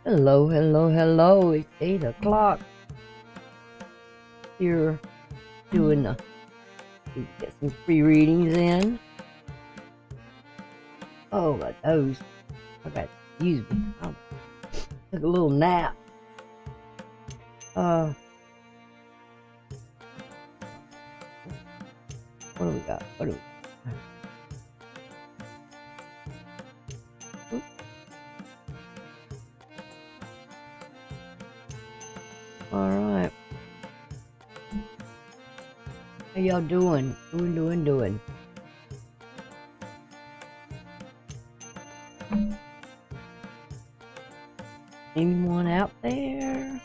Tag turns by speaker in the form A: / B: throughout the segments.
A: Hello, hello, hello. It's 8 o'clock. Here doing get some free readings in. Oh, my nose. I got to use me. I took a little nap. What do we got? All right. How y'all doing? Doing. Anyone out there?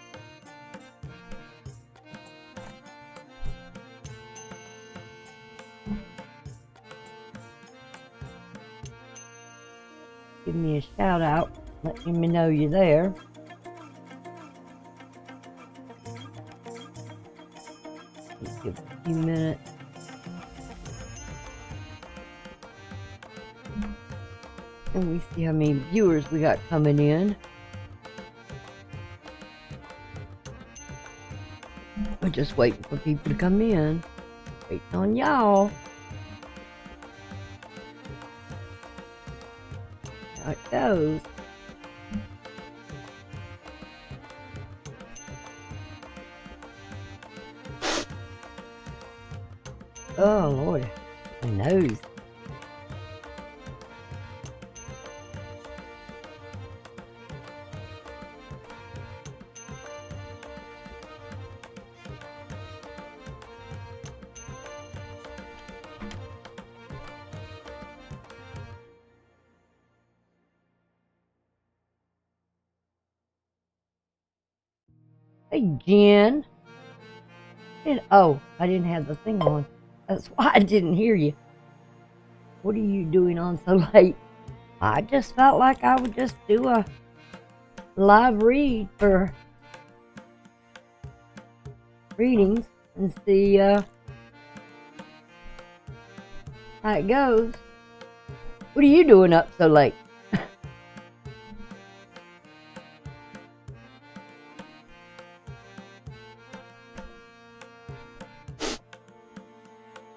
A: Give me a shout out. Let me know you're there. Give it a few minutes. And we see how many viewers we got coming in. We're just waiting for people to come in. Waiting on y'all. How it goes. Oh Lord, my nose. Hey Jen. I didn't have the thing on. That's why I didn't hear you. What are you doing on so late? I just felt like I would just do a live read for readings and see how it goes. What are you doing up so late?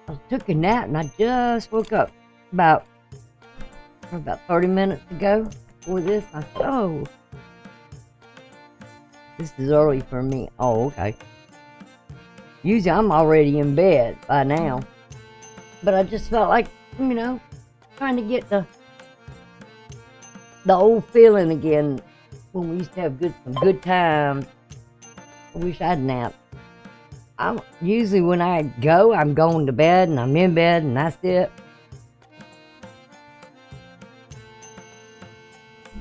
A: I took a nap and I just woke up about 30 minutes ago before this. I said, oh, this is early for me. Oh, okay. Usually I'm already in bed by now. But I just felt like, trying to get the old feeling again when we used to have some good times. I wish I'd napped. Usually when I go, I'm going to bed and I'm in bed and that's it.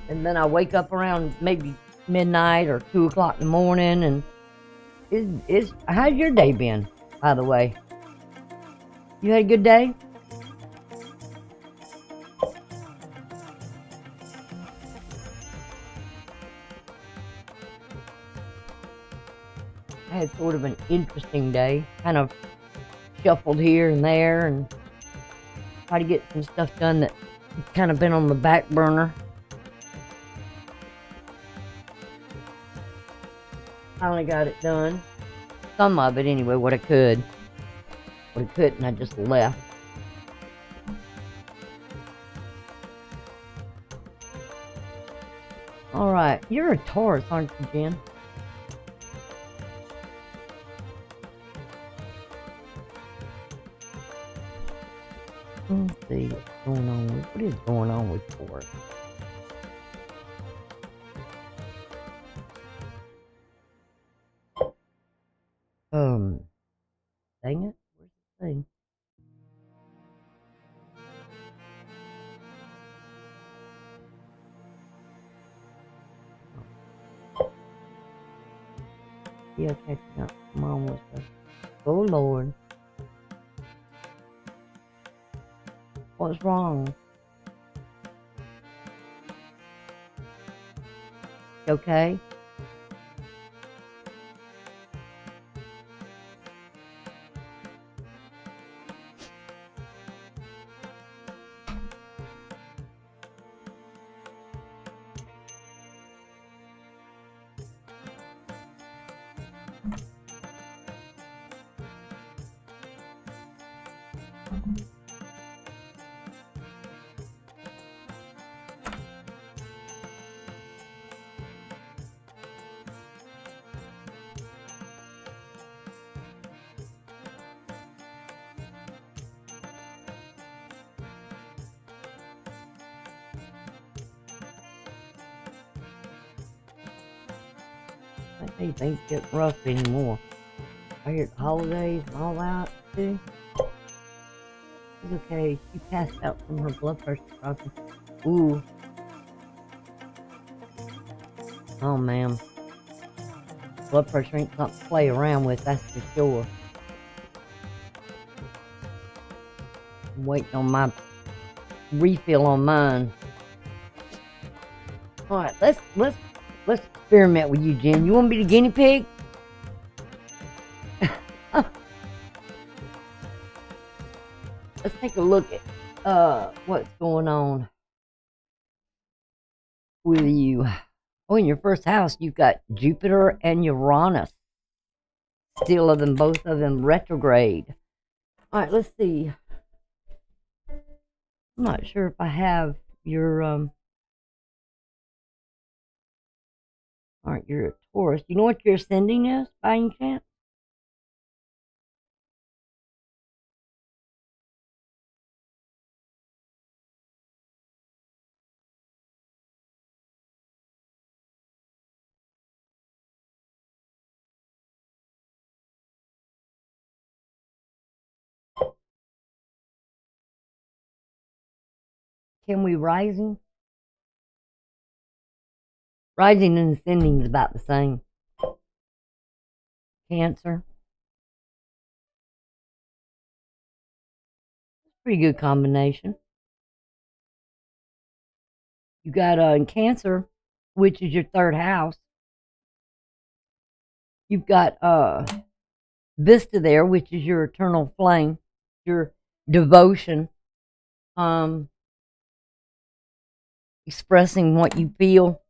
A: And then I wake up around maybe midnight or 2 o'clock in the morning. And how's your day been, by the way? You had a good day? I had sort of an interesting day. Kind of shuffled here and there and tried to get some stuff done that kind of been on the back burner. Finally got it done. Some of it anyway, what I could. What I couldn't, I just left. Alright, you're a Taurus, aren't you, Jen? Let's see what is going on with Taurus? Dang it, where's the thing? Yeah, catching up. Mom was the, oh Lord. What's wrong? Okay? I think things get rough anymore. I hear the holidays and all that too. She's okay. She passed out from her blood pressure dropping. Ooh. Oh man. Blood pressure ain't something to play around with, that's for sure. I'm waiting on my refill on mine. Alright, let's experiment with you, Jen. You want to be the guinea pig? Let's take a look at what's going on with you. Oh, in your first house, you've got Jupiter and Uranus. Still of them, both of them retrograde. All right, let's see. I'm not sure if I have your all right, you're a Taurus. You know what your ascending is by any chance? Can we rising? Rising and ascending is about the same. Cancer. Pretty good combination. You got in Cancer, which is your third house. You've got Vista there, which is your eternal flame, your devotion, expressing what you feel.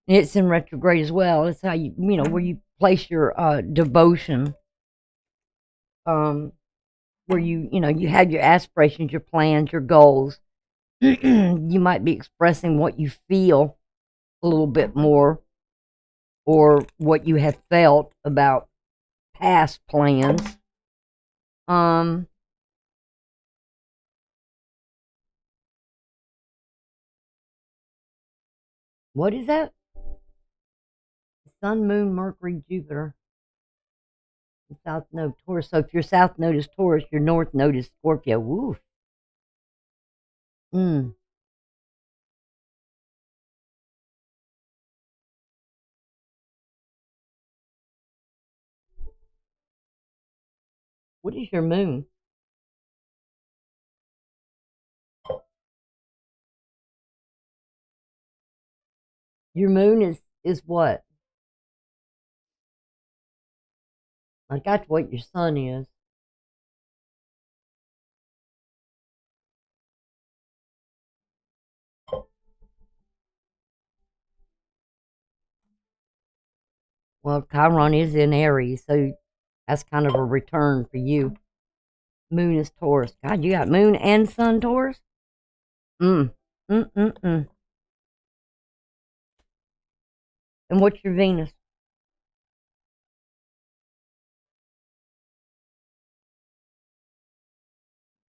A: And it's in retrograde as well. It's how where you place your devotion, where you have your aspirations, your plans, your goals. You might be expressing what you feel a little bit more, or what you have felt about past plans. What is that? Sun, Moon, Mercury, Jupiter. South Node Taurus. So if your South Node is Taurus, your North Node is Scorpio. Woo. What is your Moon? Your Moon is what? I got what your Sun is. Well, Chiron is in Aries, so that's kind of a return for you. Moon is Taurus. God, you got Moon and Sun Taurus? And what's your Venus?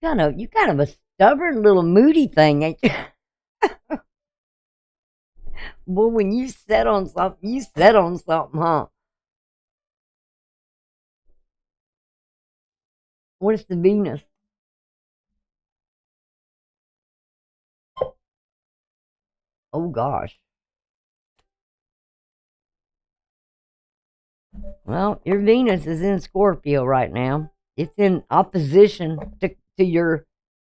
A: You kind of a stubborn little moody thing, ain't you? Well, when you set on something, you set on something, huh? What is the Venus? Oh gosh. Well, your Venus is in Scorpio right now. It's in opposition to your,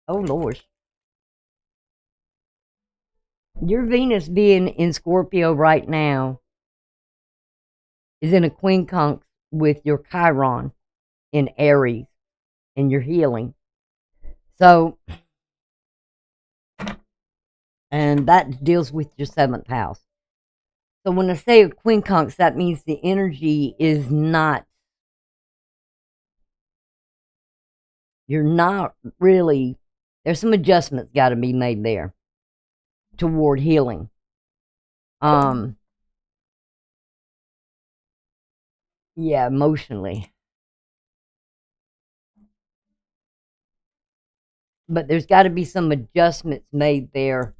A: oh Lord. Your Venus being in Scorpio right now is in a quincunx with your Chiron in Aries and your healing. So, and that deals with your seventh house. So when I say a quincunx, that means the energy is not, you're not really, there's some adjustments got to be made there toward healing. Yeah, emotionally. But there's got to be some adjustments made there.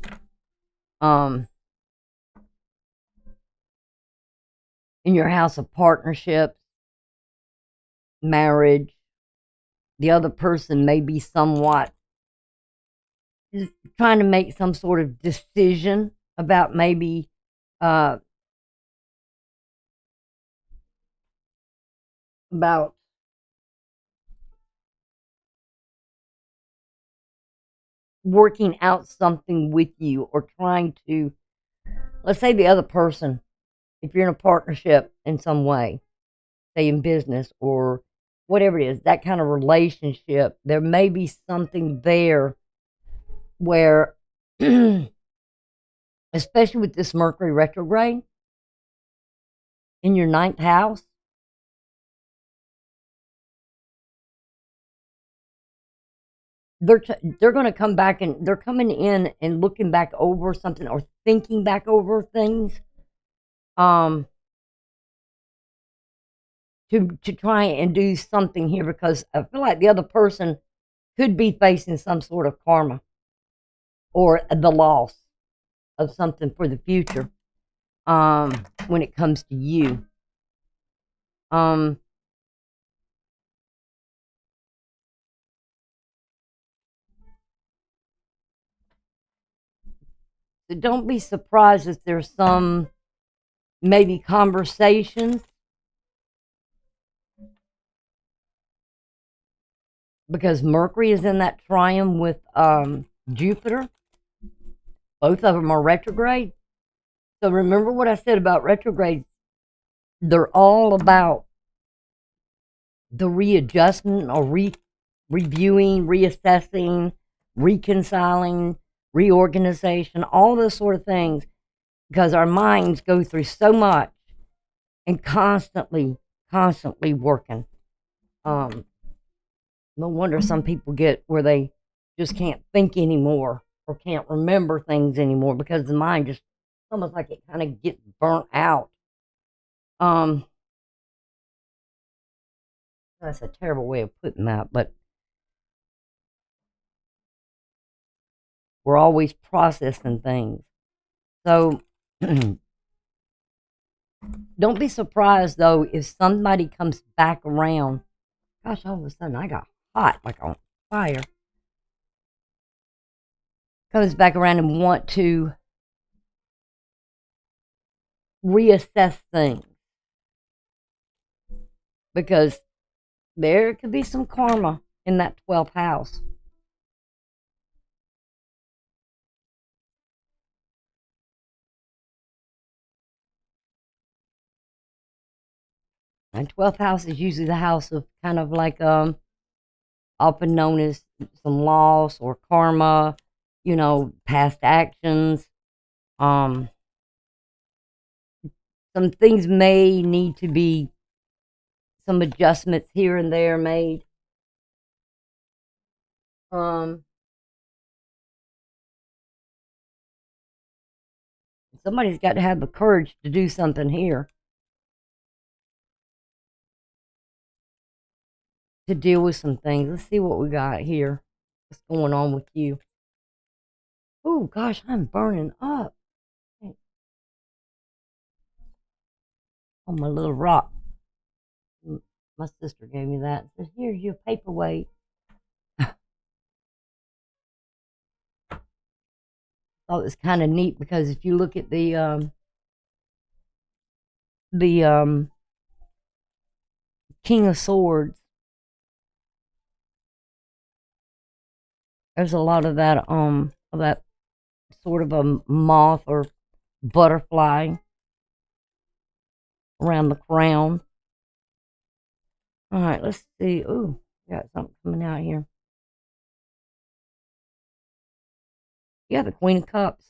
A: In your house of partnerships, marriage, the other person may be somewhat trying to make some sort of decision about maybe about working out something with you, or trying to, let's say the other person, if you're in a partnership in some way, say in business or whatever it is, that kind of relationship, there may be something there where, especially with this Mercury retrograde in your ninth house, they're going to come back, and they're coming in and looking back over something or thinking back over things, to try and do something here, because I feel like the other person could be facing some sort of karma or the loss of something for the future, when it comes to you. So don't be surprised if there's some maybe conversations, because Mercury is in that triune with Jupiter. Both of them are retrograde. So remember what I said about retrogrades. They're all about the readjustment or reviewing, reassessing, reconciling, reorganization, all those sort of things, because our minds go through so much and constantly working. No wonder some people get where they just can't think anymore or can't remember things anymore, because the mind just almost like it kind of gets burnt out. That's a terrible way of putting that, but we're always processing things. So don't be surprised though if somebody comes back around. Gosh, all of a sudden I got hot, like on fire. Comes back around and want to reassess things, because there could be some karma in that 12th house. And 12th house is usually the house of kind of like often known as some loss or karma, past actions. Some things may need to be some adjustments here and there made. Somebody's got to have the courage to do something here, to deal with some things. Let's see what we got here. What's going on with you? Oh, gosh, I'm burning up. On my little rock. My sister gave me that. Said, "Here's your paperweight." Thought it was kind of neat, because if you look at the King of Swords, there's a lot of that sort of a moth or butterfly around the crown. All right, let's see. Ooh, got something coming out here. Yeah, the Queen of Cups.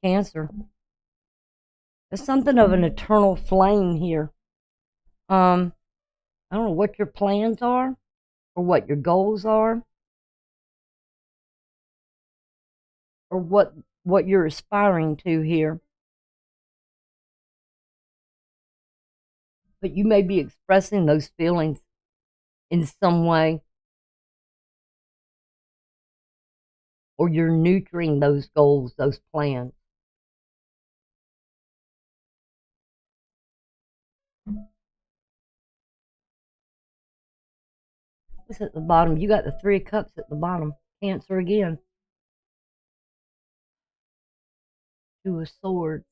A: Cancer. There's something of an eternal flame here. I don't know what your plans are or what your goals are or what you're aspiring to here. But you may be expressing those feelings in some way, or you're nurturing those goals, those plans. What's at the bottom? You got the Three of Cups at the bottom. Cancer again. Two of Swords.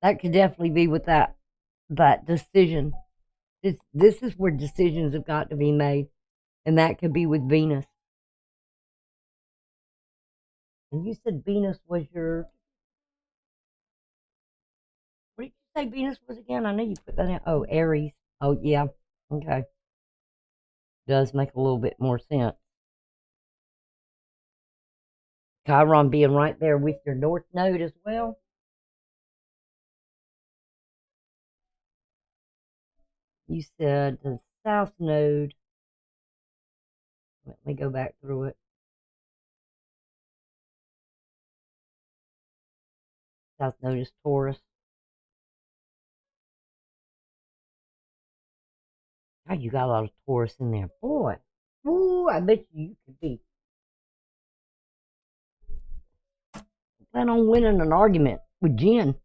A: That could definitely be with that decision. This is where decisions have got to be made, and that could be with Venus. And you said Venus was your. What did you say Venus was again? I know you put that in. Oh, Aries. Oh, yeah. Okay. Does make a little bit more sense. Chiron being right there with your North Node as well. You said the South Node. Let me go back through it. South Node is Taurus. Oh, you got a lot of Taurus in there. Boy. Ooh, I bet you could be. Plan on winning an argument with Jen.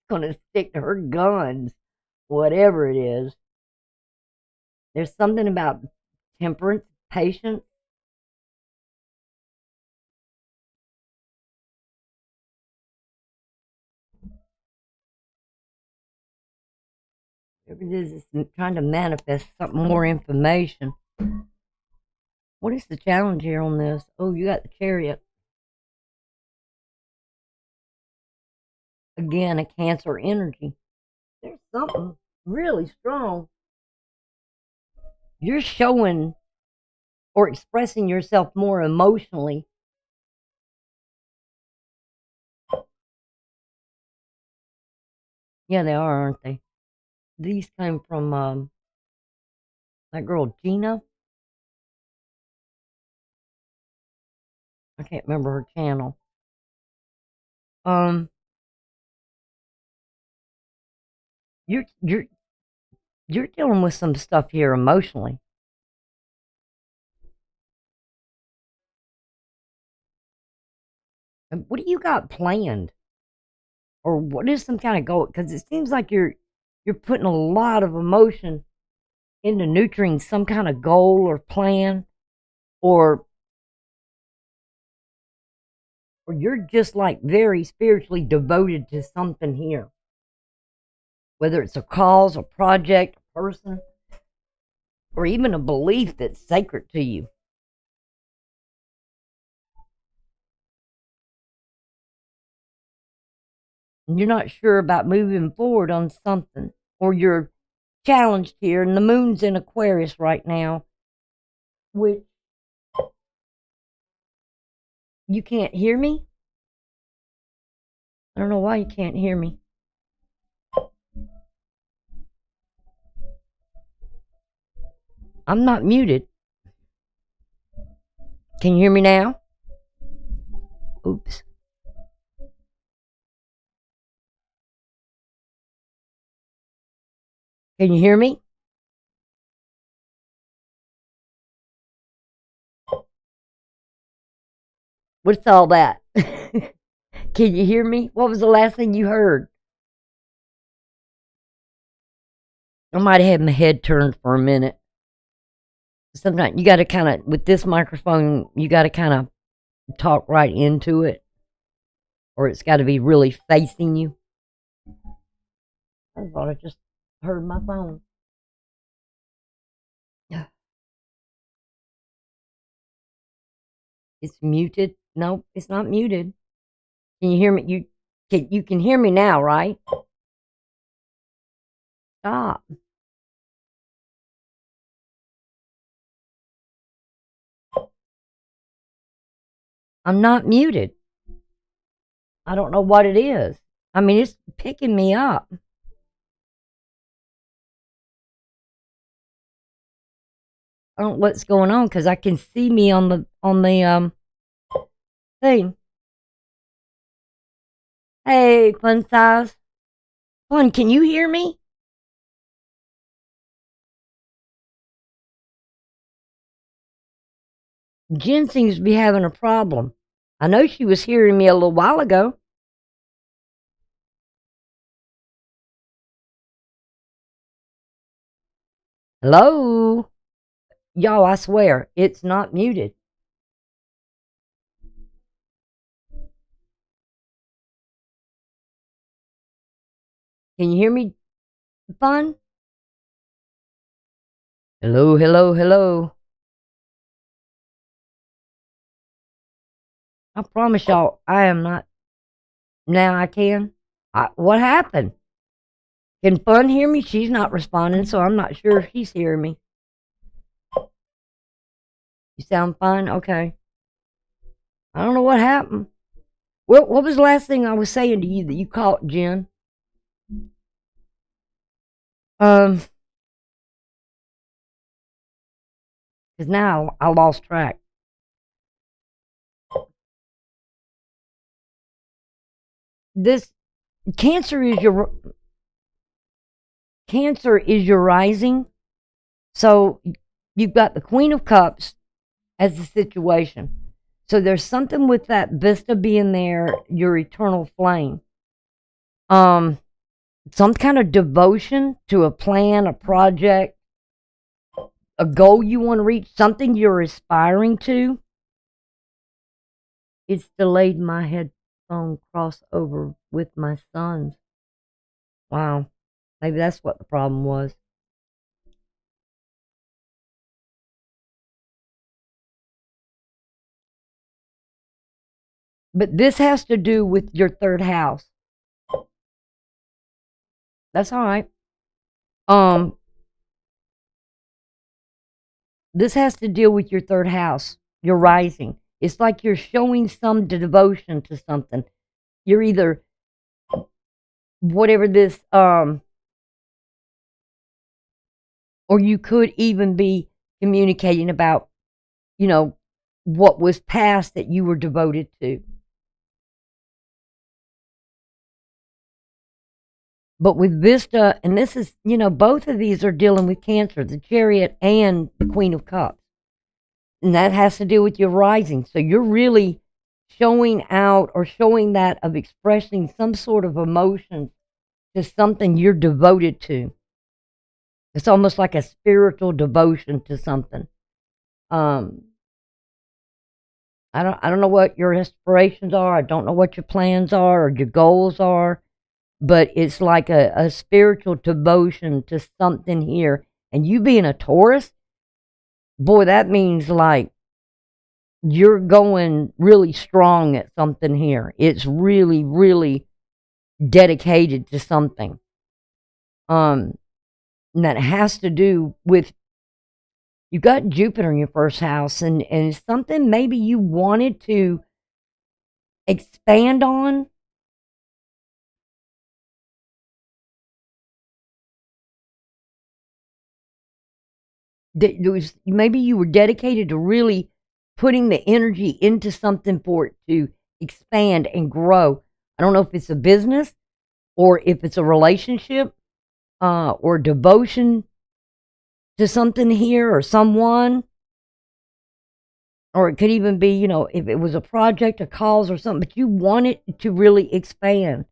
A: Gonna stick to her guns, whatever it is. There's something about temperance, patience. Whatever it is, it's trying to manifest something more information. What is the challenge here on this? Oh, you got the Chariot. Again, a Cancer energy. There's something really strong. You're showing or expressing yourself more emotionally. Yeah, they are, aren't they? These came from that girl Gina. I can't remember her channel. Um, you're you're dealing with some stuff here emotionally. And what do you got planned, or what is some kind of goal? Because it seems like you're putting a lot of emotion into nurturing some kind of goal or plan, or you're just like very spiritually devoted to something here, whether it's a cause, a project, a person, or even a belief that's sacred to you. And you're not sure about moving forward on something, or you're challenged here, and the moon's in Aquarius right now, which you can't hear me. I don't know why you can't hear me. I'm not muted. Can you hear me now? Oops. Can you hear me? What's all that? Can you hear me? What was the last thing you heard? I might have had my head turned for a minute. Sometimes you got to kind of, with this microphone, you got to kind of talk right into it, or it's got to be really facing you. I thought I just heard my phone. It's muted. No, it's not muted. Can you hear me? You can hear me now, right? Stop. I'm not muted. I don't know what it is. I mean, it's picking me up. I don't know what's going on because I can see me on the thing. Hey, fun size. Fun, can you hear me? Jen seems to be having a problem. I know she was hearing me a little while ago. Hello? Y'all, I swear, it's not muted. Can you hear me, Fun? Hello, hello, hello. I promise y'all, I am not. Now I can. What happened? Can Fun hear me? She's not responding, so I'm not sure if she's hearing me. You sound fine? Okay. I don't know what happened. What was the last thing I was saying to you that you caught, Jen? Because now I lost track. This Cancer is your rising. So you've got the Queen of Cups as the situation. So there's something with that vista being there, your eternal flame. Some kind of devotion to a plan, a project, a goal you want to reach, something you're aspiring to. It's delayed my headphone crossover with my son's. Wow. Maybe that's what the problem was. But this has to do with your third house. That's all right. Um, this has to deal with your third house, your rising. It's like you're showing some devotion to something. You're either whatever this or you could even be communicating about, you know, what was past that you were devoted to. But with Vista, and this is, both of these are dealing with Cancer, the Chariot and the Queen of Cups. And that has to do with your rising. So you're really showing out or showing that of expressing some sort of emotion to something you're devoted to. It's almost like a spiritual devotion to something. I don't know what your aspirations are. I don't know what your plans are or your goals are, but it's like a spiritual devotion to something here. And you being a Taurus, boy, that means like you're going really strong at something here. It's really, really dedicated to something. And that has to do with you got Jupiter in your first house, and it's something maybe you wanted to expand on. Maybe you were dedicated to really putting the energy into something for it to expand and grow. I don't know if it's a business or if it's a relationship or devotion to something here or someone. Or it could even be, if it was a project, a cause or something, but you want it to really expand.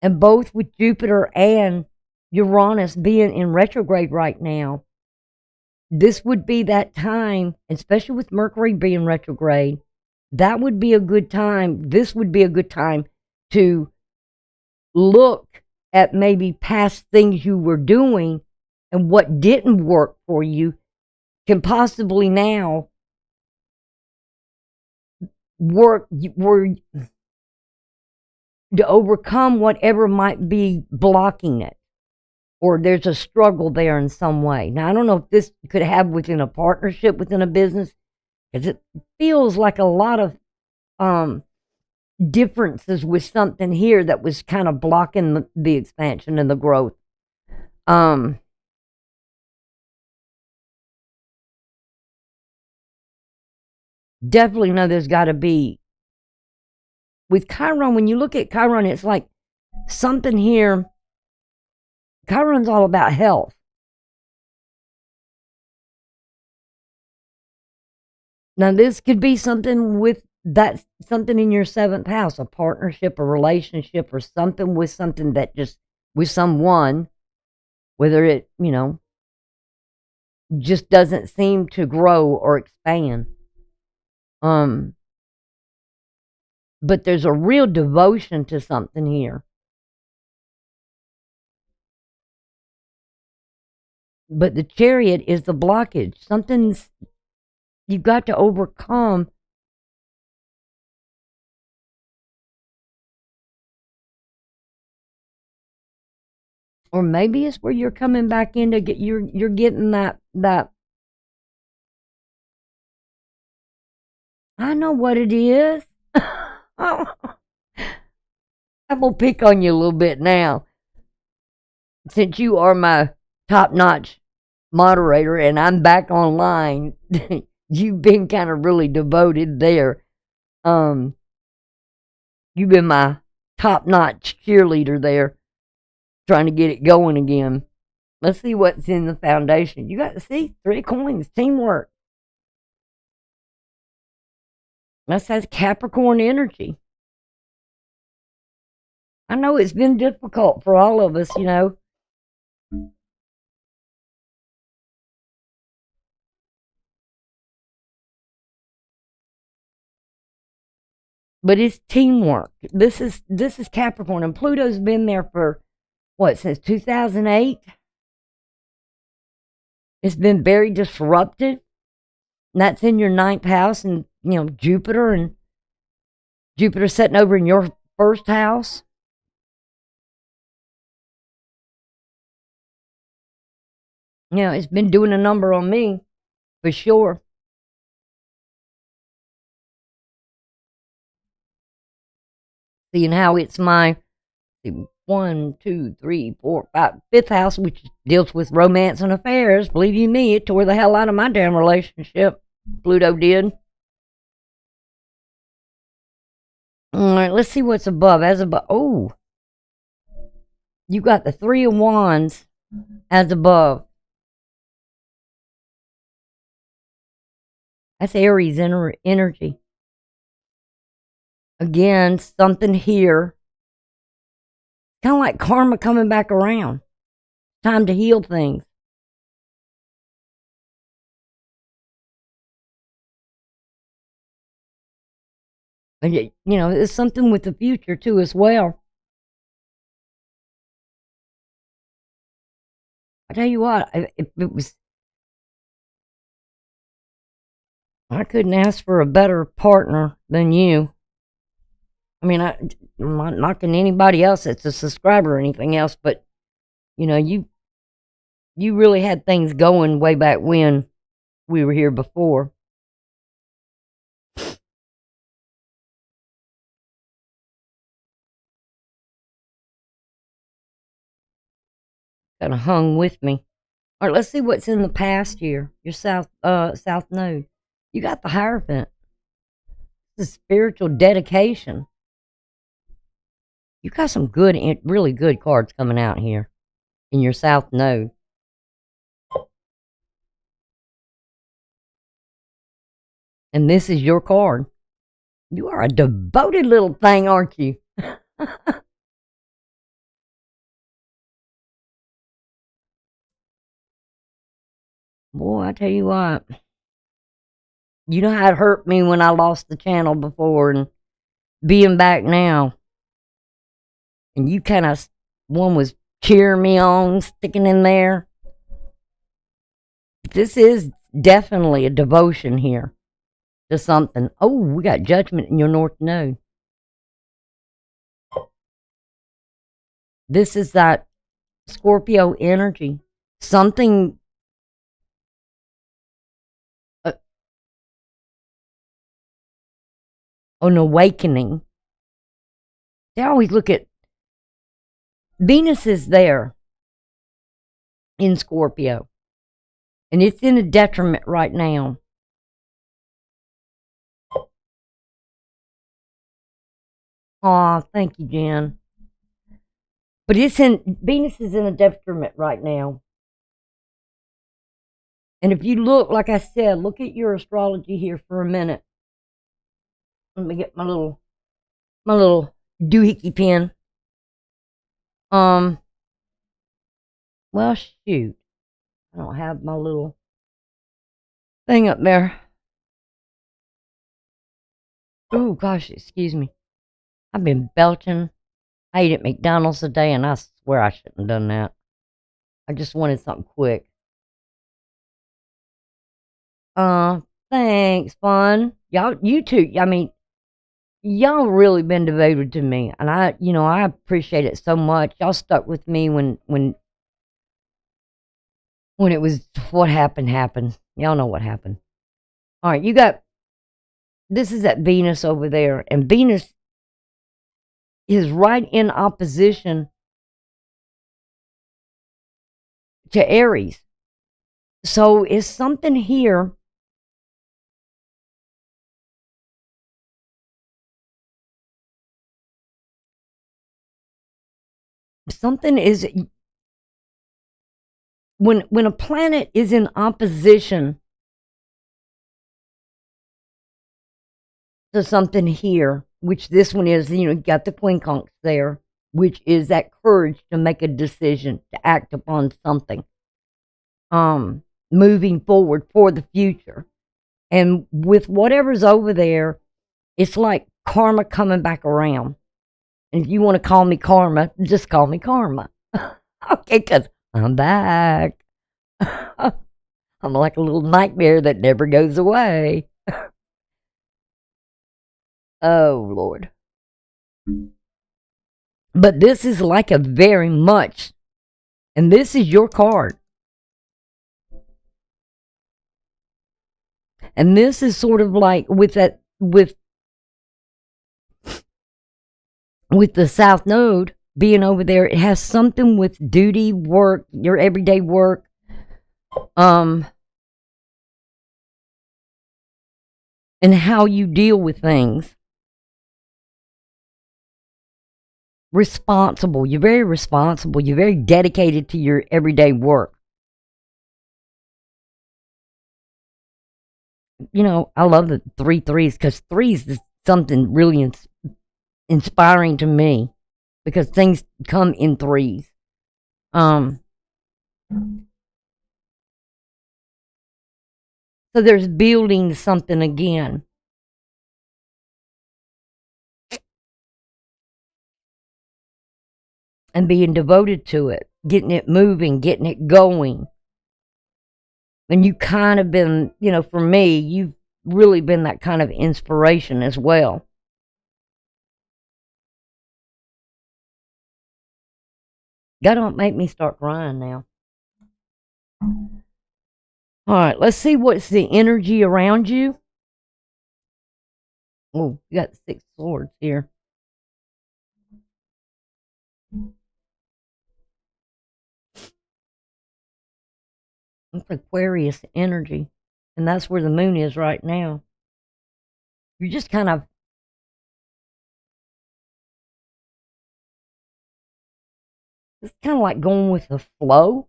A: And both with Jupiter and Uranus being in retrograde right now, this would be that time, especially with Mercury being retrograde, that would be a good time. This would be a good time to look at maybe past things you were doing and what didn't work for you can possibly now work to overcome whatever might be blocking it, or there's a struggle there in some way. Now, I don't know if this could have within a partnership, within a business, because it feels like a lot of differences with something here that was kind of blocking the expansion and the growth. Definitely know there's got to be, with Chiron, when you look at Chiron, it's like something here. Chiron's all about health. Now, this could be something with that's something in your seventh house, a partnership, a relationship, or something with something that just with someone, whether it, just doesn't seem to grow or expand. But there's a real devotion to something here. But the Chariot is the blockage. Something's you've got to overcome. Or maybe it's where you're coming back in to get you're getting that I know what it is. I'm gonna pick on you a little bit now. Since you are my top notch moderator and I'm back online, you've been kind of really devoted there. You've been my top notch cheerleader there, trying to get it going again. Let's see what's in the foundation. You got to see 3 coins, teamwork. That's Capricorn energy. I know it's been difficult for all of us, but it's teamwork. This is Capricorn, and Pluto's been there for what, since 2008. It's been very disruptive, and that's in your 9th house, and Jupiter sitting over in your 1st house. It's been doing a number on me, for sure. Seeing how it's my 1, 2, 3, 4, 5, 5th house, which deals with romance and affairs. Believe you me, it tore the hell out of my damn relationship. Pluto did. All right, let's see what's above. As above, oh, you got the 3 of Wands as above. That's Aries energy. Again, something here. Kind of like karma coming back around. Time to heal things. And there's something with the future too as well. I tell you what, if it was, I couldn't ask for a better partner than you. I mean, I'm not knocking anybody else that's a subscriber or anything else, but you really had things going way back when we were here before. Kind of hung with me. All right, let's see what's in the past year. Your south node. You got the Hierophant. This is spiritual dedication. You got some good, really good cards coming out here in your south node. And this is your card. You are a devoted little thing, aren't you? Boy, I tell you what. You know how it hurt me when I lost the channel before, and being back now. And you kind of, one was cheering me on, sticking in there. This is definitely a devotion here to something. Oh, we got Judgment in your north node. This is that Scorpio energy. Something. an awakening. They always look at Venus is there in Scorpio, and it's in a detriment right now. Aw, thank you, Jen. But Venus is in a detriment right now. And if you look, like I said, look at your astrology here for a minute. Let me get my little doohickey pen. Well, shoot. I don't have my little thing up there. Oh, gosh, excuse me. I've been belching. I ate at McDonald's today, and I swear I shouldn't have done that. I just wanted something quick. Thanks, fun. Y'all, you two, I mean, y'all really been devoted to me, and I appreciate it so much. Y'all stuck with me when it was what happened. Y'all know what happened. All right, this is at Venus over there, and Venus is right in opposition to Aries. So is something here something is when a planet is in opposition to something here, which this one is, got the quincunx there, which is that courage to make a decision, to act upon something, moving forward for the future. And with whatever's over there, it's like karma coming back around. And if you want to call me karma, just call me karma. Okay, because I'm back. I'm like a little nightmare that never goes away. Oh, Lord. But this is like a very much, and this is your card. And this is sort of like with the South Node being over there, it has something with duty, work, your everyday work, and how you deal with things. Responsible. You're very responsible. You're very dedicated to your everyday work. I love the 3 threes, because threes is something really inspiring to me, because things come in threes. So there's building something again. And being devoted to it, getting it moving, getting it going. And you kind of been, for me, you've really been that kind of inspiration as well. God, don't make me start crying now. All right, let's see what's the energy around you. Oh, you got 6 swords here. It's Aquarius energy, and that's where the moon is right now. You're just kind of like going with the flow.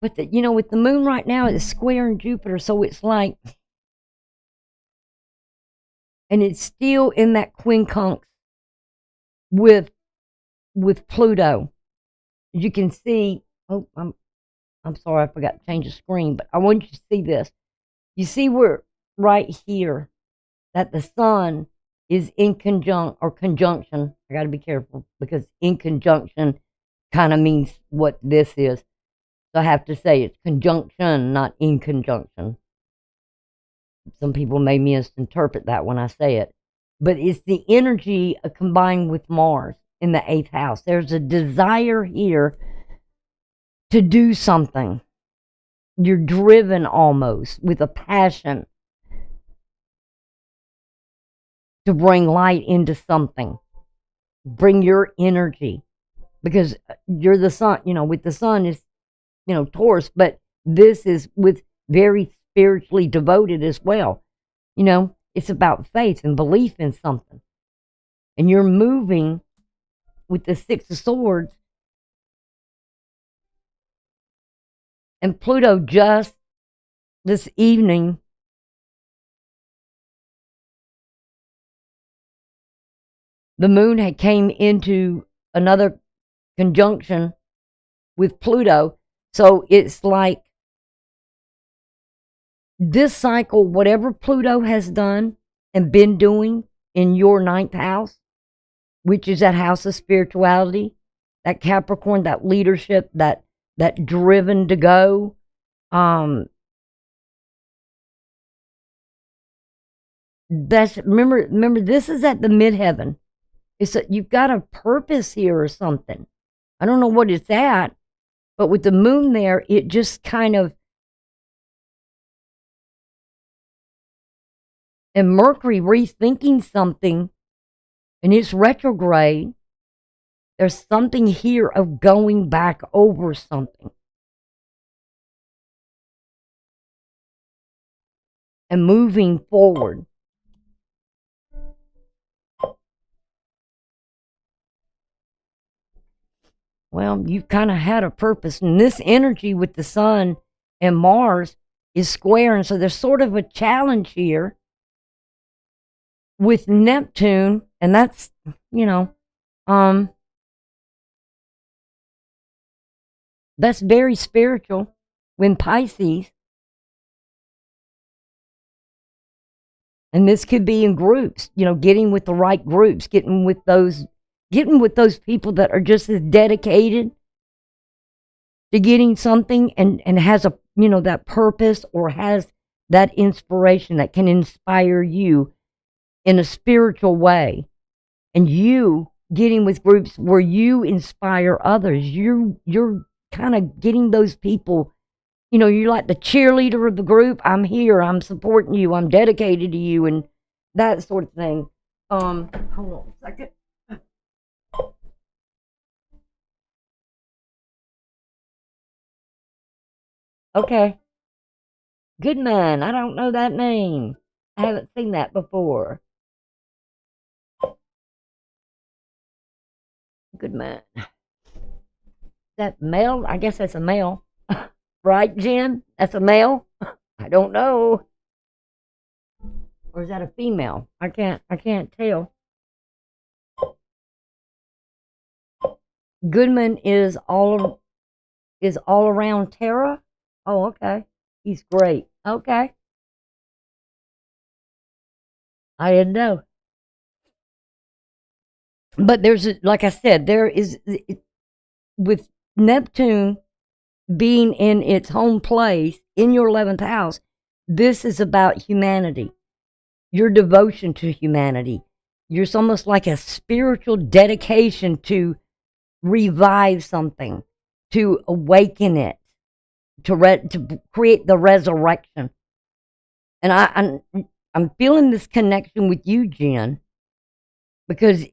A: But with the moon right now, it's squaring Jupiter, so it's like, and it's still in that quincunx with Pluto. As you can see, I'm sorry, I forgot to change the screen, but I want you to see this. You see where right here that the sun is in conjunction. I got to be careful, because in conjunction kind of means what this is. So I have to say it's conjunction, not in conjunction. Some people may misinterpret that when I say it. But it's the energy combined with Mars in the 8th house. There's a desire here to do something. You're driven almost with a passion to bring light into something. Bring your energy. Because you're the sun, with the sun is, Taurus, but this is with very spiritually devoted as well. It's about faith and belief in something. And you're moving with the Six of Swords. And Pluto just this evening the moon had came into another conjunction with Pluto. So it's like this cycle, whatever Pluto has done and been doing in your ninth house, which is that house of spirituality, that Capricorn, that leadership, that driven to go. That's remember this is at the midheaven. It's you've got a purpose here or something. I don't know what it's at, but with the moon there, it just kind of, and Mercury rethinking something, and it's retrograde. There's something here of going back over something and moving forward. Well, you've kind of had a purpose, and this energy with the sun and Mars is square, and so there's sort of a challenge here with Neptune, and that's, that's very spiritual when Pisces. And this could be in groups, getting with the right groups, getting with those people that are just as dedicated to getting something and has a, that purpose or has that inspiration that can inspire you in a spiritual way. And you getting with groups where you inspire others. You're kind of getting those people, you're like the cheerleader of the group. I'm here, I'm supporting you, I'm dedicated to you, and that sort of thing. Hold on a second. Okay. Goodman, I don't know that name. I haven't seen that before. Goodman. That male? I guess that's a male. Right, Jen? That's a male? I don't know. Or is that a female? I can't tell. Goodman is all around Tara. Oh, okay. He's great. Okay. I didn't know. But there's, like I said, there is, with Neptune being in its home place in your 11th house, this is about humanity, your devotion to humanity. It's almost like a spiritual dedication to revive something, to awaken it, to create the resurrection. And I'm feeling this connection with you, Jen, because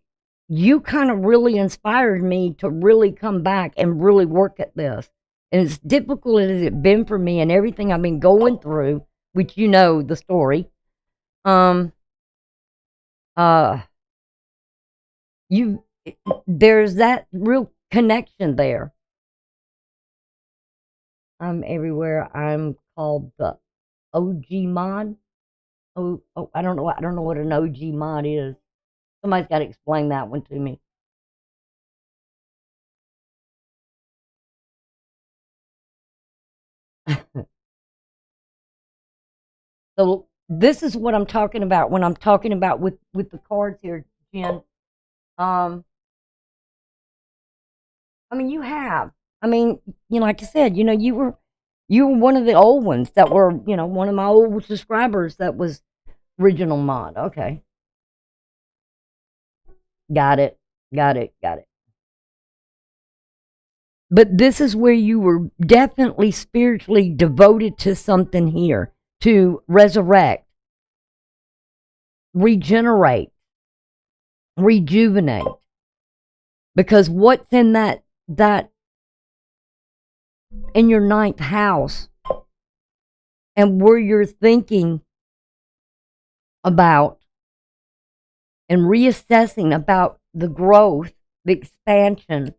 A: you kind of really inspired me to really come back and really work at this. And as difficult as it's been for me and everything I've been going through, which you know the story, uh, there's that real connection there. I'm everywhere. I'm called the OG mod. Oh, I don't know. I don't know what an OG mod is. Somebody's got to explain that one to me. So this is what I'm talking about when I'm talking about with the cards here, Jen. Um, I mean, you have. I mean, like I said, you were one of the old ones that were, one of my old subscribers that was original mod. Okay, got it, got it, got it. But this is where you were definitely spiritually devoted to something here, to resurrect, regenerate, rejuvenate. Because what's in that in your ninth house, and where you're thinking about and reassessing about the growth, the expansion.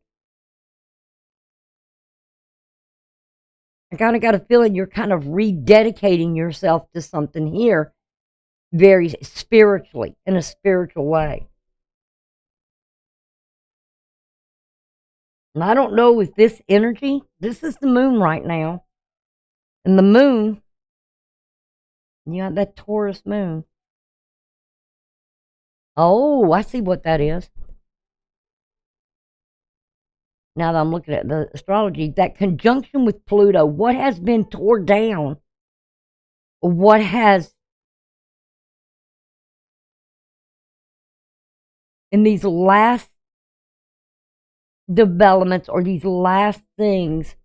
A: I kind of got a feeling you're kind of rededicating yourself to something here, very spiritually, in a spiritual way. And I don't know with this energy, this is the moon right now. And the moon, you got that Taurus moon. Oh, I see what that is. Now that I'm looking at the astrology, that conjunction with Pluto, what has been torn down? What has, in these last developments or these last things,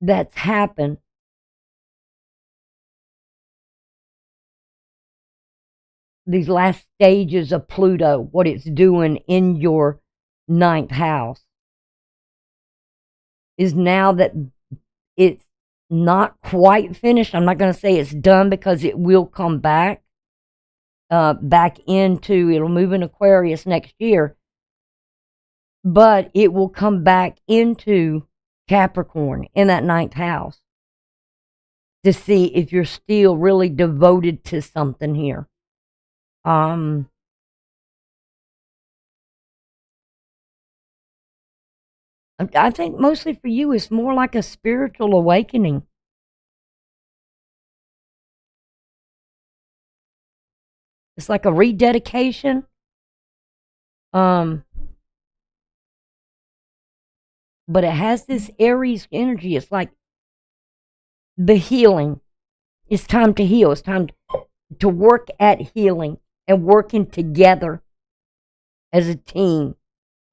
A: that's happened, these last stages of Pluto, what it's doing in your ninth house, is now that it's not quite finished. I'm not going to say it's done because it will come back, it'll move in Aquarius next year, but it will come back into Capricorn in that ninth house to see if you're still really devoted to something here. I think mostly for you, it's more like a spiritual awakening. It's like a rededication. But it has this Aries energy. It's like the healing. It's time to heal. It's time to work at healing and working together as a team,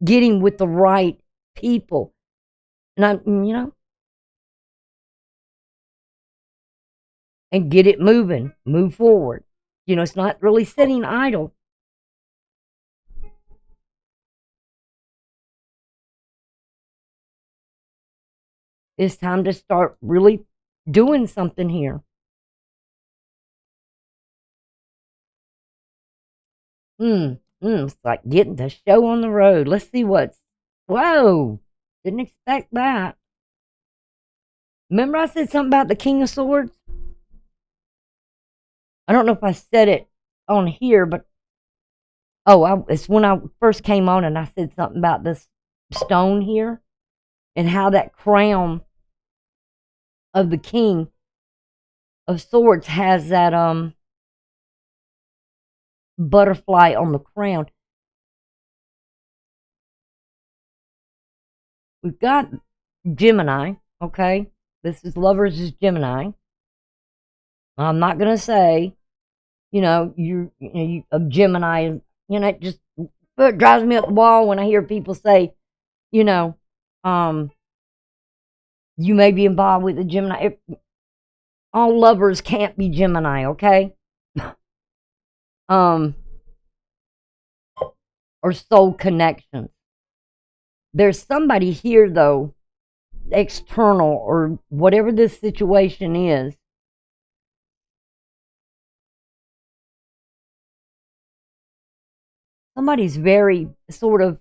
A: getting with the right people. And and get it moving, move forward. It's not really sitting idle. It's time to start really doing something here. It's like getting the show on the road. Let's see whoa, didn't expect that. Remember I said something about the King of Swords? I don't know if I said it on here, but it's when I first came on and I said something about this stone here and how that crown of the King of Swords has that butterfly on the crown. We've got Gemini, okay? This is Lovers is Gemini. I'm not gonna say, you a Gemini. It drives me up the wall when I hear people say, you know, um, you may be involved with a Gemini. All lovers can't be Gemini, okay? Or soul connections. There's somebody here though, external or whatever this situation is. Somebody's very sort of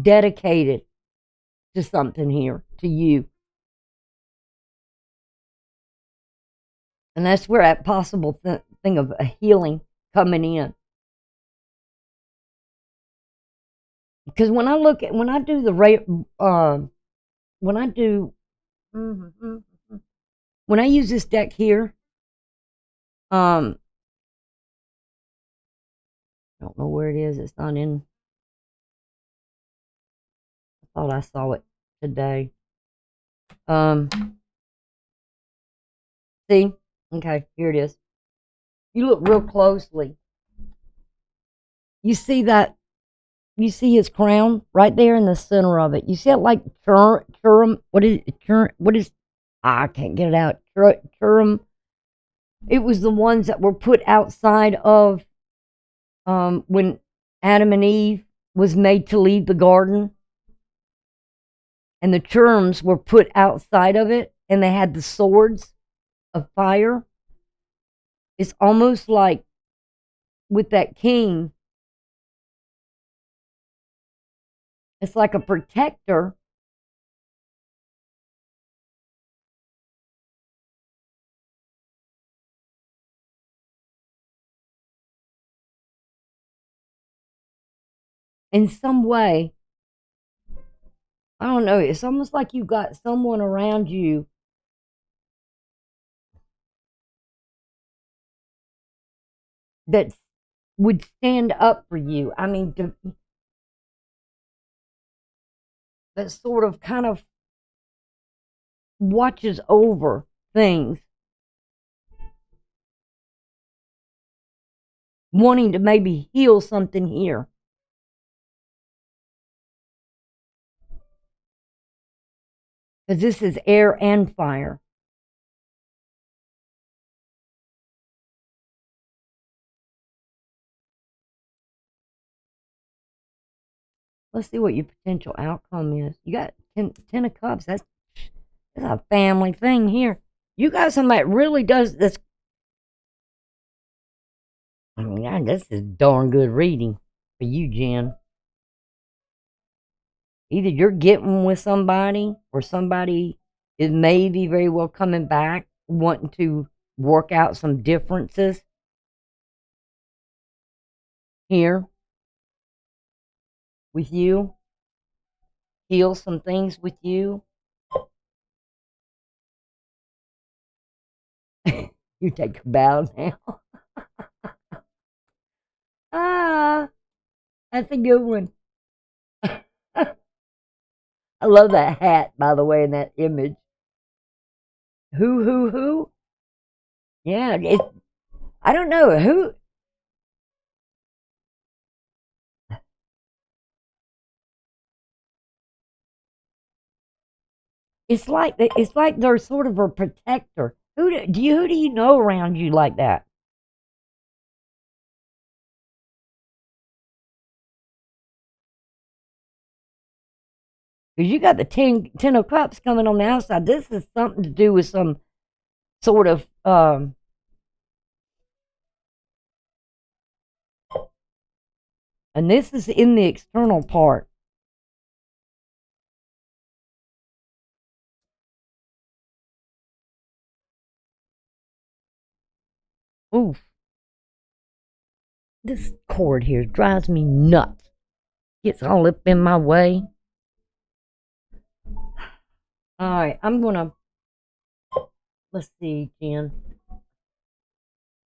A: dedicated to something here, to you. And that's where that possible thing of a healing coming in. Because when I do when I use this deck here, I don't know where it is. It's not in. I thought I saw it today. See? Okay, here it is. You look real closely. You see that? You see his crown right there in the center of it. You see it like churum? What is churum? What is? I can't get it out. Churum. It was the ones that were put outside of when Adam and Eve was made to leave the garden, and the cherubs were put outside of it, and they had the swords of fire. It's almost like with that king, it's like a protector. In some way, I don't know. It's almost like you've got someone around you that would stand up for you. I mean, that sort of kind of watches over things, wanting to maybe heal something here. Because this is air and fire. Let's see what your potential outcome is. You got ten of Cups. That's a family thing here. You got somebody that really does this. I mean, God, this is darn good reading for you, Jen. Either you're getting with somebody, or somebody is maybe very well coming back, wanting to work out some differences here with you, heal some things with you. You take a bow now. Ah, that's a good one. I love that hat, by the way, in that image. Who? Yeah, I don't know who. It's like they're sort of a protector. Who do you know around you like that? Because you got the ten of cups coming on the outside. This is something to do with some sort of and this is in the external part. Oof. This cord here drives me nuts. Gets all up in my way. All right, I'm gonna let's see, Jen. I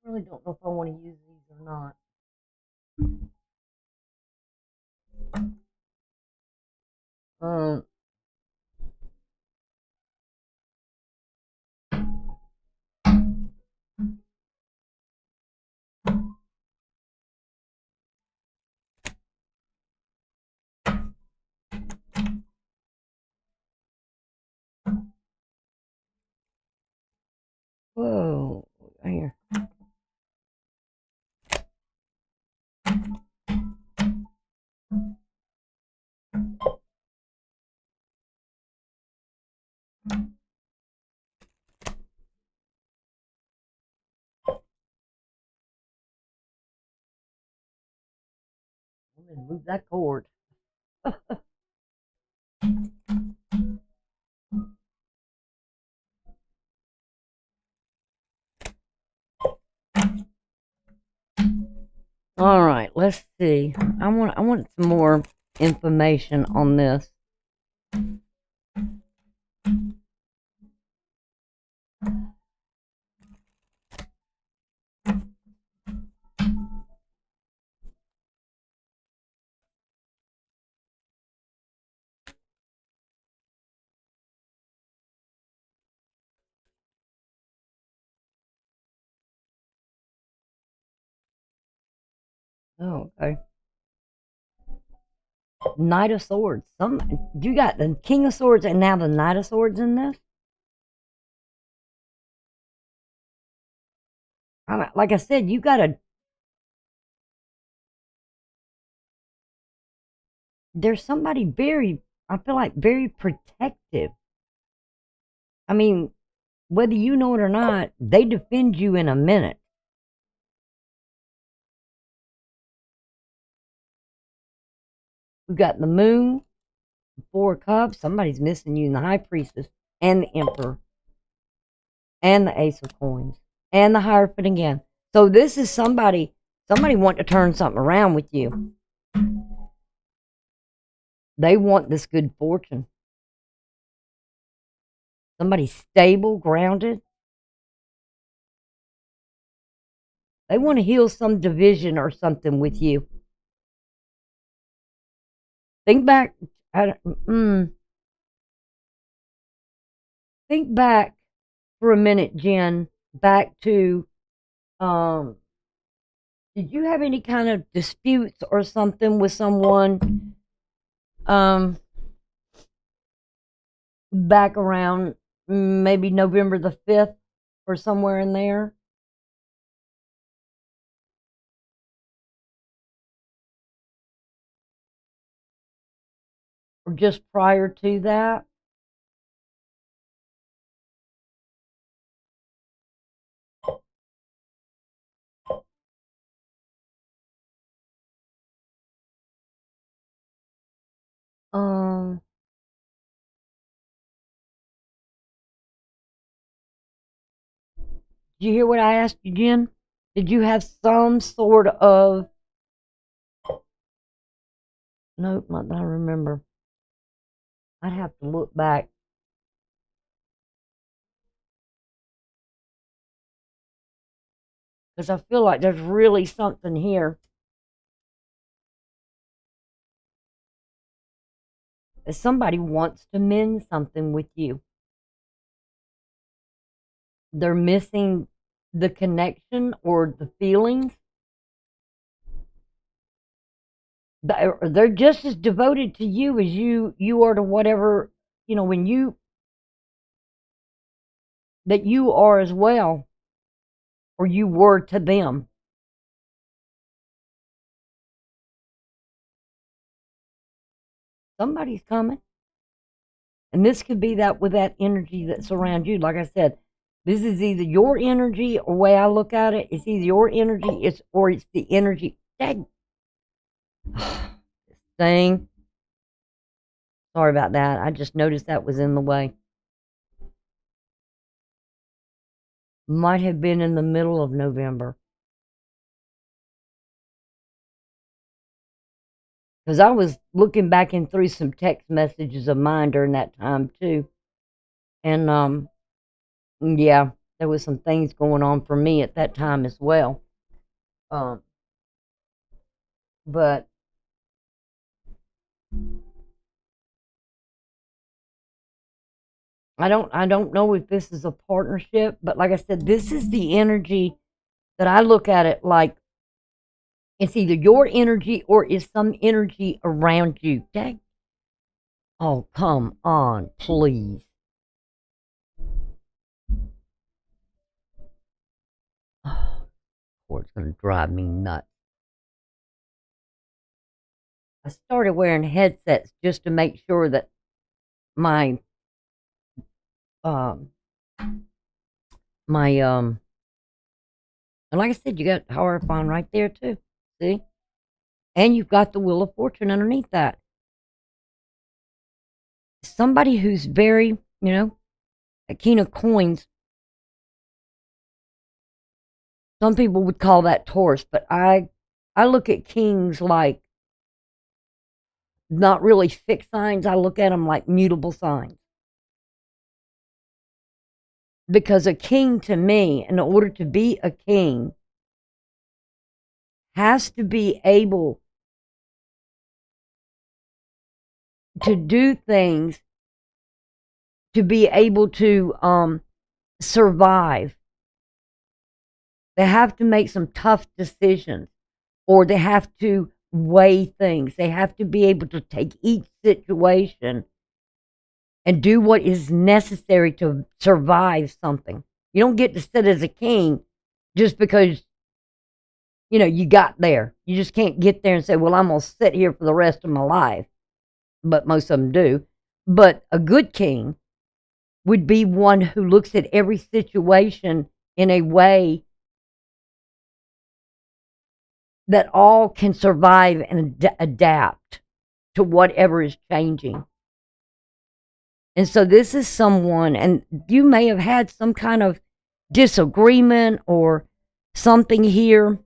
A: really don't know if I want to use these or not. Um, whoa, here. I'm gonna move that cord. All right, let's see. I want some more information on this. Oh, okay. Knight of Swords. You got the King of Swords and now the Knight of Swords in this. Like I said, you got a. There's somebody very. I feel like very protective. I mean, whether you know it or not, they defend you in a minute. We got the Moon, Four of Cups. Somebody's missing you in the High Priestess and the Emperor and the Ace of Coins and the Hierophant again. So this is somebody want to turn something around with you. They want this good fortune. Somebody stable, grounded. They want to heal some division or something with you. Think back. Think back for a minute, Jen. Back to, did you have any kind of disputes or something with someone, back around maybe November the 5th or somewhere in there? Or just prior to that? Um, did you hear what I asked you, Jen? Did you have some sort of, nope, not that I remember. I'd have to look back. Because I feel like there's really something here. That somebody wants to mend something with you. They're missing the connection or the feelings. They're just as devoted to you as you are to whatever, when that you are as well, or you were to them. Somebody's coming. And this could be that with that energy that's around you. Like I said, this is either your energy, or way I look at it, it's either your energy, or it's the energy. That thing. Sorry about that. I just noticed that was in the way. Might have been in the middle of November. Because I was looking back in through some text messages of mine during that time too. And yeah, there was some things going on for me at that time as well. Um but I don't know if this is a partnership, but like I said, this is the energy that I look at it like it's either your energy or it's some energy around you. Dang. Oh, come on, please. Oh, it's going to drive me nuts. I started wearing headsets just to make sure that my um my and like I said, you got Hierophant right there too. See? And you've got the Wheel of Fortune underneath that. Somebody who's very, a King of Coins. Some people would call that Taurus, but I look at kings like not really fixed signs. I look at them like mutable signs. Because a king, to me, in order to be a king, has to be able to do things to be able to survive. They have to make some tough decisions. or they have to weigh things. They have to be able to take each situation and do what is necessary to survive something. You don't get to sit as a king just because, you got there. You just can't get there and say, well, I'm going to sit here for the rest of my life. But most of them do. But a good king would be one who looks at every situation in a way that all can survive and adapt to whatever is changing. And so this is someone, and you may have had some kind of disagreement or something here.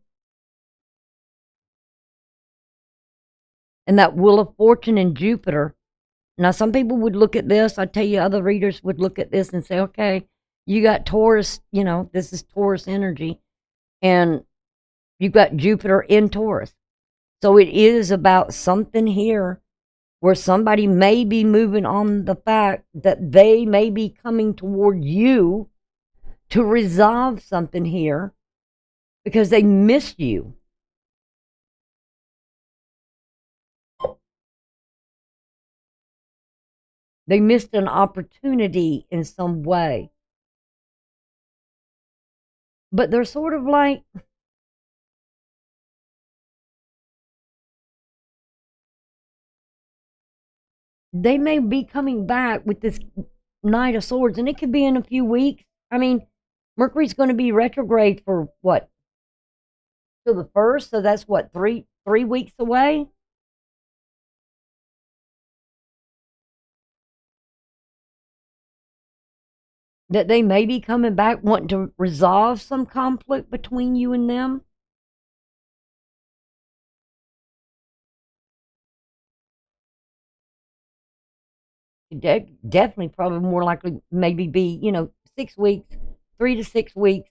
A: And that Wheel of Fortune and Jupiter. Now, some people would look at this. I tell you, other readers would look at this and say, okay, you got Taurus, this is Taurus energy. And you've got Jupiter in Taurus. So it is about something here where somebody may be moving on the fact that they may be coming toward you to resolve something here because they missed you. They missed an opportunity in some way. But they're sort of like, they may be coming back with this Knight of Swords, and it could be in a few weeks. I mean, Mercury's going to be retrograde for what? Till the 1st, so that's what, three weeks away? That they may be coming back wanting to resolve some conflict between you and them. Definitely, probably more likely, maybe be, 6 weeks, 3 to 6 weeks.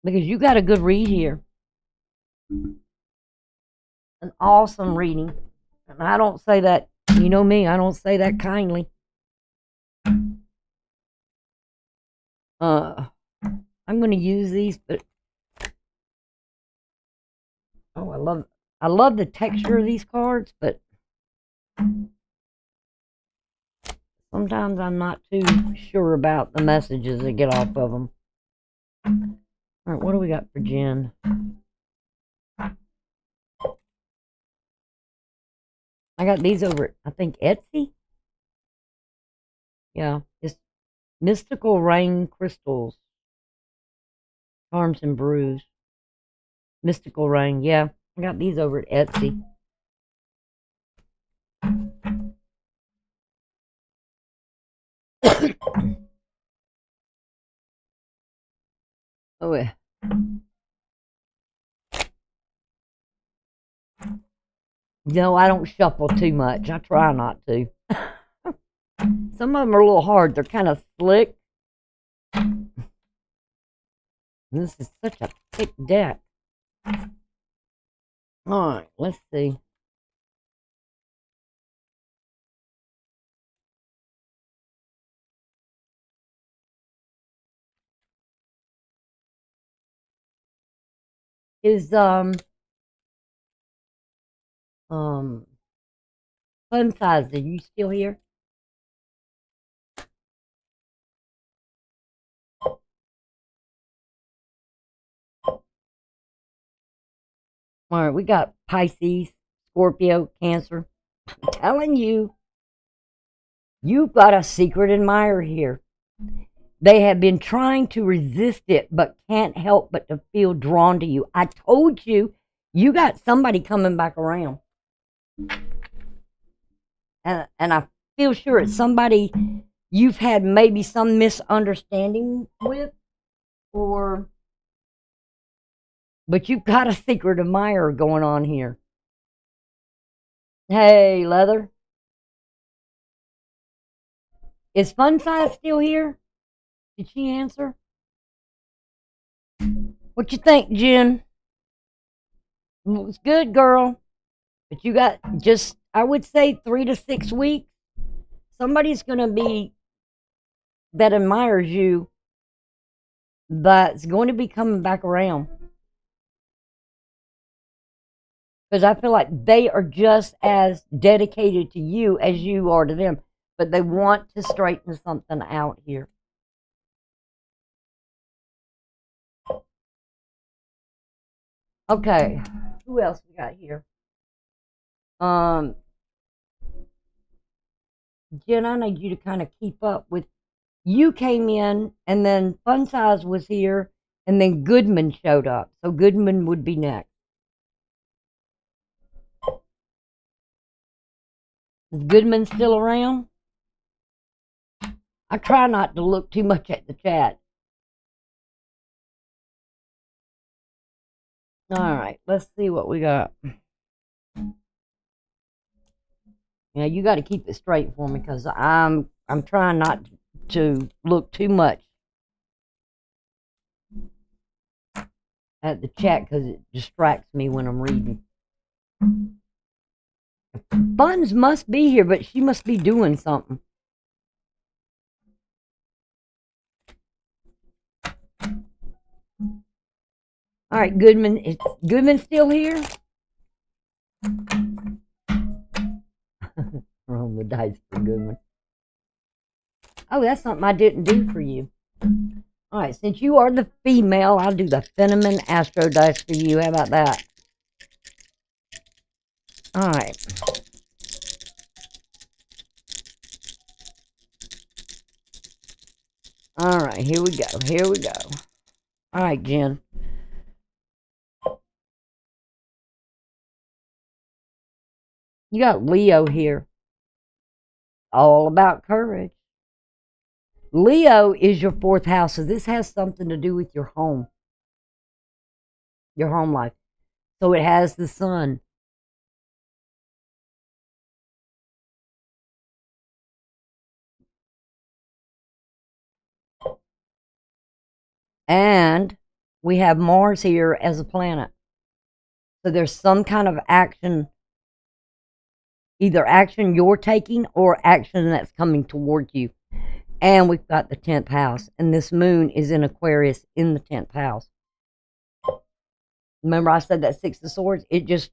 A: Because you got a good read here. An awesome reading. And I don't say that, you know me, I don't say that kindly. I'm going to use these, but oh, I love the texture of these cards, but sometimes I'm not too sure about the messages that get off of them. All right, what do we got for Jen? I got these over at, I think, Etsy. Yeah, it's Mystical Rain Crystals. Charms and Brews. Mystical Rain, yeah. I got these over at Etsy. Oh, yeah. No, I don't shuffle too much. I try not to. Some of them are a little hard. They're kind of slick. This is such a thick deck. All right, let's see. Is fun size, are you still here? All right, we got Pisces, Scorpio, Cancer. I'm telling you, you've got a secret admirer here. They have been trying to resist it, but can't help but to feel drawn to you. I told you, you got somebody coming back around. And I feel sure it's somebody you've had maybe some misunderstanding with, but you've got a secret admirer going on here. Hey, Leather. Is Fun Size still here? Did she answer? What you think, Jen? It's good, girl. But you got just, I would say, 3 to 6 weeks. Somebody's going to be, that admires you, that's going to be coming back around. Because I feel like they are just as dedicated to you as you are to them, but they want to straighten something out here. Okay, who else we got here? Um, Jen, I need you to kind of keep up with. You came in, and then Fun Size was here, and then Goodman showed up. So Goodman would be next. Is Goodman still around? I try not to look too much at the chat. All right, let's see what we got. Yeah, you got to keep it straight for me because I'm trying not to look too much at the chat because it distracts me when I'm reading. Buns must be here, but she must be doing something. All right, Goodman. Is Goodman still here? Roll the dice for Goodman. Oh, that's something I didn't do for you. All right, since you are the female, I'll do the Fenneman Astro dice for you. How about that? All right. All right, here we go. Here we go. All right, Jen. You got Leo here. All about courage. Leo is your fourth house, so this has something to do with your home life. So it has the sun. And we have Mars here as a planet. So there's some kind of action, either action you're taking or action that's coming toward you. And we've got the 10th house, and this moon is in Aquarius in the 10th house. Remember I said that Six of Swords? It just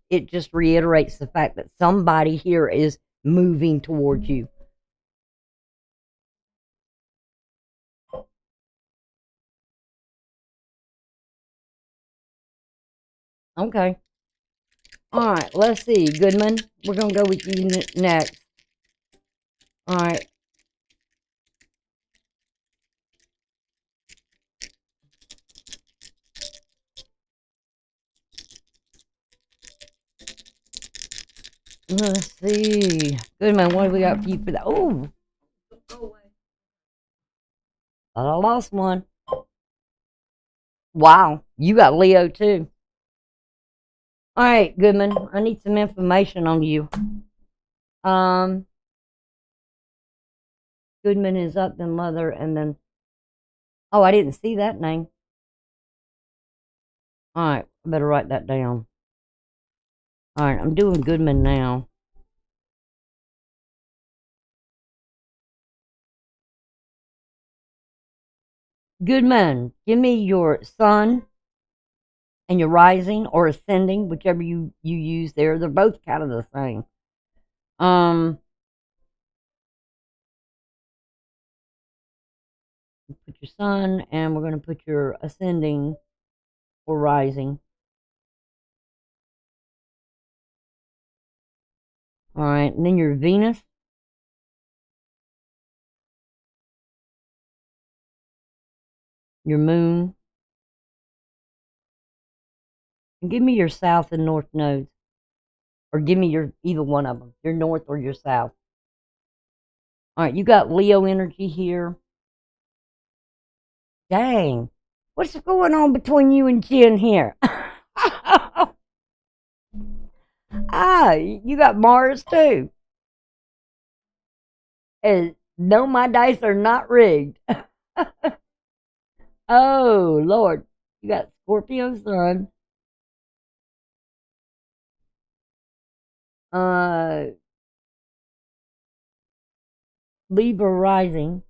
A: reiterates the fact that somebody here is moving towards you. Okay. All right, let's see. Goodman, we're going to go with you next. All right. Let's see. Goodman, what do we got for you for that? Oh, I lost one. Wow, you got Leo too. All right, Goodman, I need some information on you. Goodman is up, then Mother, and then. Oh, I didn't see that name. All right, I better write that down. All right, I'm doing Goodman now. Goodman, give me your sun and your rising or ascending, whichever you use there. They're both kind of the same. Put your sun, and we're going to put your ascending or rising. All right, and then your Venus. Your moon. And give me your south and north nodes. Or give me your either one of them, your north or your south. All right, you got Leo energy here. Dang. What's going on between you and Jen here? You got Mars too. And no, my dice are not rigged. Oh, Lord. You got Scorpio sun. Uh, Libra rising.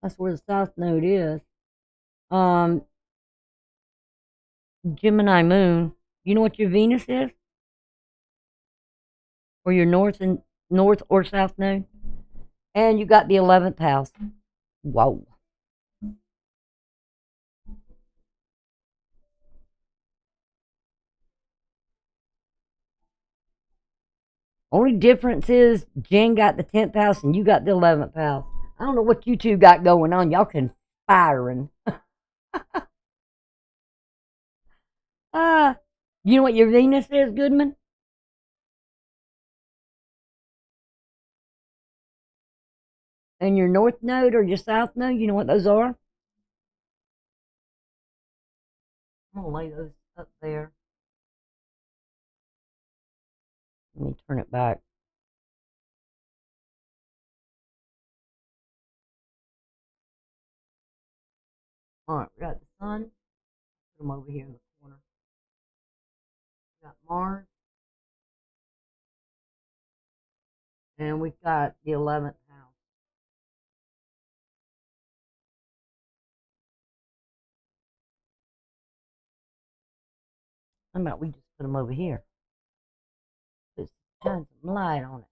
A: That's where the south node is. Um, Gemini moon. You know what your Venus is? Or your north or south node? And you got the 11th house. Whoa. Only difference is Jen got the 10th house and you got the 11th house. I don't know what you two got going on. Y'all conspiring. You know what your Venus is, Goodman? And your north node or your south node, you know what those are? I'm going to lay those up there. Let me turn it back. All right, we got the sun. Put them over here in the corner. We got Mars. And we've got the 11th house. How about we just put them over here? Just shine some light on it.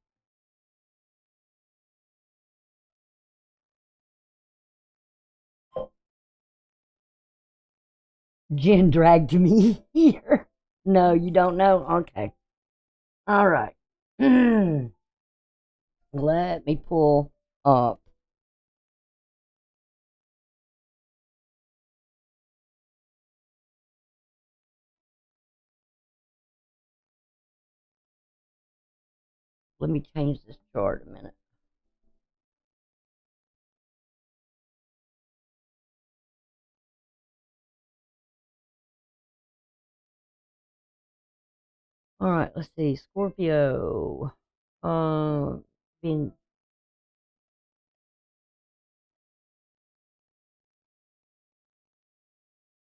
A: Jen dragged me here. No, you don't know? Okay. All right. Let me pull up. Let me change this chart a minute. All right, let's see. Scorpio. Being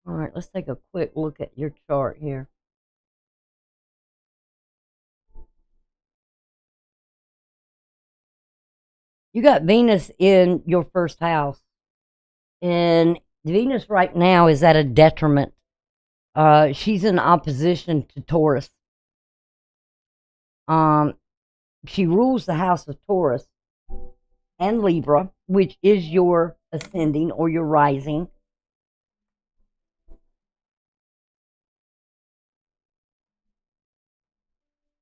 A: all right, let's take a quick look at your chart here. You got Venus in your first house. And Venus right now is at a detriment. She's in opposition to Taurus. She rules the house of Taurus and Libra, which is your ascending or your rising.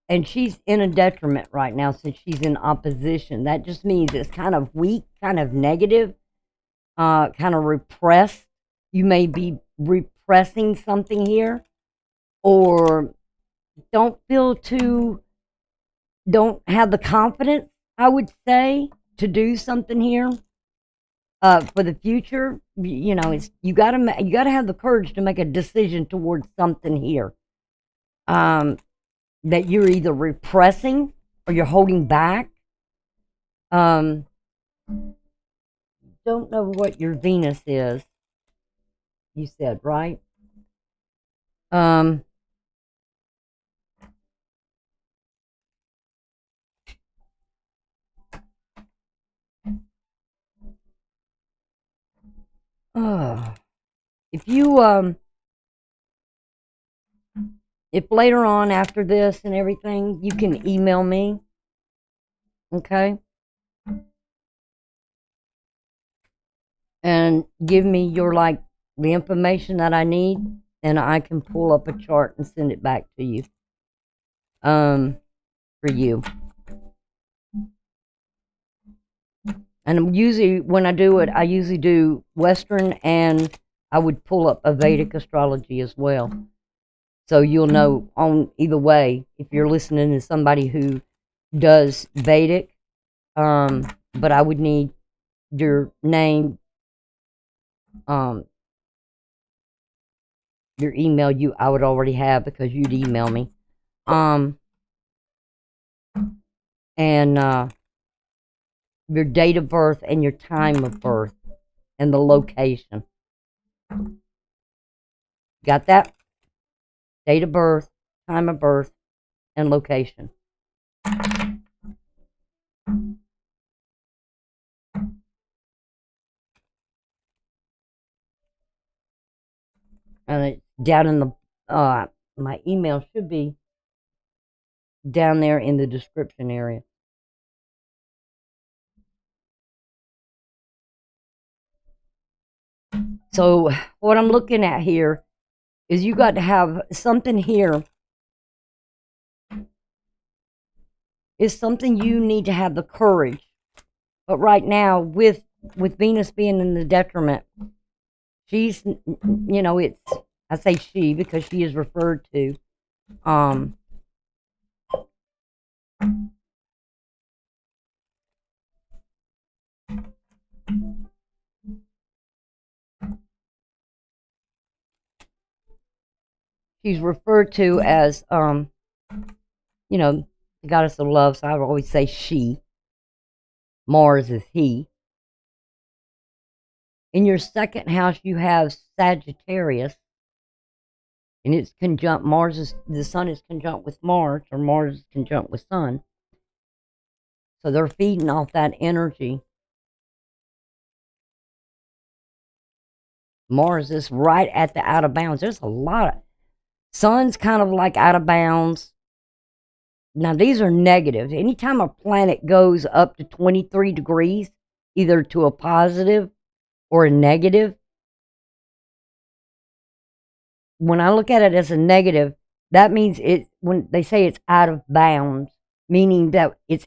A: And she's in a detriment right now since she's in opposition. That just means it's kind of weak, kind of negative, kind of repressed. You may be repressing something here, or don't have the confidence, I would say, to do something here for the future. You know, you gotta have the courage to make a decision towards something here. That you're either repressing or you're holding back. Don't know what your Venus is. You said, right? If you if later on after this and everything, you can email me, okay? And give me your, like, the information that I need, and I can pull up a chart and send it back to you. For you. And usually when I do it, I usually do Western, and I would pull up a Vedic astrology as well. So you'll know on either way if you're listening to somebody who does Vedic. But I would need your name, your email I would already have because you'd email me. And your date of birth and your time of birth and the location. Got that? Date of birth, time of birth, and location. And it's down in the, my email should be down there in the description area. So what I'm looking at here is you got to have something here. Is something you need to have the courage. But right now, with Venus being in the detriment, she's, it's, I say she because she is referred to. She's referred to as, the goddess of love, so I would always say she. Mars is he. In your second house, you have Sagittarius, and it's conjunct, the sun is conjunct with Mars, or Mars is conjunct with sun. So they're feeding off that energy. Mars is right at the out of bounds. There's a lot of, sun's kind of like out of bounds. Now, these are negatives. Anytime a planet goes up to 23 degrees, either to a positive or a negative, when I look at it as a negative, that means when they say it's out of bounds, meaning that it's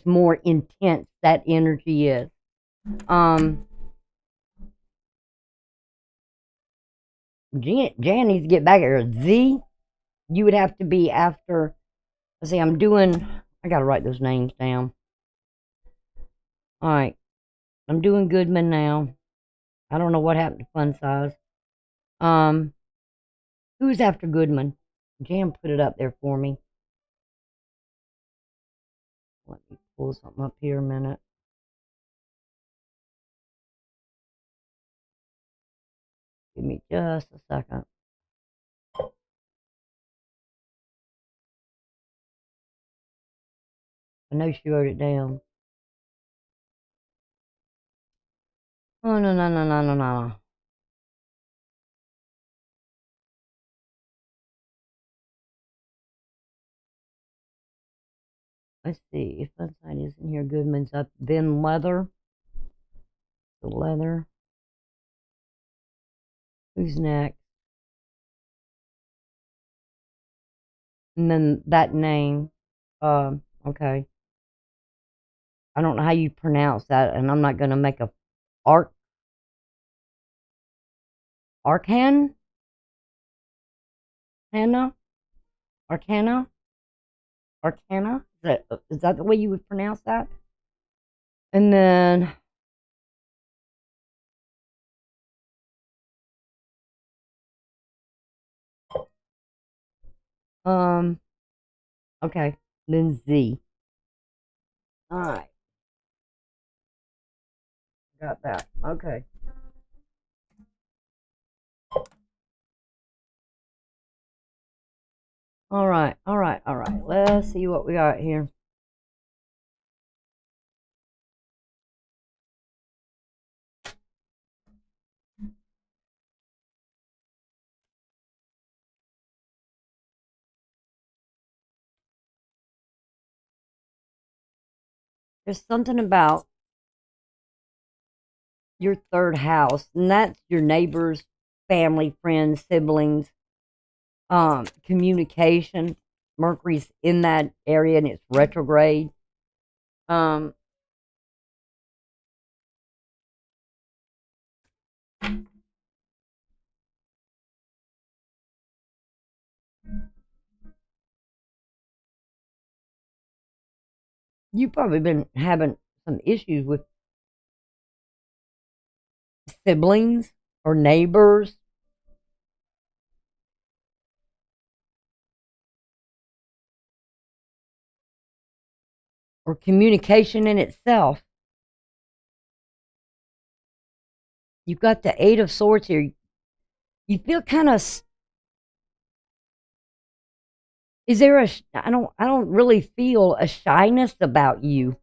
A: more intense, that energy is. Jan needs to get back here. Z, you would have to be after, let's see, I gotta write those names down. Alright, I'm doing Goodman now. I don't know what happened to Fun Size. Who's after Goodman? Jan put it up there for me. Let me pull something up here a minute. Give me just a second. I know she wrote it down. Oh, no. Let's see if that side isn't here. Goodman's up. Then leather. The leather. Who's next? And then that name. Okay. I don't know how you pronounce that, and I'm not going to make a Arcana? Arcana? Arcana? Is that the way you would pronounce that? And then okay. Then Z. Alright. Got that. Okay. Alright. Let's see what we got here. There's something about your third house, and that's your neighbors, family, friends, siblings, communication. Mercury's in that area and it's retrograde. You've probably been having some issues with siblings or neighbors. Or communication in itself. You've got the Eight of Swords here. You feel kind of. Is there a? I don't really feel a shyness about you.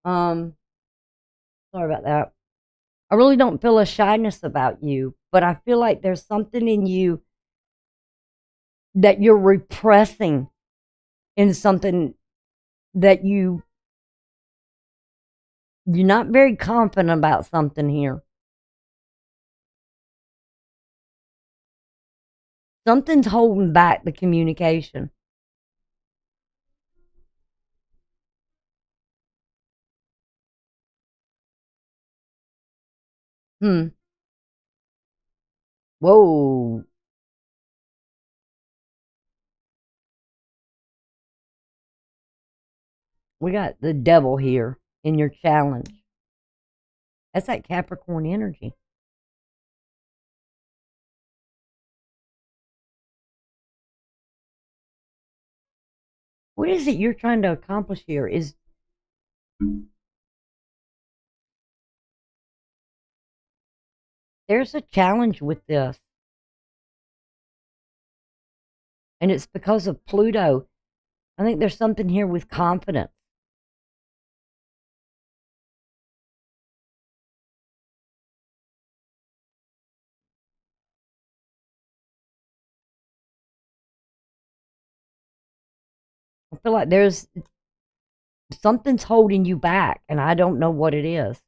A: Sorry about that. I really don't feel a shyness about you, but I feel like there's something in you that you're repressing in something that you're not very confident about something here. Something's holding back the communication. Whoa. We got the devil here in your challenge. That's that Capricorn energy. What is it you're trying to accomplish here? There's a challenge with this. And it's because of Pluto. I think there's something here with confidence. I feel like there's something's holding you back, and I don't know what it is.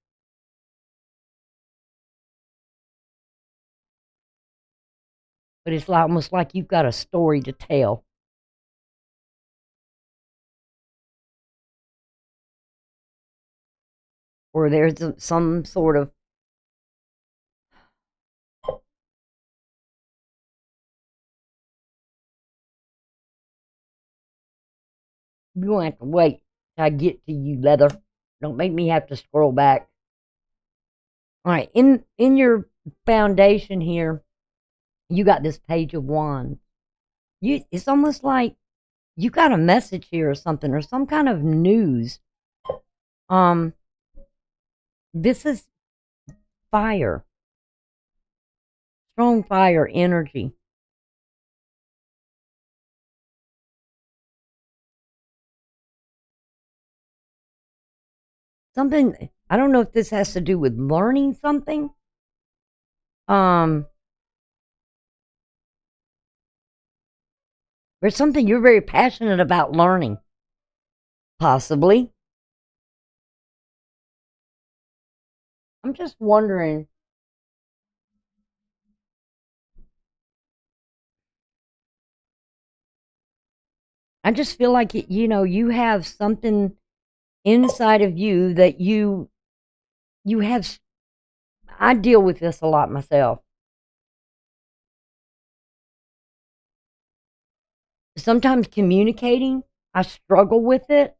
A: But it's like, almost like you've got a story to tell. Or there's some sort of you're going to have to wait till I get to you, Leather. Don't make me have to scroll back. All right, in your foundation here, you got this Page of Wands. It's almost like you got a message here or something, or some kind of news. This is fire. Strong fire energy. Something, I don't know if this has to do with learning something. There's something you're very passionate about learning. Possibly. I'm just wondering. I just feel like, you have something inside of you that you have. I deal with this a lot myself. Sometimes communicating, I struggle with it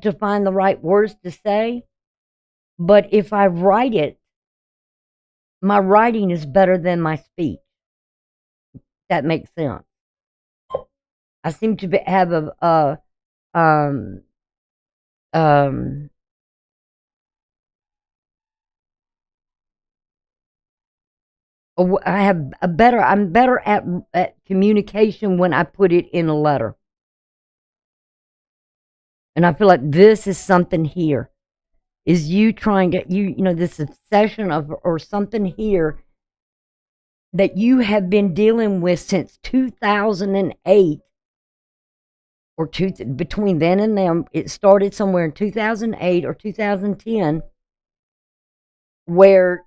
A: to find the right words to say. But if I write it, my writing is better than my speech. That makes sense. I seem to have um, I have I'm better at communication when I put it in a letter. And I feel like this is something here. Is you trying to, this obsession of, or something here that you have been dealing with since 2008, or between then and then. It started somewhere in 2008 or 2010, where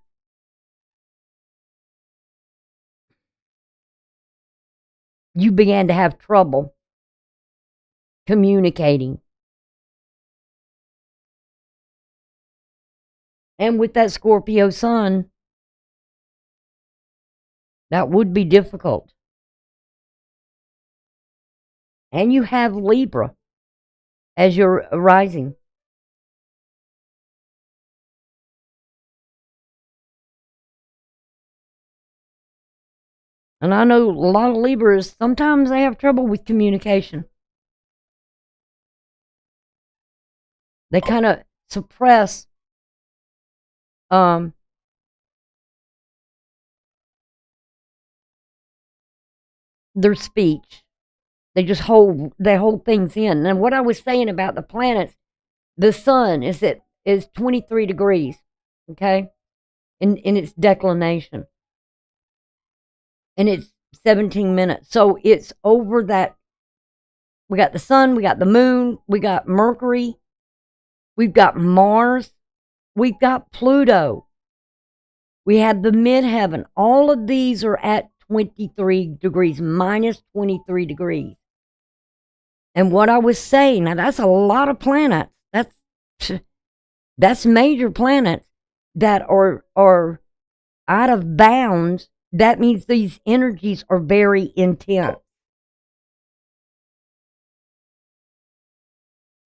A: you began to have trouble communicating. And with that Scorpio sun, that would be difficult. And you have Libra as your rising. And I know a lot of Libras, sometimes they have trouble with communication. They kind of suppress their speech. They just hold things in. And what I was saying about the planets, the sun is 23 degrees. Okay? in its declination. And it's 17 minutes. So it's over that. We got the sun, we got the moon, we got Mercury, we've got Mars, we've got Pluto. We have the midheaven. All of these are at 23 degrees, minus 23 degrees. And what I was saying, now that's a lot of planets. That's major planets that are out of bounds. That means these energies are very intense.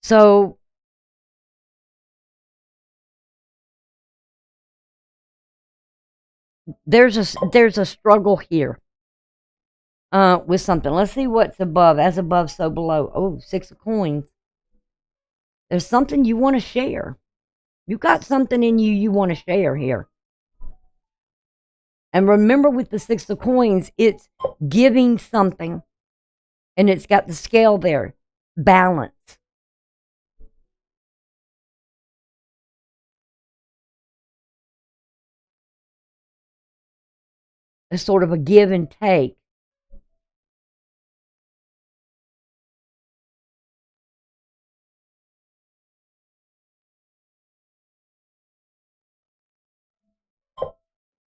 A: So there's a struggle here with something. Let's see what's above. As above, so below. Oh, 6 of coins. There's something you want to share. You got something in you want to share here. And remember, with the 6 of coins, it's giving something, and it's got the scale there. Balance. A sort of a give and take.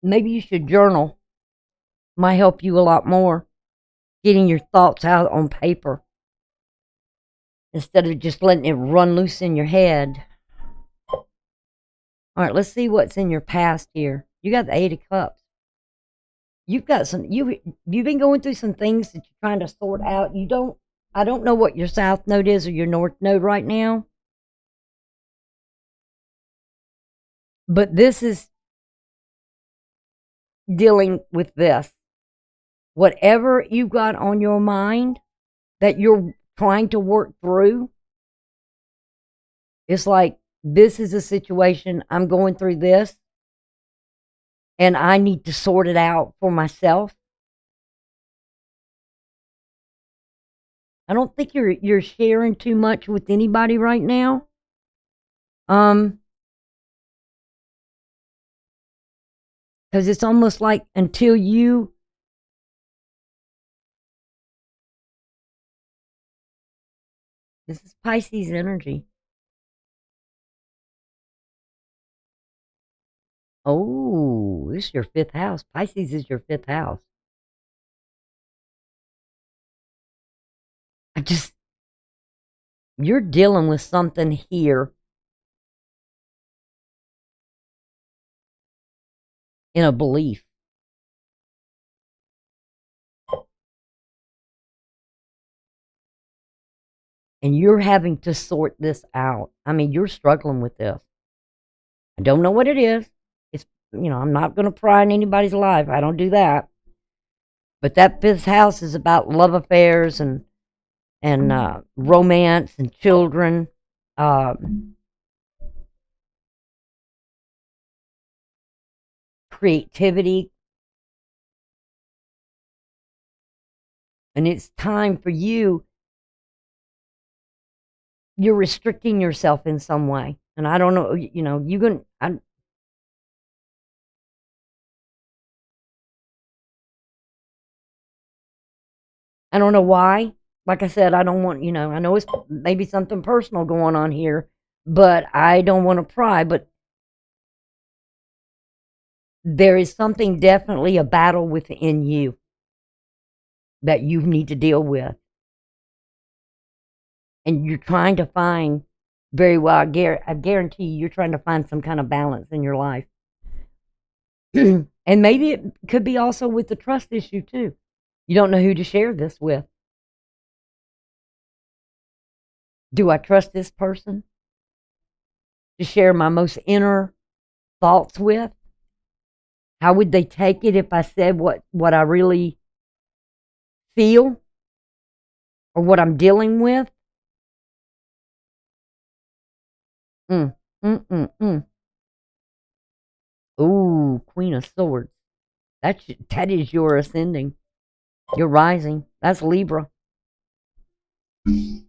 A: Maybe you should journal. Might help you a lot more. Getting your thoughts out on paper instead of just letting it run loose in your head. All right, let's see what's in your past here. You got the 8 of Cups. You've got you've been going through some things that you're trying to sort out. I don't know what your south node is or your north node right now. But this is dealing with this. Whatever you got on your mind that you're trying to work through, it's like, this is a situation, I'm going through this, and I need to sort it out for myself. I don't think you're sharing too much with anybody right now. Because it's almost like until you this is Pisces energy. Oh, this is your 5th house. Pisces is your 5th house. You're dealing with something here in a belief. And you're having to sort this out. I mean, you're struggling with this. I don't know what it is. It's, I'm not going to pry in anybody's life. I don't do that. But that 5th house is about love affairs and romance and children. Creativity. And it's time for you. You're restricting yourself in some way. And I don't know, you're going to. I don't know why. Like I said, I don't want, I know it's maybe something personal going on here, but I don't want to pry. But there is something, definitely a battle within you that you need to deal with. And you're trying to find, very well, I guarantee you're trying to find some kind of balance in your life. And maybe it could be also with the trust issue, too. You don't know who to share this with. Do I trust this person to share my most inner thoughts with? How would they take it if I said what I really feel or what I'm dealing with? Ooh, Queen of Swords. That is your ascending. Your rising. That's Libra. It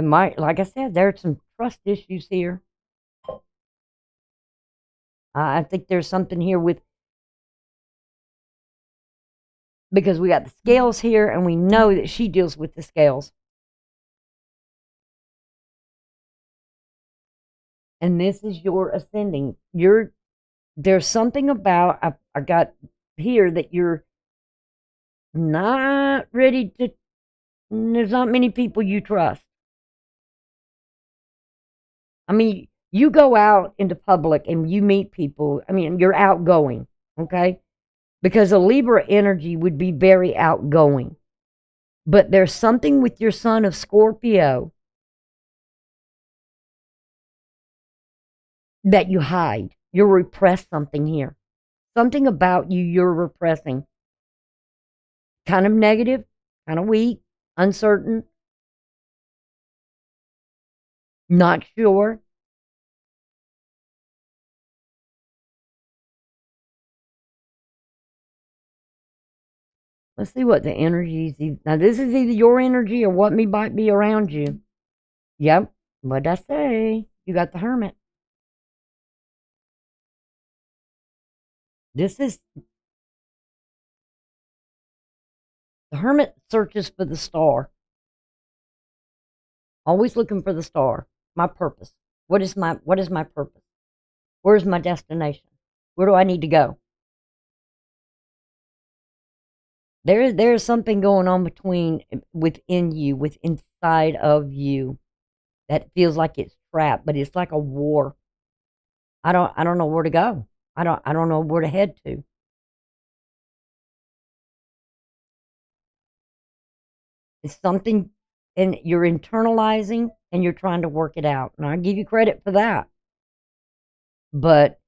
A: might, like I said, there's some trust issues here. I think there's something here with, because we got the scales here and we know that she deals with the scales. And this is your ascending. There's something about, I got here that you're not ready to, there's not many people you trust. I mean, you go out into public and you meet people. I mean, you're outgoing, okay? Because a Libra energy would be very outgoing. But there's something with your son of Scorpio that you hide. You repress something here. Something about you you're repressing. Kind of negative, kind of weak, uncertain, not sure. Let's see what the energy is. Now, this is either your energy or what might be around you. Yep. What'd I say? You got the Hermit. This is the Hermit searches for the star. Always looking for the star. My purpose. What is my purpose? Where's my destination? Where do I need to go? There's something going on within you, with inside of you, that feels like it's trapped, but it's like a war. I don't know where to go. I don't know where to head to. It's something, and you're internalizing and you're trying to work it out. And I give you credit for that. But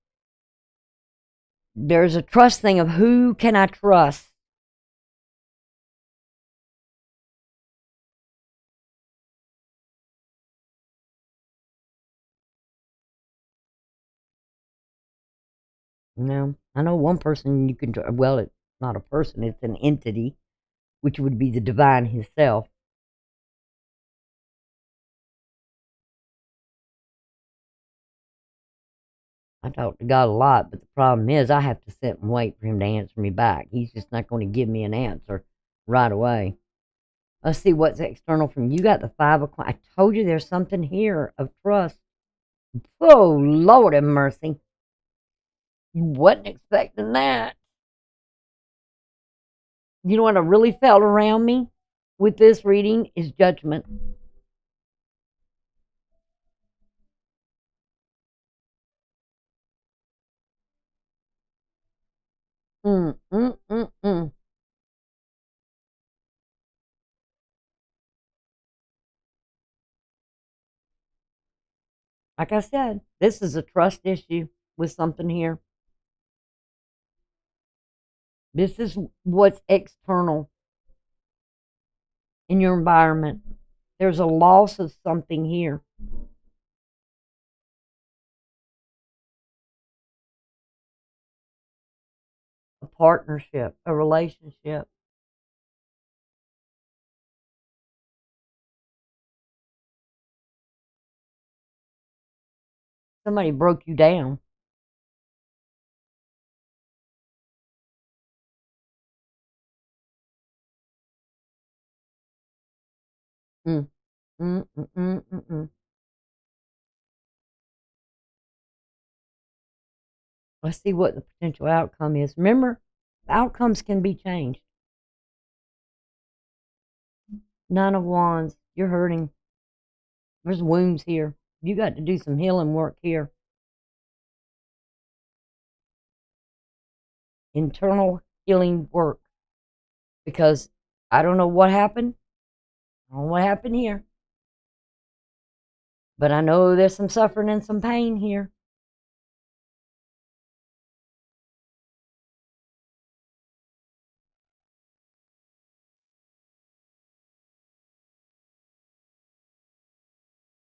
A: there's a trust thing of who can I trust? I know one person you can, well, it's not a person, it's an entity, which would be the divine himself. I talk to God a lot, but the problem is I have to sit and wait for him to answer me back. He's just not going to give me an answer right away. Let's see what's external from you. Got the 5 o'clock. I told you there's something here of trust. Oh, Lord have mercy. You wasn't expecting that. You know what I really felt around me with this reading is judgment. Mm, mm, mm, mm. Like I said, this is a trust issue with something here. This is what's external in your environment. There's a loss of something here. A partnership, a relationship. Somebody broke you down. Mm, mm, mm, mm, mm, mm. Let's see what the potential outcome is. Remember, outcomes can be changed. 9 of Wands, you're hurting. There's wounds here. You got to do some healing work here. Internal healing work. Because I don't know what happened. I don't know what happened here. But I know there's some suffering and some pain here.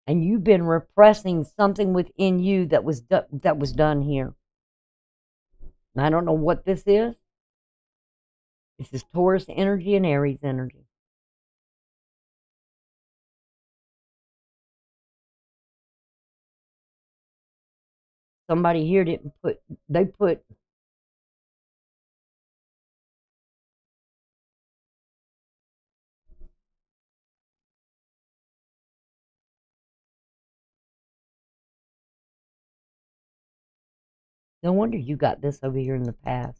A: And you've been repressing something within you that was done here. And I don't know what this is. This is Taurus energy and Aries energy. somebody here didn't put, they put, no wonder you got this over here in the past.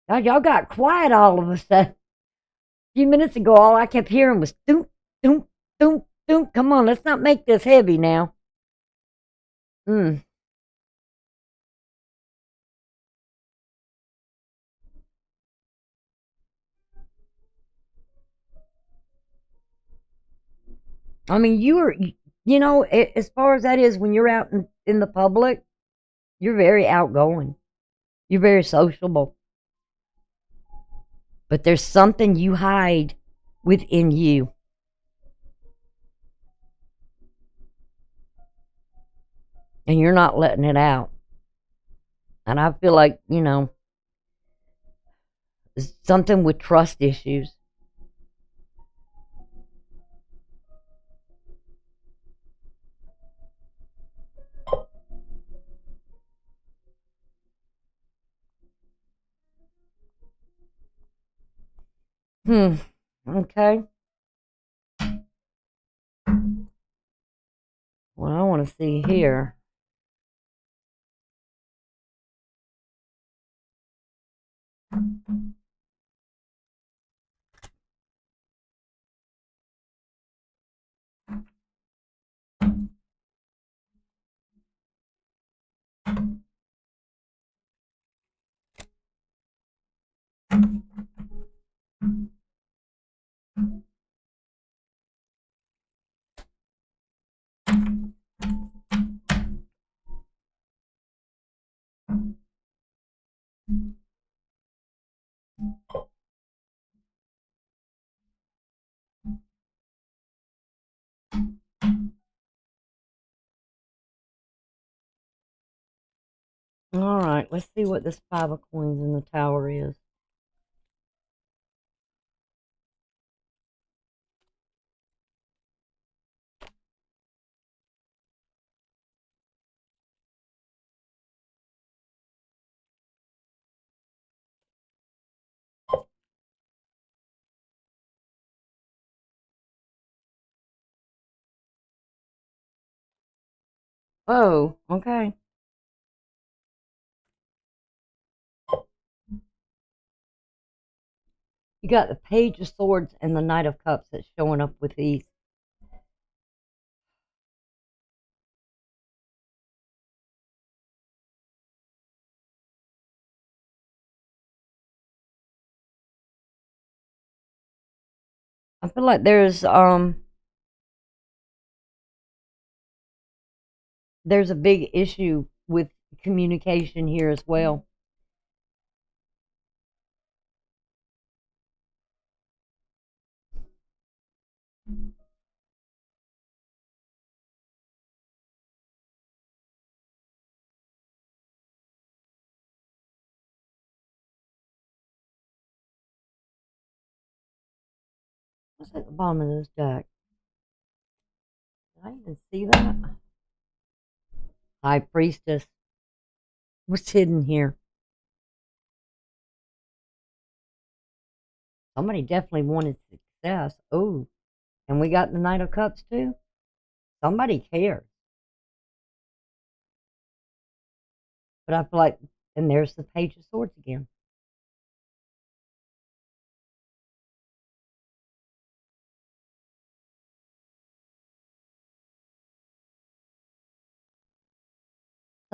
A: God, y'all got quiet all of a sudden. A few minutes ago, all I kept hearing was doom, doom, doom, doom. Come on, let's not make this heavy now. Mm. I mean, as far as that is, when you're out in the public, you're very outgoing. You're very sociable. But there's something you hide within you. And you're not letting it out. And I feel like, something with trust issues. Okay. What I want to see here. All right, let's see what this Five of Coins in the Tower is. Oh, okay. You got the Page of Swords and the Knight of Cups that's showing up with these. I feel like there's a big issue with communication here as well. What's at the bottom of this deck? Did I even see that? High Priestess. What's hidden here? Somebody definitely wanted success. Oh, and we got the Knight of Cups too. Somebody cares. But I feel like, and there's the Page of Swords again.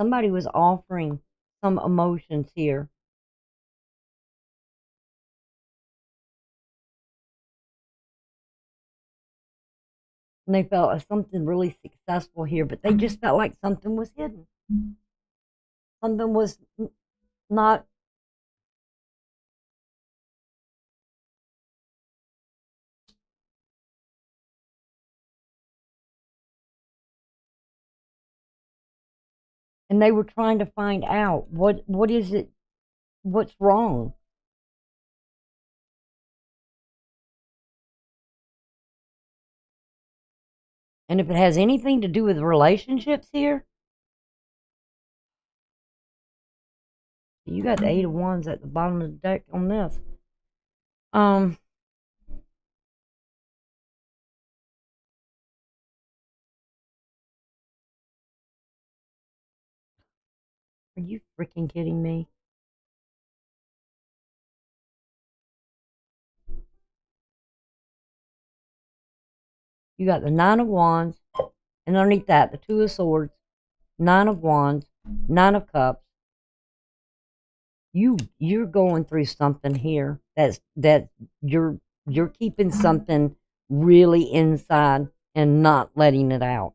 A: Somebody was offering some emotions here. And they felt something really successful here, but they just felt like something was hidden. Something was not. And they were trying to find out what is it, what's wrong. And if it has anything to do with relationships here, You got the Eight of Wands at the bottom of the deck on this. Are you freaking kidding me? You got the Nine of Wands, and underneath that, the Two of Swords, Nine of Wands, Nine of Cups. You're going through something here that you're keeping something really inside and not letting it out.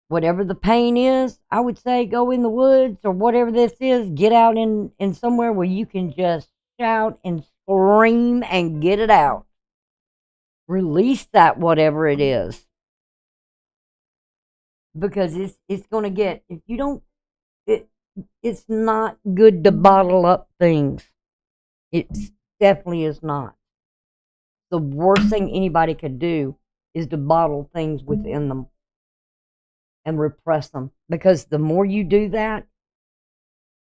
A: Whatever the pain is, I would say go in the woods, or whatever this is, get out in somewhere where you can just shout and scream and get it out. Release that, whatever it is. Because it's going to get, if you don't, it's not good to bottle up things. It definitely is not. The worst thing anybody could do is to bottle things within them and repress them. Because the more you do that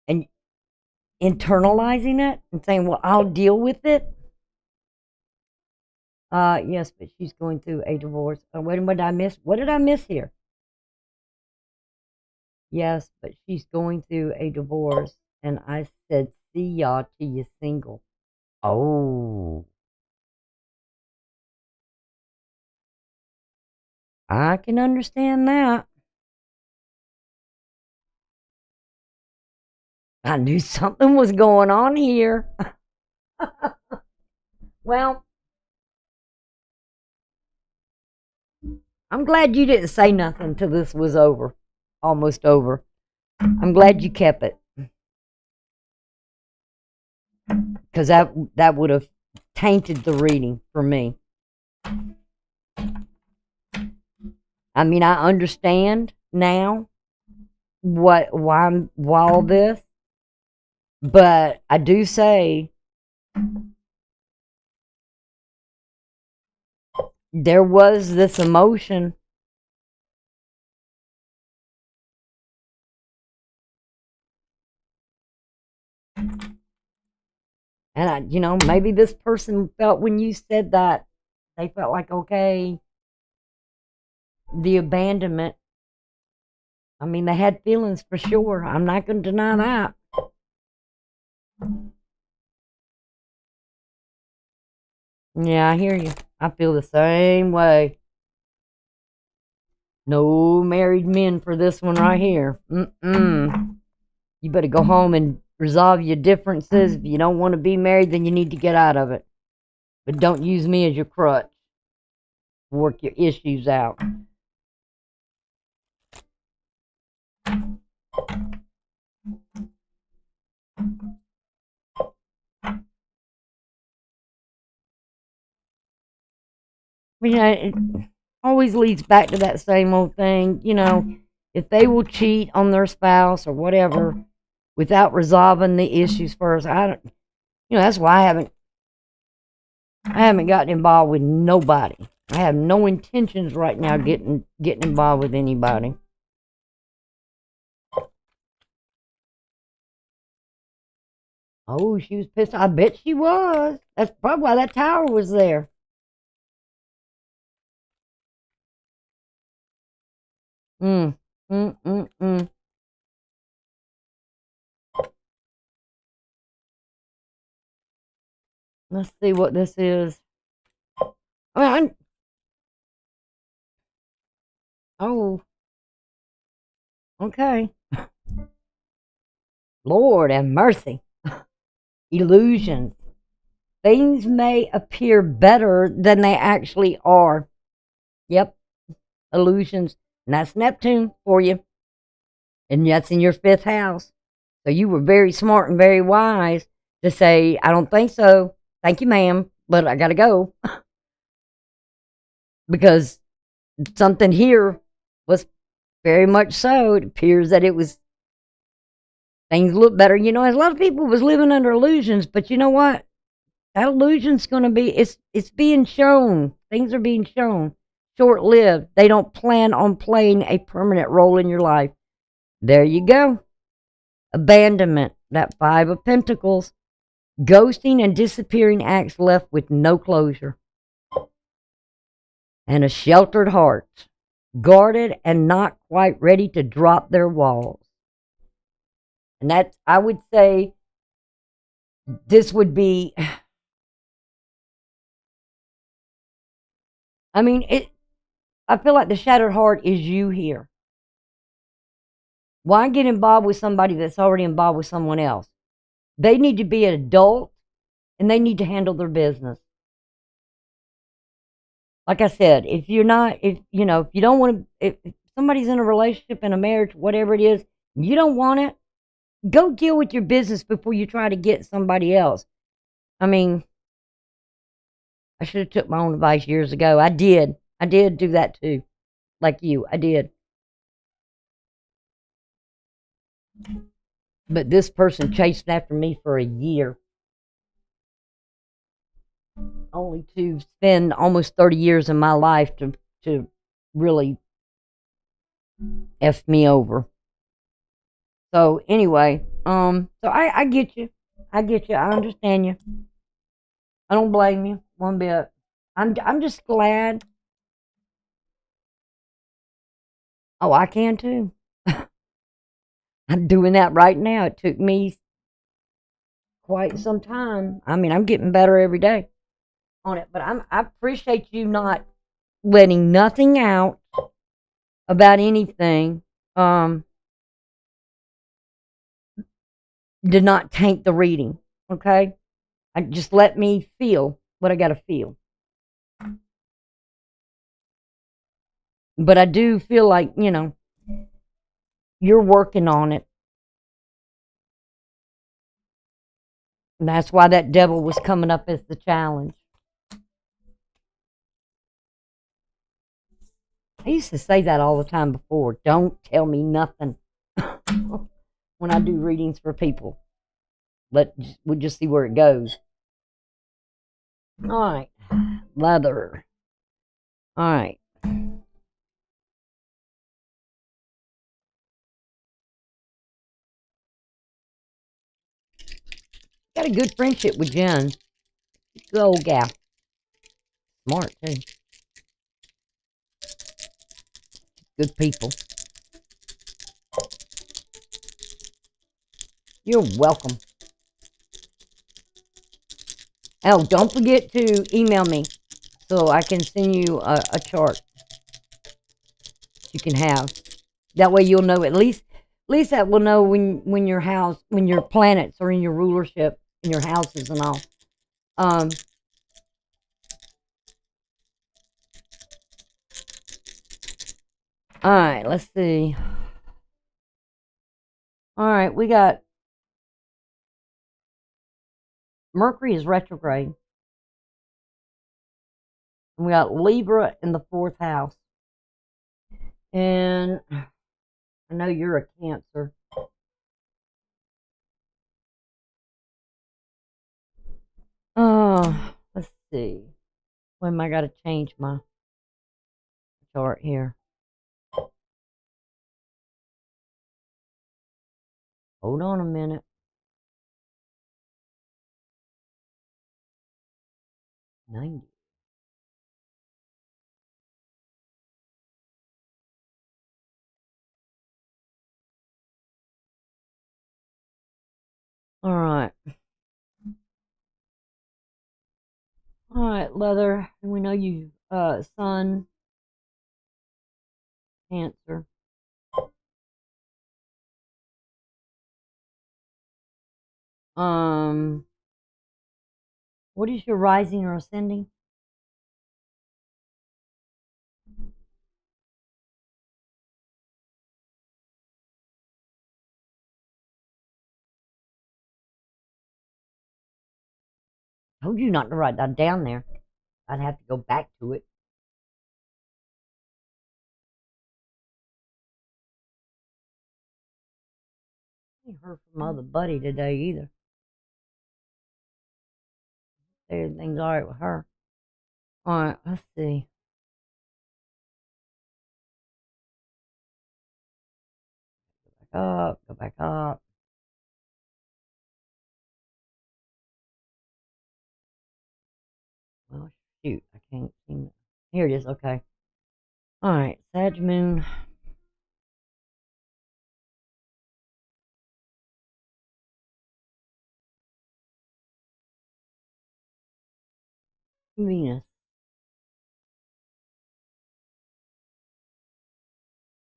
A: and internalizing it and saying, well, I'll deal with it. Yes, but she's going through a divorce. Wait, what did I miss? What did I miss here? Yes, but she's going through a divorce. And I said, see y'all till you're single. Oh. I can understand that. I knew something was going on here. Well, I'm glad you didn't say nothing till this was over. Almost over. I'm glad you kept it. Because that would have tainted the reading for me. I mean, I understand now why all this, but I do say there was this emotion. And maybe this person felt when you said that, they felt like, okay, the abandonment. I mean, they had feelings for sure. I'm not going to deny that. Yeah, I hear you. I feel the same way. No married men for this one right here. You better go home and resolve your differences. If you don't want to be married, then you need to get out of it. But don't use me as your crutch. Work your issues out. It always leads back to that same old thing. If they will cheat on their spouse or whatever without resolving the issues first, I don't. That's why I haven't gotten involved with nobody. I have no intentions right now getting involved with anybody. Oh, she was pissed. I bet she was. That's probably why that tower was there. Mm, mm, mm, mm. Let's see what this is. I mean, oh, okay. Lord have mercy. Illusions. Things may appear better than they actually are. Yep, illusions. And that's Neptune for you. And that's in your fifth house. So you were very smart and very wise to say, I don't think so. Thank you, ma'am, but I got to go. Because something here was very much so. It appears that it was, things look better. A lot of people was living under illusions, but you know what? That illusion's going to be, it's being shown. Things are being shown. Short-lived. They don't plan on playing a permanent role in your life. There you go. abandonment, that Five of Pentacles, ghosting and disappearing acts left with no closure, and a sheltered heart, guarded and not quite ready to drop their walls. And that's, I would say, this would be, I mean, I feel like the shattered heart is you here. Why get involved with somebody that's already involved with someone else? They need to be an adult and they need to handle their business. Like I said, if you're not, if you know, if you don't want to, if somebody's in a relationship, in a marriage, whatever it is, you don't want it, go deal with your business before you try to get somebody else. I mean, I should have took my own advice years ago. I did. I did do that too. Like you, I did. But this person chased after me for a year, only to spend almost 30 years of my life to really F me over. So anyway, so I get you. I get you. I understand you. I don't blame you one bit. I'm just glad. Oh, I can too. I'm doing that right now. It took me quite some time. I mean, I'm getting better every day on it, but I appreciate you not letting nothing out about anything. Did not taint the reading. Okay, I just let me feel what I got to feel. But I do feel like, you're working on it. And that's why that devil was coming up as the challenge. I used to say that all the time before. Don't tell me nothing when I do readings for people. We'll just see where it goes. All right. Leather. All right. Got a good friendship with Jen. Good old gal. Smart, too. Good people. You're welcome. Oh, don't forget to email me so I can send you a chart you can have. That way you'll know, at least that will know when your planets are in your rulership, in your houses and all. All right, let's see. All right, we got Mercury is retrograde. And we got Libra in the 4th house. And I know you're a Cancer. Let's see. When I got to change my chart here. Hold on a minute. 90. All right. All right, Leather. We know you, Sun, Cancer. What is your rising or ascending? I told you not to write that down there. I'd have to go back to it. I ain't heard from Mother Buddy today either. Everything's all right with her. All right, let's see. Go back up, go back up. can't seem. Here it is. Okay. All right. Sag Moon. Venus.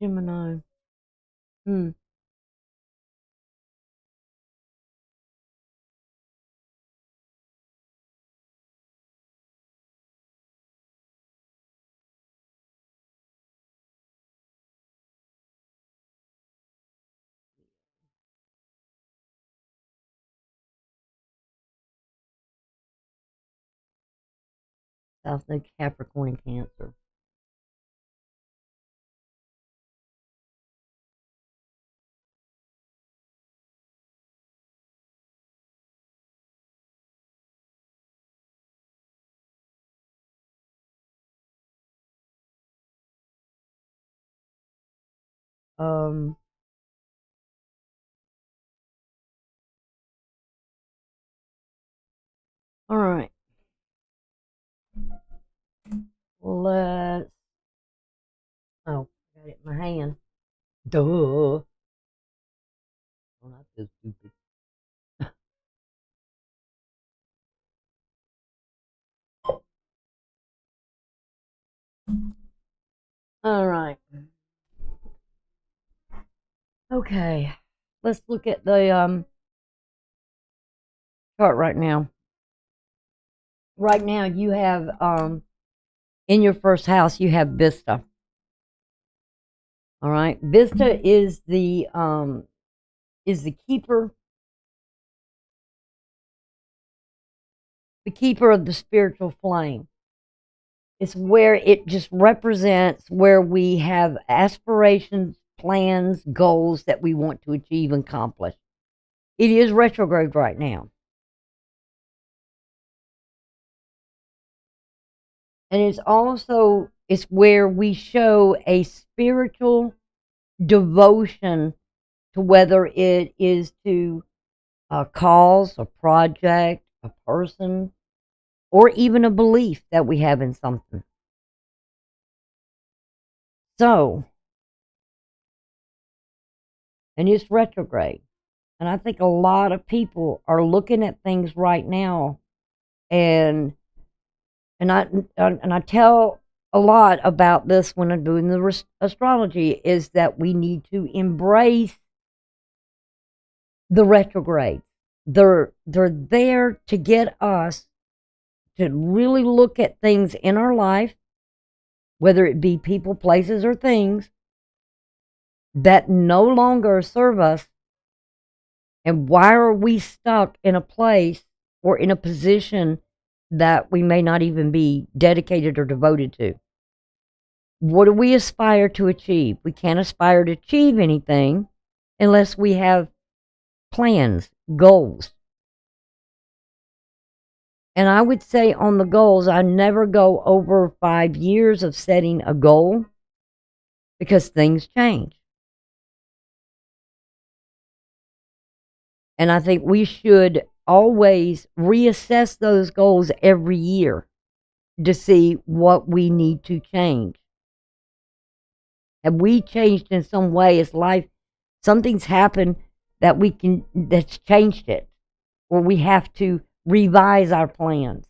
A: Gemini. Hmm. South Node, Capricorn, and Cancer. Um. All right. Let's. Oh, I got it in my hand. Duh. I'm not so stupid. All right. Okay. Let's look at the chart right now. Right now, you have in your first house, you have Vista. All right. Vista is the keeper, of the spiritual flame. It's where it just represents where we have aspirations, plans, goals that we want to achieve and accomplish. It is retrograde right now. And it's where we show a spiritual devotion to whether it is to a cause, a project, a person, or even a belief that we have in something. So, and it's retrograde. And I think a lot of people are looking at things right now, and I tell a lot about this when I'm doing the astrology, is that we need to embrace the retrogrades. They're there to get us to really look at things in our life, whether it be people, places, or things that no longer serve us. And why are we stuck in a place or in a position that we may not even be dedicated or devoted to? What do we aspire to achieve? We can't aspire to achieve anything unless we have plans, goals. And I would say on the goals, I never go over 5 years of setting a goal because things change. And I think we should always reassess those goals every year to see what we need to change. Have we changed in some way? Is life, something's happened that's changed it, or we have to revise our plans.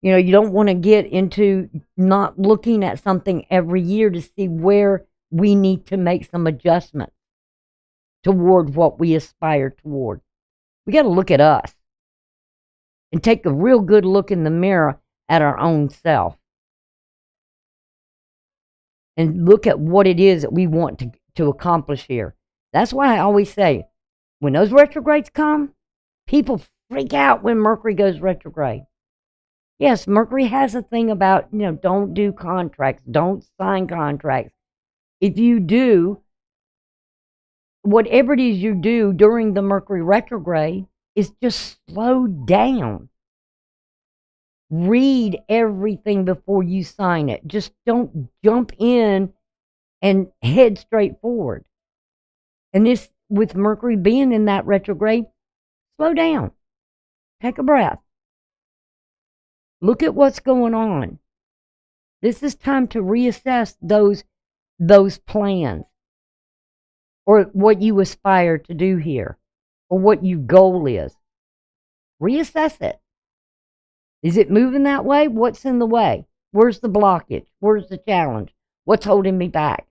A: You don't want to get into not looking at something every year to see where we need to make some adjustments toward what we aspire toward. We got to look at us and take a real good look in the mirror at our own self and look at what it is that we want to accomplish here. That's why I always say, when those retrogrades come, people freak out when Mercury goes retrograde. Yes, Mercury has a thing about, don't do contracts, don't sign contracts. If you do, whatever it is you do during the Mercury retrograde is just slow down. Read everything before you sign it. Just don't jump in and head straight forward. And this, with Mercury being in that retrograde, slow down. Take a breath. Look at what's going on. This is time to reassess those plans, or what you aspire to do here, or what your goal is. Reassess it. Is it moving that way? What's in the way? Where's the blockage? Where's the challenge? What's holding me back?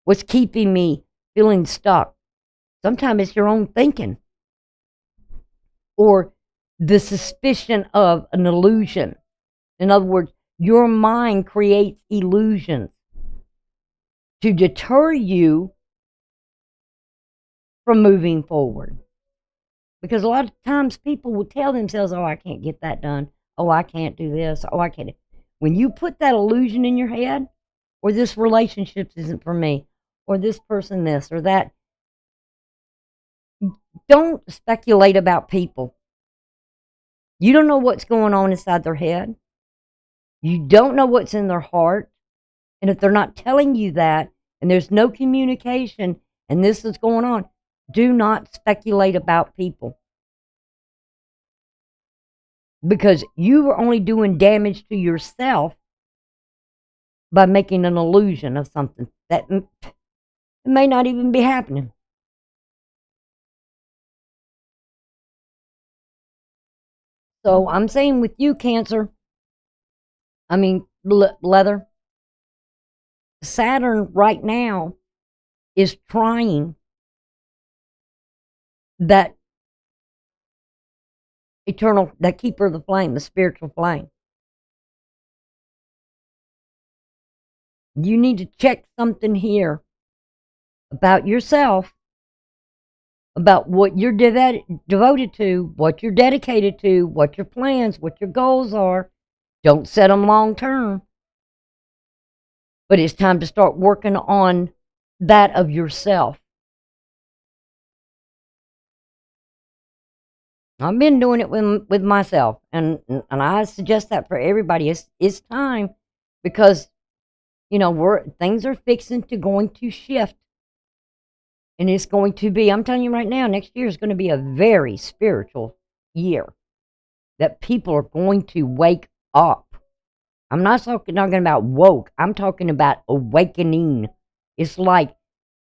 A: What's keeping me feeling stuck? Sometimes it's your own thinking, or the suspicion of an illusion. In other words, your mind creates illusions to deter you from moving forward. Because a lot of times people will tell themselves, oh, I can't get that done. Oh, I can't do this. Oh, I can't. When you put that illusion in your head, or this relationship isn't for me, or this person this or that, don't speculate about people. You don't know what's going on inside their head. You don't know what's in their heart. And if they're not telling you that, and there's no communication, and this is going on, do not speculate about people. Because you are only doing damage to yourself by making an illusion of something that may not even be happening. So I'm saying with you, Cancer, Leather, Saturn right now is trying that eternal, that keeper of the flame, the spiritual flame. You need to check something here about yourself, about what you're devoted to, what you're dedicated to, what your plans, what your goals are. Don't set them long term. But it's time to start working on that of yourself. I've been doing it with myself, and I suggest that for everybody. It's time, because things are fixing to going to shift, and it's going to be. I'm telling you right now, next year is going to be a very spiritual year. That people are going to wake up. I'm not talking about woke. I'm talking about awakening. It's like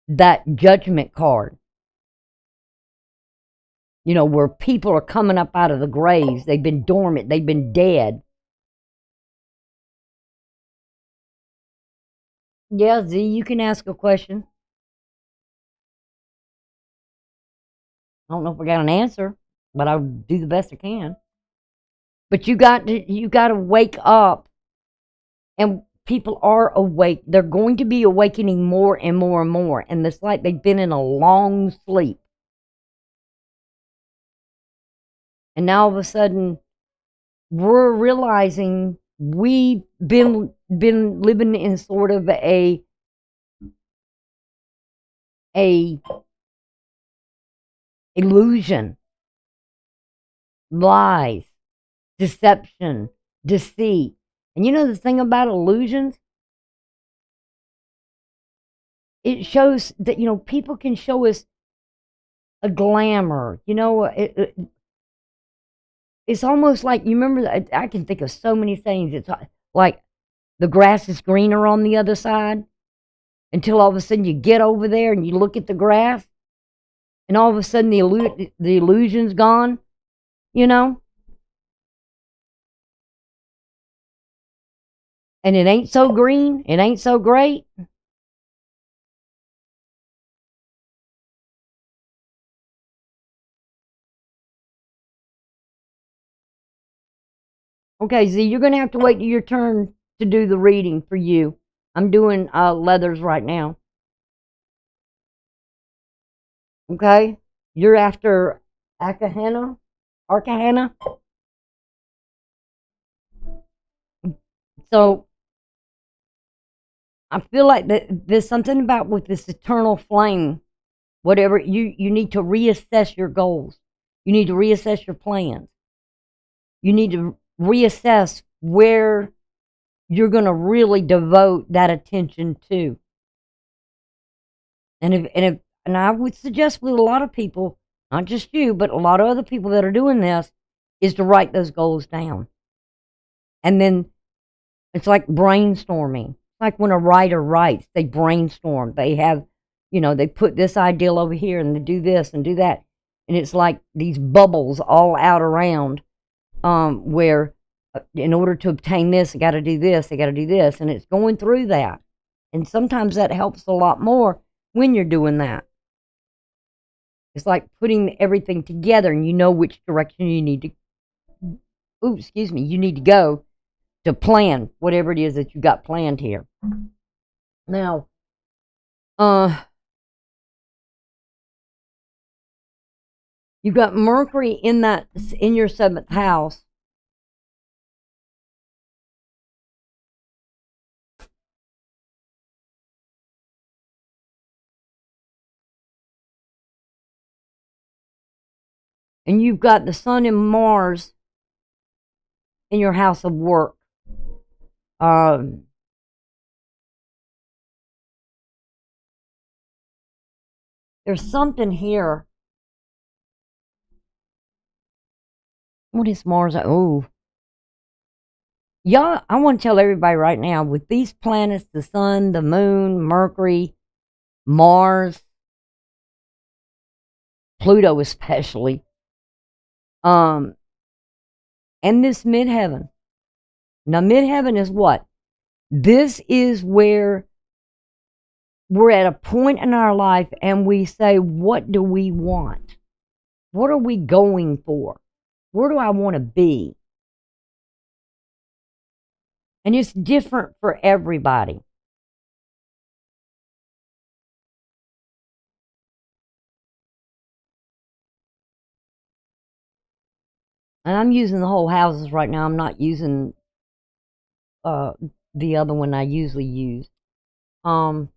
A: that judgment card. Where people are coming up out of the graves. They've been dormant. They've been dead. Yeah, Z, you can ask a question. I don't know if I got an answer, but I'll do the best I can. But you got to wake up, and people are awake. They're going to be awakening more and more and more, and it's like they've been in a long sleep. And now all of a sudden, we're realizing we've been living in sort of a illusion, lies, deception, deceit. And the thing about illusions, it shows that people can show us a glamour. It's almost like, you remember, I can think of so many things. It's like the grass is greener on the other side, until all of a sudden you get over there and you look at the grass, and all of a sudden the illusion's gone, And it ain't so green, it ain't so great. Okay, Z, you're going to have to wait till your turn to do the reading for you. I'm doing leathers right now. Okay? You're after Arcana? So, I feel like there's something about with this eternal flame, whatever, you need to reassess your goals. You need to reassess your plans. You need to reassess where you're going to really devote that attention to. And I would suggest with a lot of people, not just you, but a lot of other people that are doing this, is to write those goals down. And then it's like brainstorming. Like when a writer writes, they brainstorm. They have, they put this ideal over here and they do this and do that. And it's like these bubbles all out around, where in order to obtain this, they got to do this, they got to do this. And it's going through that. And sometimes that helps a lot more when you're doing that. It's like putting everything together and you know which direction you need to, you need to go to plan whatever it is that you got planned here. Now, you got Mercury in your 7th house. And you've got the Sun and Mars in your house of work. There's something here. What is Mars? Oh. Y'all, I want to tell everybody right now, with these planets, the Sun, the Moon, Mercury, Mars, Pluto especially, and this midheaven. Now, midheaven is what? This is where we're at a point in our life and we say, what do we want? What are we going for? Where do I want to be? And it's different for everybody. And I'm using the whole houses right now. I'm not using the other one I usually use. So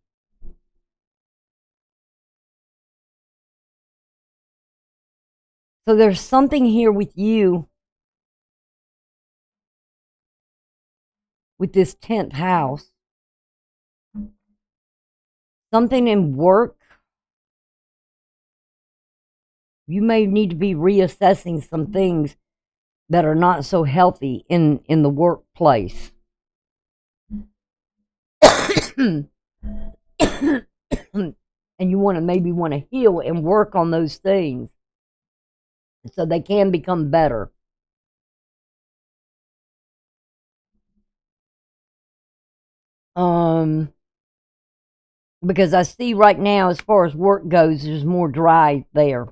A: there's something here with you with this 10th house. Something in work. You may need to be reassessing some things that are not so healthy in the workplace. And you maybe want to heal and work on those things so they can become better. Because I see right now, as far as work goes, there's more drive there.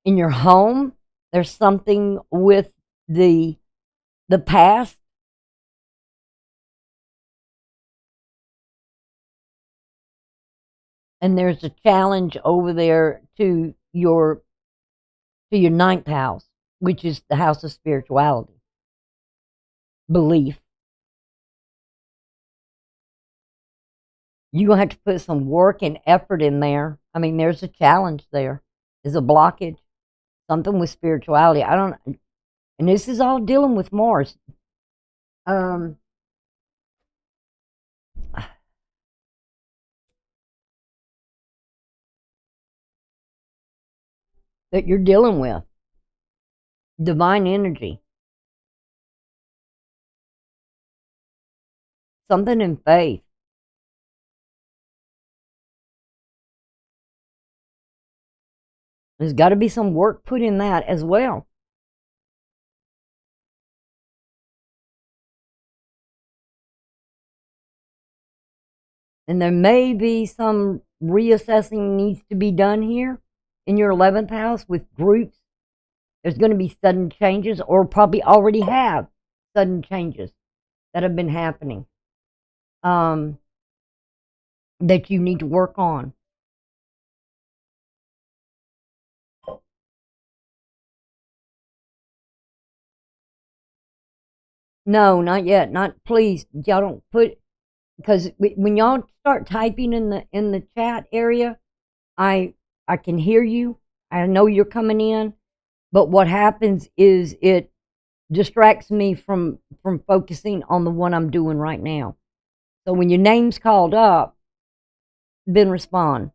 A: In your home, there's something with the past. And there's a challenge over there to your 9th house, which is the house of spirituality, belief. You're going to have to put some work and effort in there. I mean, there's a challenge there. There's a blockage. Something with spirituality. And this is all dealing with Mars. That you're dealing with. Divine energy. Something in faith. There's got to be some work put in that as well. And there may be some reassessing needs to be done here in your 11th house with groups. There's going to be sudden changes, or probably already have sudden changes that have been happening that you need to work on. No, not yet. Not, please. Y'all don't put, because when y'all start typing in the chat area, I can hear you. I know you're coming in, but what happens is it distracts me from focusing on the one I'm doing right now. So when your name's called up, then respond.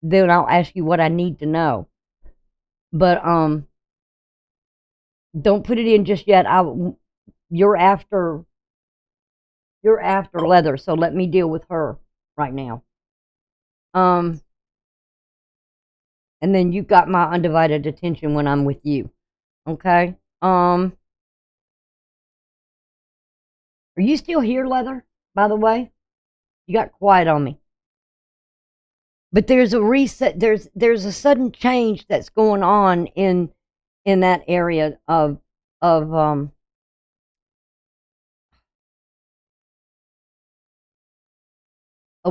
A: Then I'll ask you what I need to know. But don't put it in just yet. you're after leather, so let me deal with her right now. And then you've got my undivided attention when I'm with you. Okay? Are you still here, Leather, by the way? You got quiet on me. But there's a reset, there's a sudden change that's going on in that area of of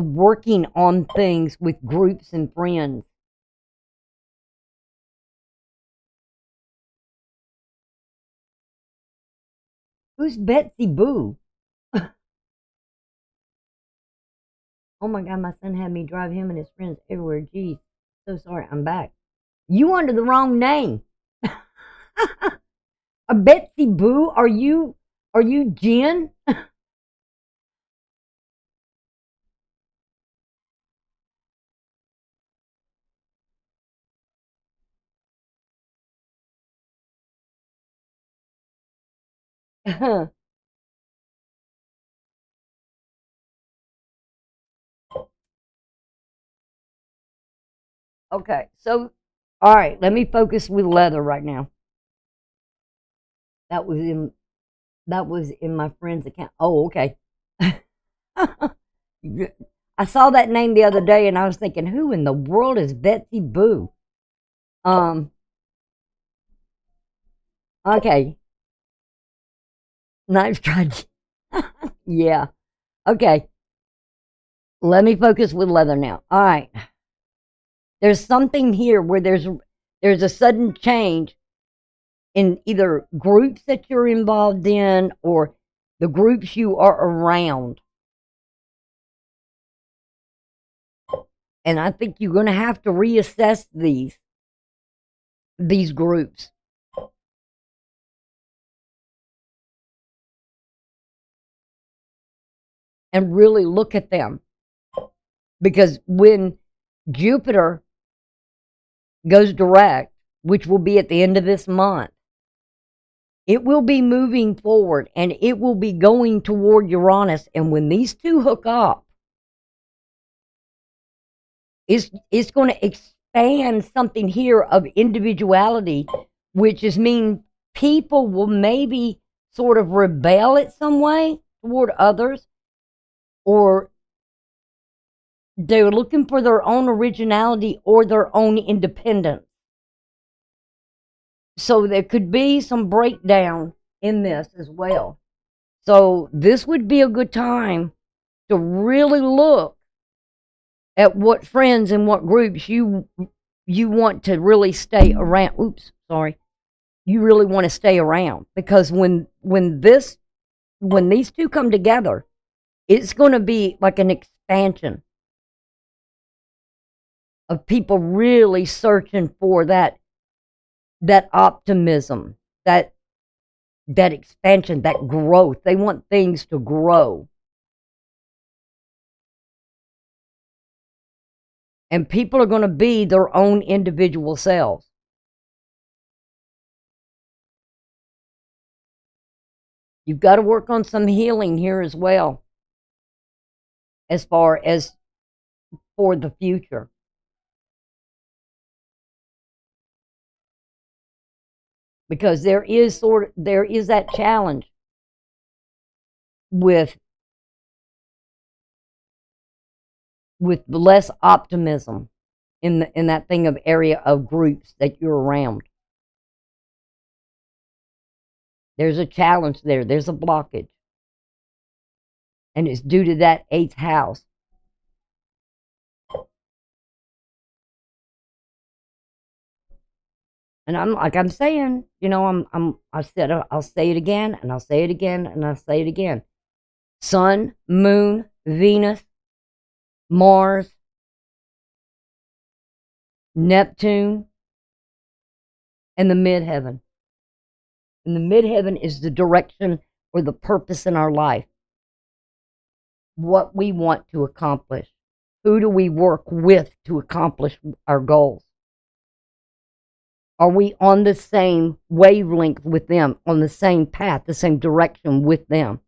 A: working on things with groups and friends. Who's Betsy Boo? Oh my God, my son had me drive him and his friends everywhere. Geez, so sorry, I'm back. You under the wrong name. A Betsy Boo? Are you Jen? Okay, so all right, let me focus with Leather right now. That was in my friend's account. Oh, okay. I saw that name the other day and I was thinking, who in the world is Betsy Boo? Okay. Knife tried. Yeah. Okay. Let me focus with Leather now. All right. There's something here where there's a sudden change in either groups that you're involved in or the groups you are around. And I think you're going to have to reassess these groups. And really look at them. Because when Jupiter goes direct, which will be at the end of this month, it will be moving forward and it will be going toward Uranus. And when these two hook up, it's going to expand something here of individuality, which is mean people will maybe sort of rebel in some way toward others, or they're looking for their own originality or their own independence. So there could be some breakdown in this as well. So this would be a good time to really look at what friends and what groups you want to really stay around. Oops, sorry. You really want to stay around, because when these two come together, it's going to be like an expansion of people really searching for that optimism, that expansion, that growth. They want things to grow. And people are going to be their own individual selves. You've got to work on some healing here as well, as far as for the future. Because there is that challenge with less optimism in that thing of area of groups that you're around. There's a challenge there. There's a blockage. And it's due to that 8th house. And I'm saying, I'll say it again, and I'll say it again, and I'll say it again. Sun, Moon, Venus, Mars, Neptune, and the midheaven. And the midheaven is the direction or the purpose in our life. What we want to accomplish. Who do we work with to accomplish our goals? Are we on the same wavelength with them, on the same path, the same direction with them?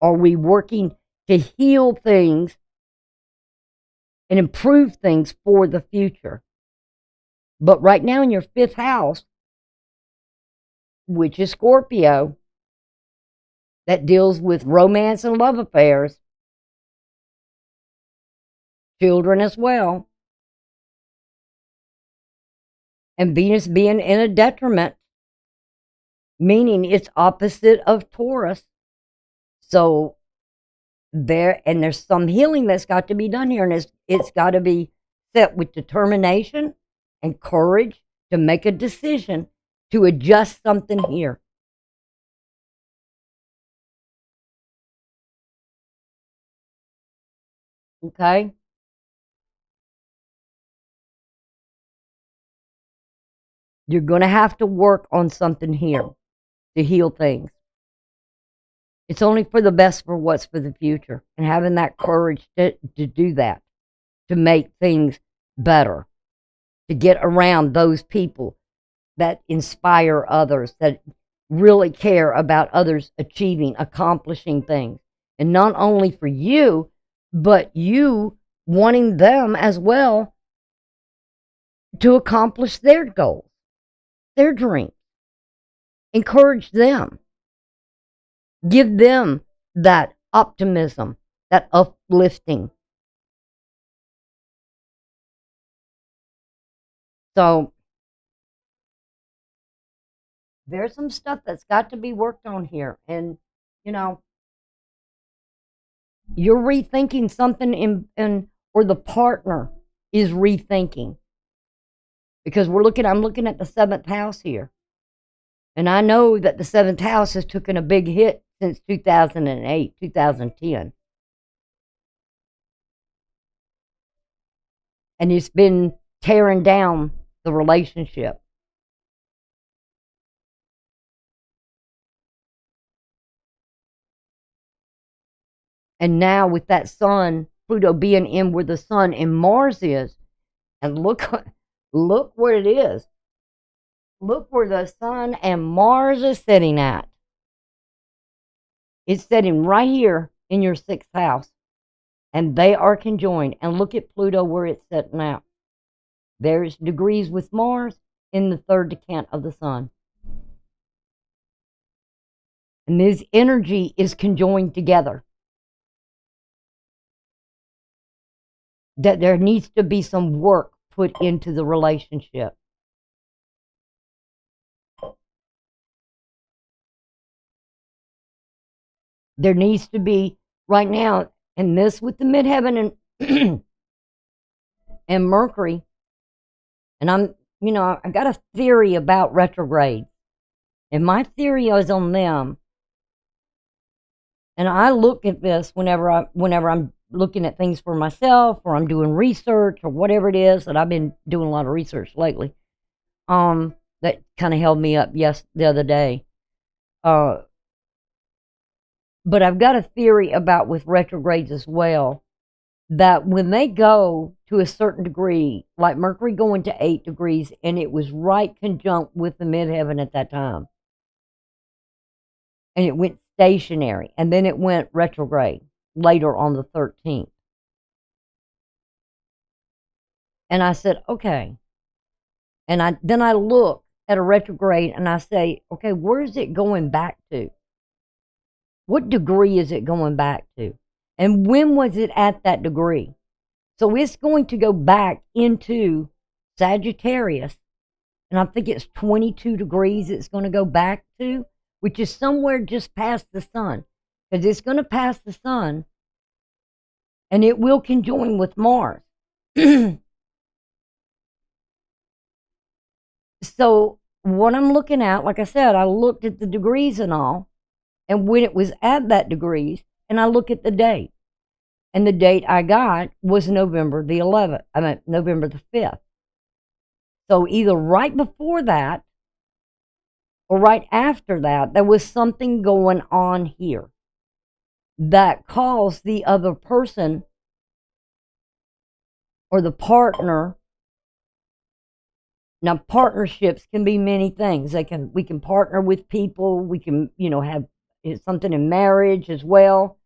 A: Are we working to heal things and improve things for the future? But right now in your 5th house, which is Scorpio, that deals with romance and love affairs, children as well, and Venus being in a detriment, meaning it's opposite of Taurus. So there's some healing that's got to be done here, and it's got to be set with determination and courage to make a decision to adjust something here. Okay? You're going to have to work on something here to heal things. It's only for the best for what's for the future, and having that courage to do that, to make things better, to get around those people that inspire others, that really care about others achieving, accomplishing things. And not only for you, but you wanting them as well to accomplish their goals, their dreams. Encourage them. Give them that optimism, that uplifting. So there's some stuff that's got to be worked on here. And, you know, you're rethinking something or the partner is rethinking. Because I'm looking at the 7th house here. And I know that the 7th house has taken a big hit since 2008, 2010. And it's been tearing down the relationship. And now with that sun, Pluto being in where the sun and Mars is, and look where it is. Look where the sun and Mars is sitting at. It's sitting right here in your 6th house. And they are conjoined. And look at Pluto where it's sitting at. There's degrees with Mars in the 3rd decant of the sun. And this energy is conjoined together. That there needs to be some work put into the relationship. There needs to be, right now, and this with the midheaven and and Mercury, and I got a theory about retrograde, and my theory is on them. And I look at this whenever I'm looking at things for myself, or I'm doing research, or whatever it is that I've been doing a lot of research lately. That kind of held me up the other day. But I've got a theory about with retrogrades as well, that when they go to a certain degree, like Mercury going to 8 degrees, and it was right conjunct with the midheaven at that time, and it went stationary, and then it went retrograde later on the 13th. And I said, okay. And then I look at a retrograde and I say, okay, where is it going back to? What degree is it going back to? And when was it at that degree? So it's going to go back into Sagittarius. And I think it's 22 degrees it's going to go back to, which is somewhere just past the sun. Because it's going to pass the sun, and it will conjoin with Mars. So what I'm looking at, like I said, I looked at the degrees and all, and when it was at that degrees, and I look at the date, and the date I got was November the 11th. I mean, November the 5th. So either right before that or right after that, there was something going on here that caused the other person or the partner Now, partnerships can be many things. We can partner with people. We can, have something in marriage as well,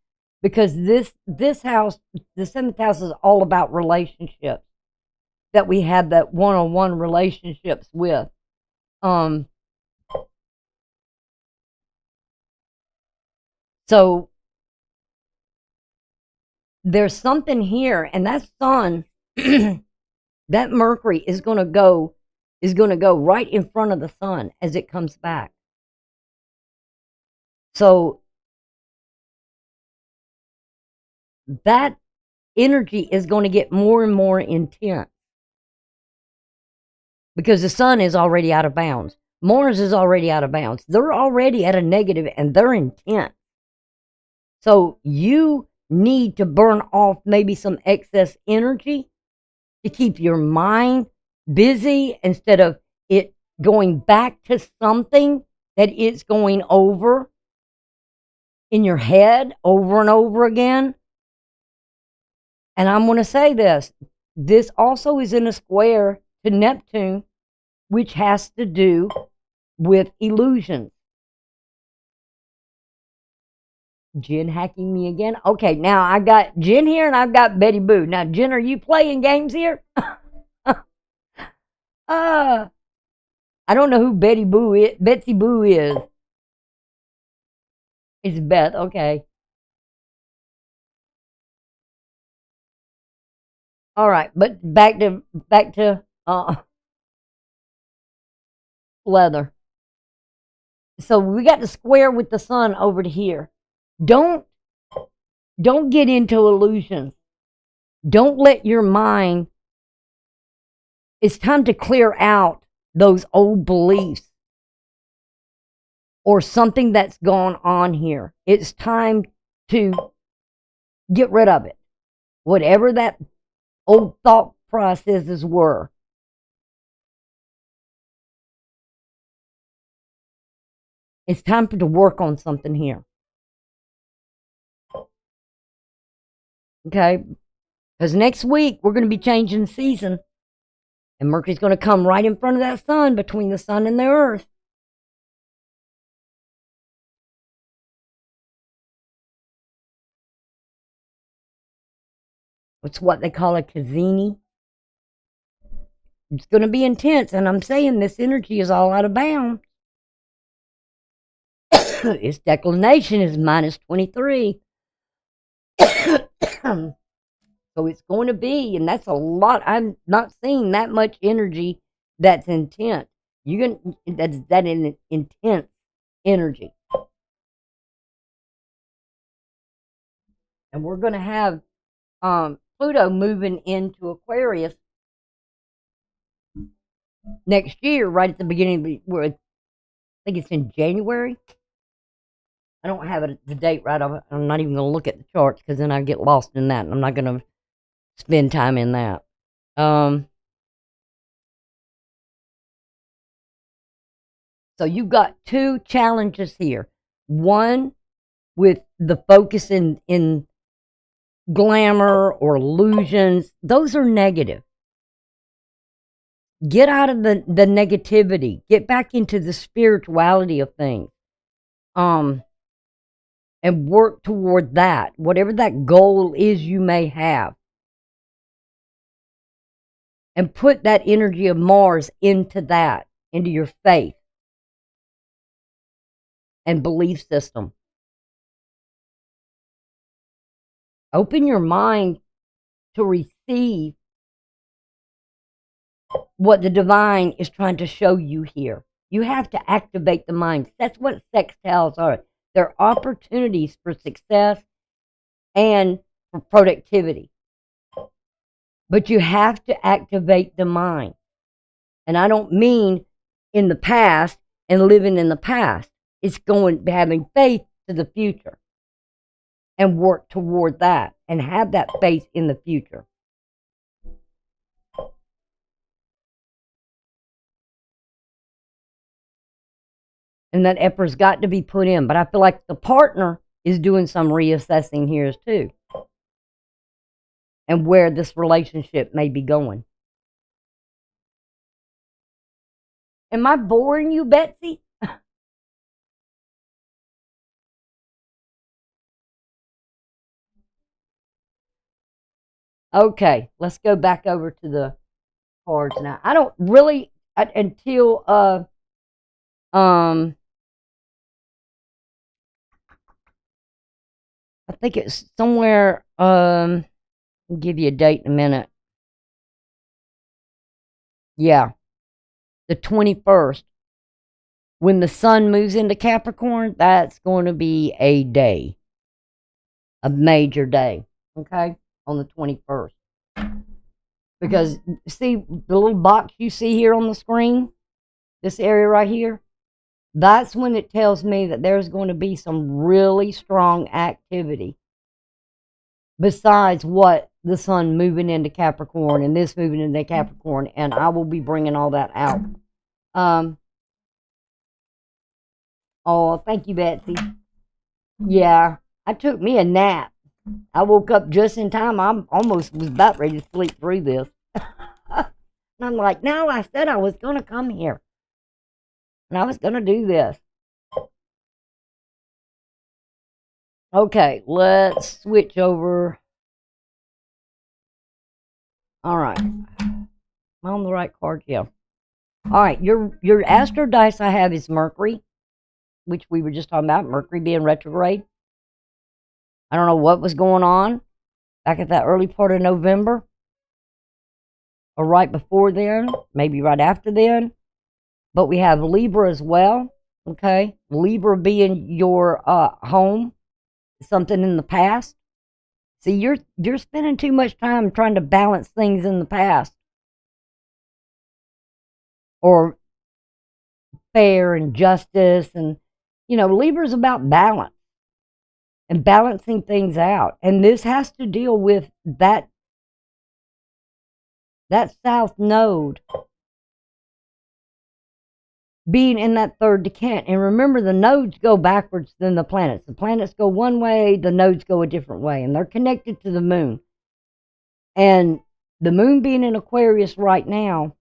A: because this house, the seventh house, is all about relationships that we have that one-on-one relationships with. So there's something here, and that sun, that Mercury is going to go right in front of the sun as it comes back. So that energy is going to get more and more intense because the sun is already out of bounds. Mars is already out of bounds. They're already at a negative and they're intense. So you need to burn off maybe some excess energy to keep your mind busy instead of it going back to something that it's going over in your head over and over again. And I'm going to say this also is in a square to Neptune, which has to do with illusions. Jen hacking me again. Okay, now I got Jen here and I've got Betty Boo. Now, Jen, are you playing games here? I don't know who Betty Boo is. Betsy Boo is. It's Beth. Okay. All right, but back to leather. So we got the square with the sun over to here. Don't get into illusions. Don't let your mind. It's time to clear out those old beliefs or something that's gone on here. It's time to get rid of it. Whatever that old thought processes were. It's time to work on something here. Okay? Because next week we're going to be changing season. And Mercury's going to come right in front of that sun, between the sun and the earth. It's what they call a Kazini. It's going to be intense, and I'm saying this energy is all out of bounds. Its declination is minus 23. So it's going to be, and that's a lot. I'm not seeing that much energy that's intense. That intense energy. And we're going to have Pluto moving into Aquarius next year, right at the beginning of I think it's in January. I don't have the date right off. I'm not even going to look at the charts because then I get lost in that, and I'm not going to spend time in that. So you've got two challenges here. One with the focus in glamour or illusions. Those are negative. Get out of the negativity. Get back into the spirituality of things. And work toward that. Whatever that goal is you may have. And put that energy of Mars into that, into your faith and belief system. Open your mind to receive what the divine is trying to show you here. You have to activate the mind. That's what sextiles are. They're opportunities for success and for productivity. But you have to activate the mind. And I don't mean in the past and living in the past. It's having faith to the future and work toward that and have that faith in the future. And that effort's got to be put in. But I feel like the partner is doing some reassessing here too. And where this relationship may be going. Am I boring you, Betsy? Okay, let's go back over to the cards now. I don't really until um I think it's somewhere I'll give you a date in a minute. Yeah, the 21st. When the sun moves into Capricorn, that's going to be a day, a major day, okay? On the 21st. Because see the little box you see here on the screen, this area right here, that's when it tells me that there's going to be some really strong activity besides what the sun moving into Capricorn and this moving into Capricorn, and I will be bringing all that out. Um, oh, thank you, Betsy. Yeah, I took me a nap. I woke up just in time. I almost was about ready to sleep through this. And I'm like, no, I said I was going to come here and I was going to do this. Okay, let's switch over. All right. Am I on the right card? Yeah. All right, your astro dice I have is Mercury, which we were just talking about, Mercury being retrograde. I don't know what was going on back at that early part of November or right before then, maybe right after then. But we have Libra as well, okay? Libra being your home, something in the past. See, you're spending too much time trying to balance things in the past or fair and justice, and Libra's about balance and balancing things out. And this has to deal with that south node being in that third decant. And remember, the nodes go backwards than the planets. The planets go one way, the nodes go a different way, and they're connected to the moon. And the moon being in Aquarius right now,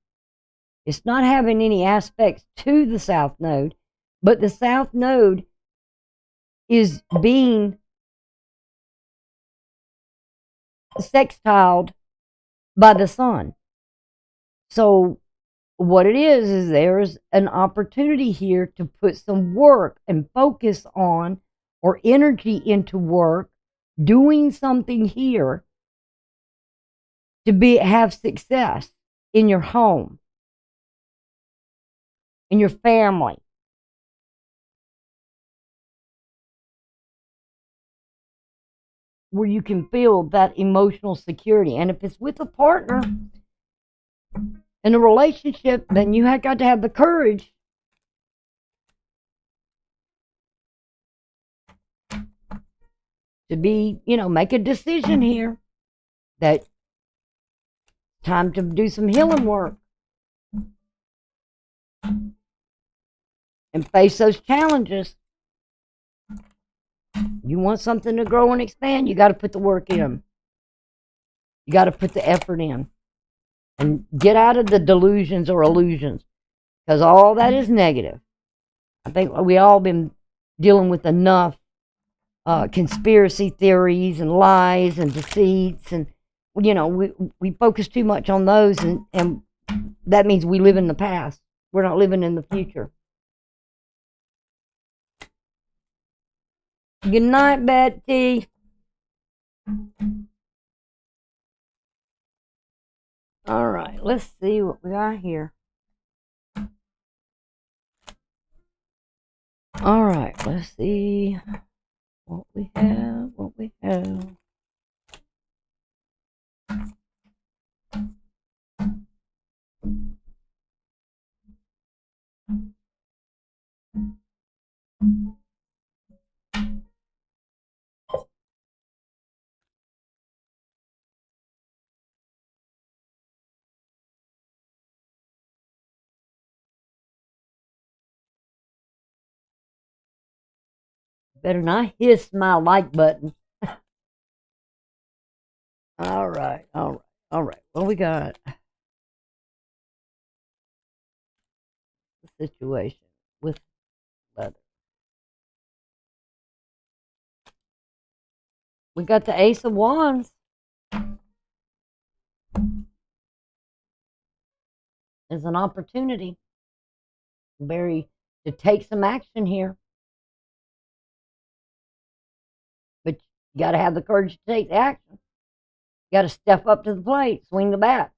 A: it's not having any aspects to the south node, but the south node is being sextiled by the sun. So what it is there's an opportunity here to put some work and focus on or energy into work, doing something here to have success in your home, in your family. Where you can feel that emotional security. And if it's with a partner in a relationship, then you have got to have the courage to make a decision here that time to do some healing work and face those challenges. You want something to grow and expand, you got to put the work in. You got to put the effort in and get out of the delusions or illusions, because all that is negative. I think we all been dealing with enough conspiracy theories and lies and deceits, and we focus too much on those, and that means we live in the past. We're not living in the future. Good night, Betty. All right, let's see what we got here. All right, let's see what we have. Better not hiss my like button. All right. What we got? situation with leather. We got the Ace of Wands. There's an opportunity to take some action here. But you got to have the courage to take the action. You got to step up to the plate, swing the bat.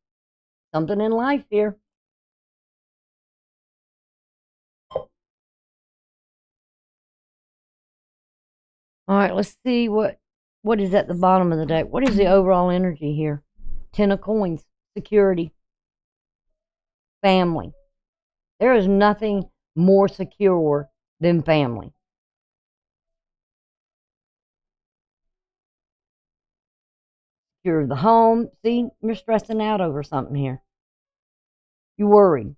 A: Something in life here. All right, let's see what is at the bottom of the deck. What is the overall energy here? 10 of coins, security, family. There is nothing more secure than family. Secure the home. See, you're stressing out over something here. You worry.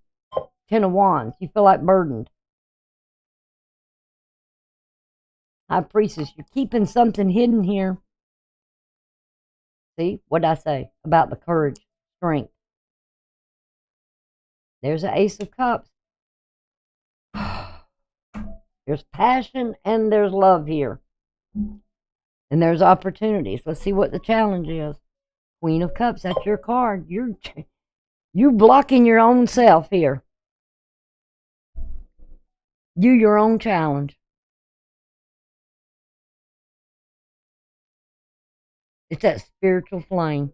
A: 10 of Wands. You feel like burdened. High Priestess. You're keeping something hidden here. See, what did I say about the courage, strength? There's an Ace of Cups. There's passion and there's love here. And there's opportunities. Let's see what the challenge is. Queen of Cups, that's your card. You're blocking your own self here. You your own challenge. It's that spiritual flame.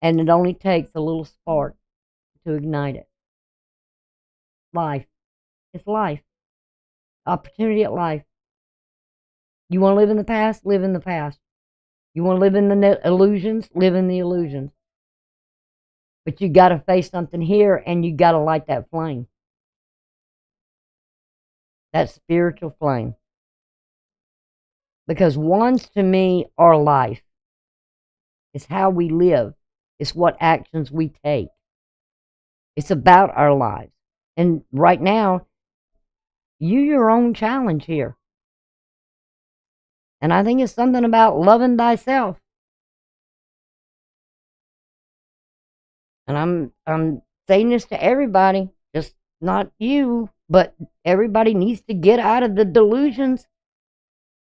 A: And it only takes a little spark to ignite it. Life. It's life. Opportunity at life. You want to live in the past? Live in the past. You want to live in the illusions? Live in the illusions. But you got to face something here and you got to light that flame. That spiritual flame. Because wands to me are life. It's how we live. It's what actions we take. It's about our lives. And right now, you're your own challenge here. And I think it's something about loving thyself. And I'm saying this to everybody, just not you, but everybody needs to get out of the delusions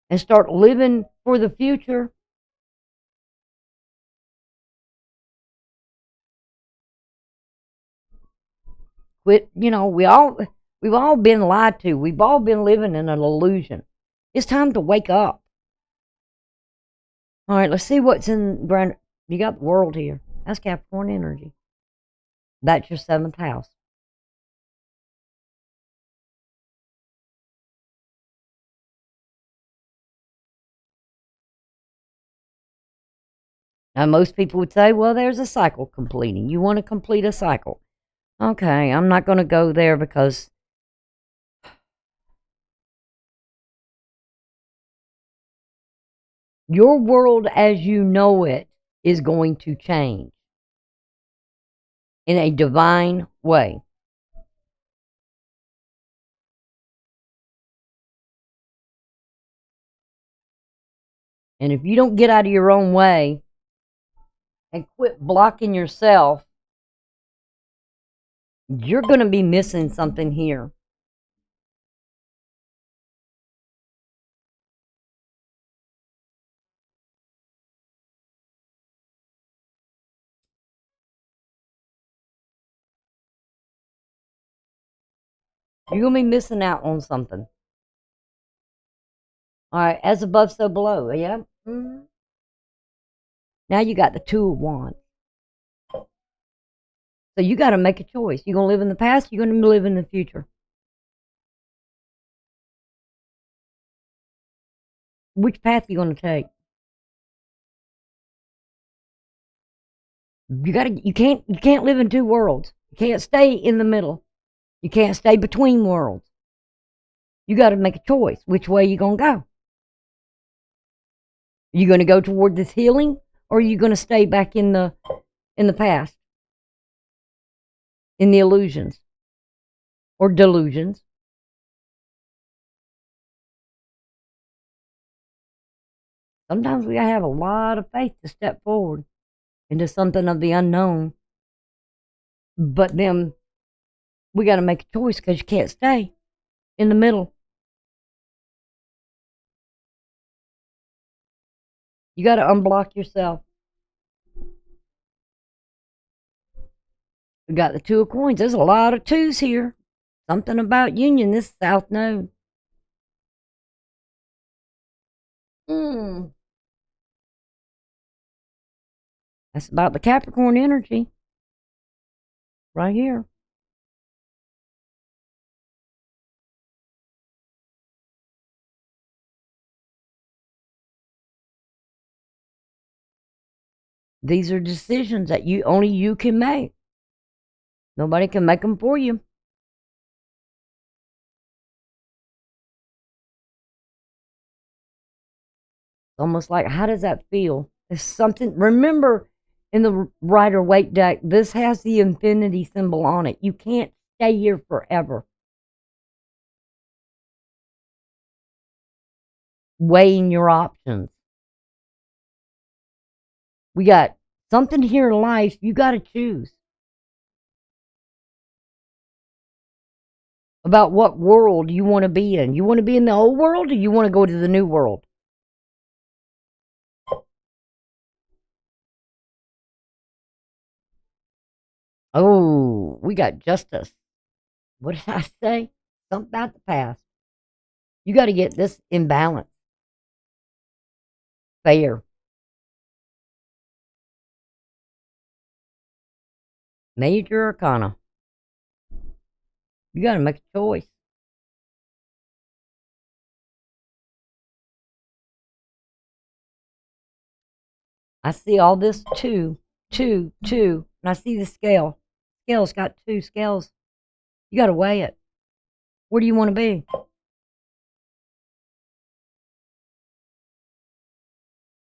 A: and start living for the future. Quit, we've all been lied to. We've all been living in an illusion. It's time to wake up. All right, let's see what's in grand. You got the world here. That's Capricorn energy. That's your 7th house. Now, most people would say, well, there's a cycle completing. You want to complete a cycle. Okay, I'm not going to go there because your world as you know it is going to change in a divine way. And if you don't get out of your own way and quit blocking yourself, you're going to be missing something here. You're going to be missing out on something. All right, as above, so below. Yeah. Mm-hmm. Now you got the 2 of Wands. So you got to make a choice. You're going to live in the past, you're going to live in the future. Which path are you going to take? You can't live in 2 worlds. You can't stay in the middle. You can't stay between worlds. You got to make a choice. Which way you going to go? Are you going to go toward this healing, or are you going to stay back in the past, in the illusions or delusions? Sometimes we gotta have a lot of faith to step forward into something of the unknown. But then we got to make a choice because you can't stay in the middle. You got to unblock yourself. We got the Two of Coins. There's a lot of twos here. Something about union, this South Node. That's about the Capricorn energy. Right here. These are decisions that only you can make. Nobody can make them for you. Almost like, how does that feel? It's something, remember, in the Rider-Waite deck, this has the infinity symbol on it. You can't stay here forever. Weighing your options. We got something here in life you got to choose. About what world you want to be in. You want to be in the old world or you want to go to the new world? Oh, we got justice. What did I say? Something about the past. You got to get this in balance. Fair. Major Arcana. You got to make a choice. I see all this two, and I see the scale. Scale's got two scales. You got to weigh it. Where do you want to be?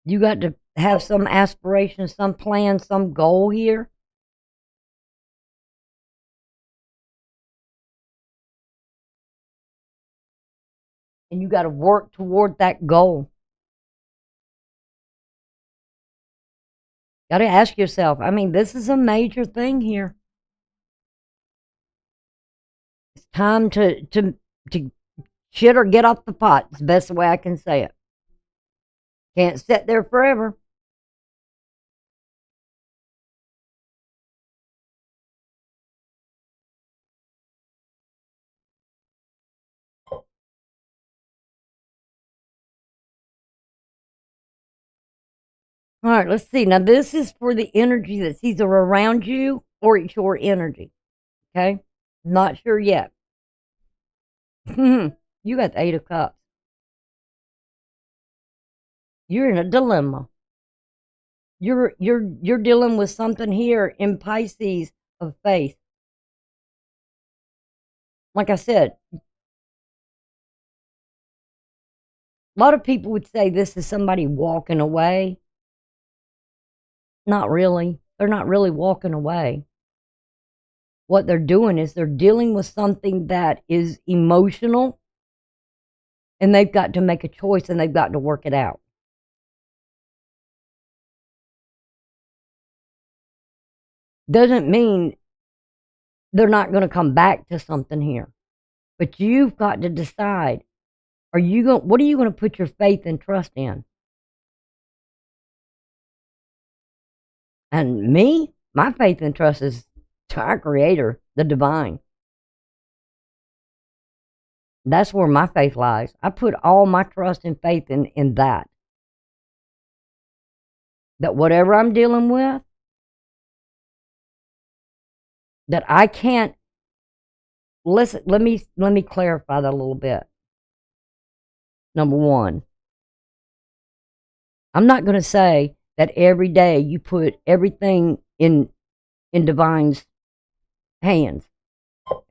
A: You got to have some aspiration, some plan, some goal here. And you got to work toward that goal. Got to ask yourself, I mean, this is a major thing here. It's time to shit or get off the pot. It's the best way I can say it. Can't sit there forever. All right, let's see. Now, this is for the energy that's either around you or it's your energy. Okay? Not sure yet. You got the Eight of Cups. You're in a dilemma. You're dealing with something here in Pisces of faith. Like I said, a lot of people would say this is somebody walking away. Not really. They're not really walking away. What they're doing is they're dealing with something that is emotional, and they've got to make a choice and they've got to work it out. Doesn't mean they're not going to come back to something here. But you've got to decide, what are you going to put your faith and trust in? And me, my faith and trust is to our Creator, the divine. That's where my faith lies. I put all my trust and faith in that. That whatever I'm dealing with, that I can't listen. Let me clarify that a little bit. Number one, I'm not going to say that every day you put everything in divine's hands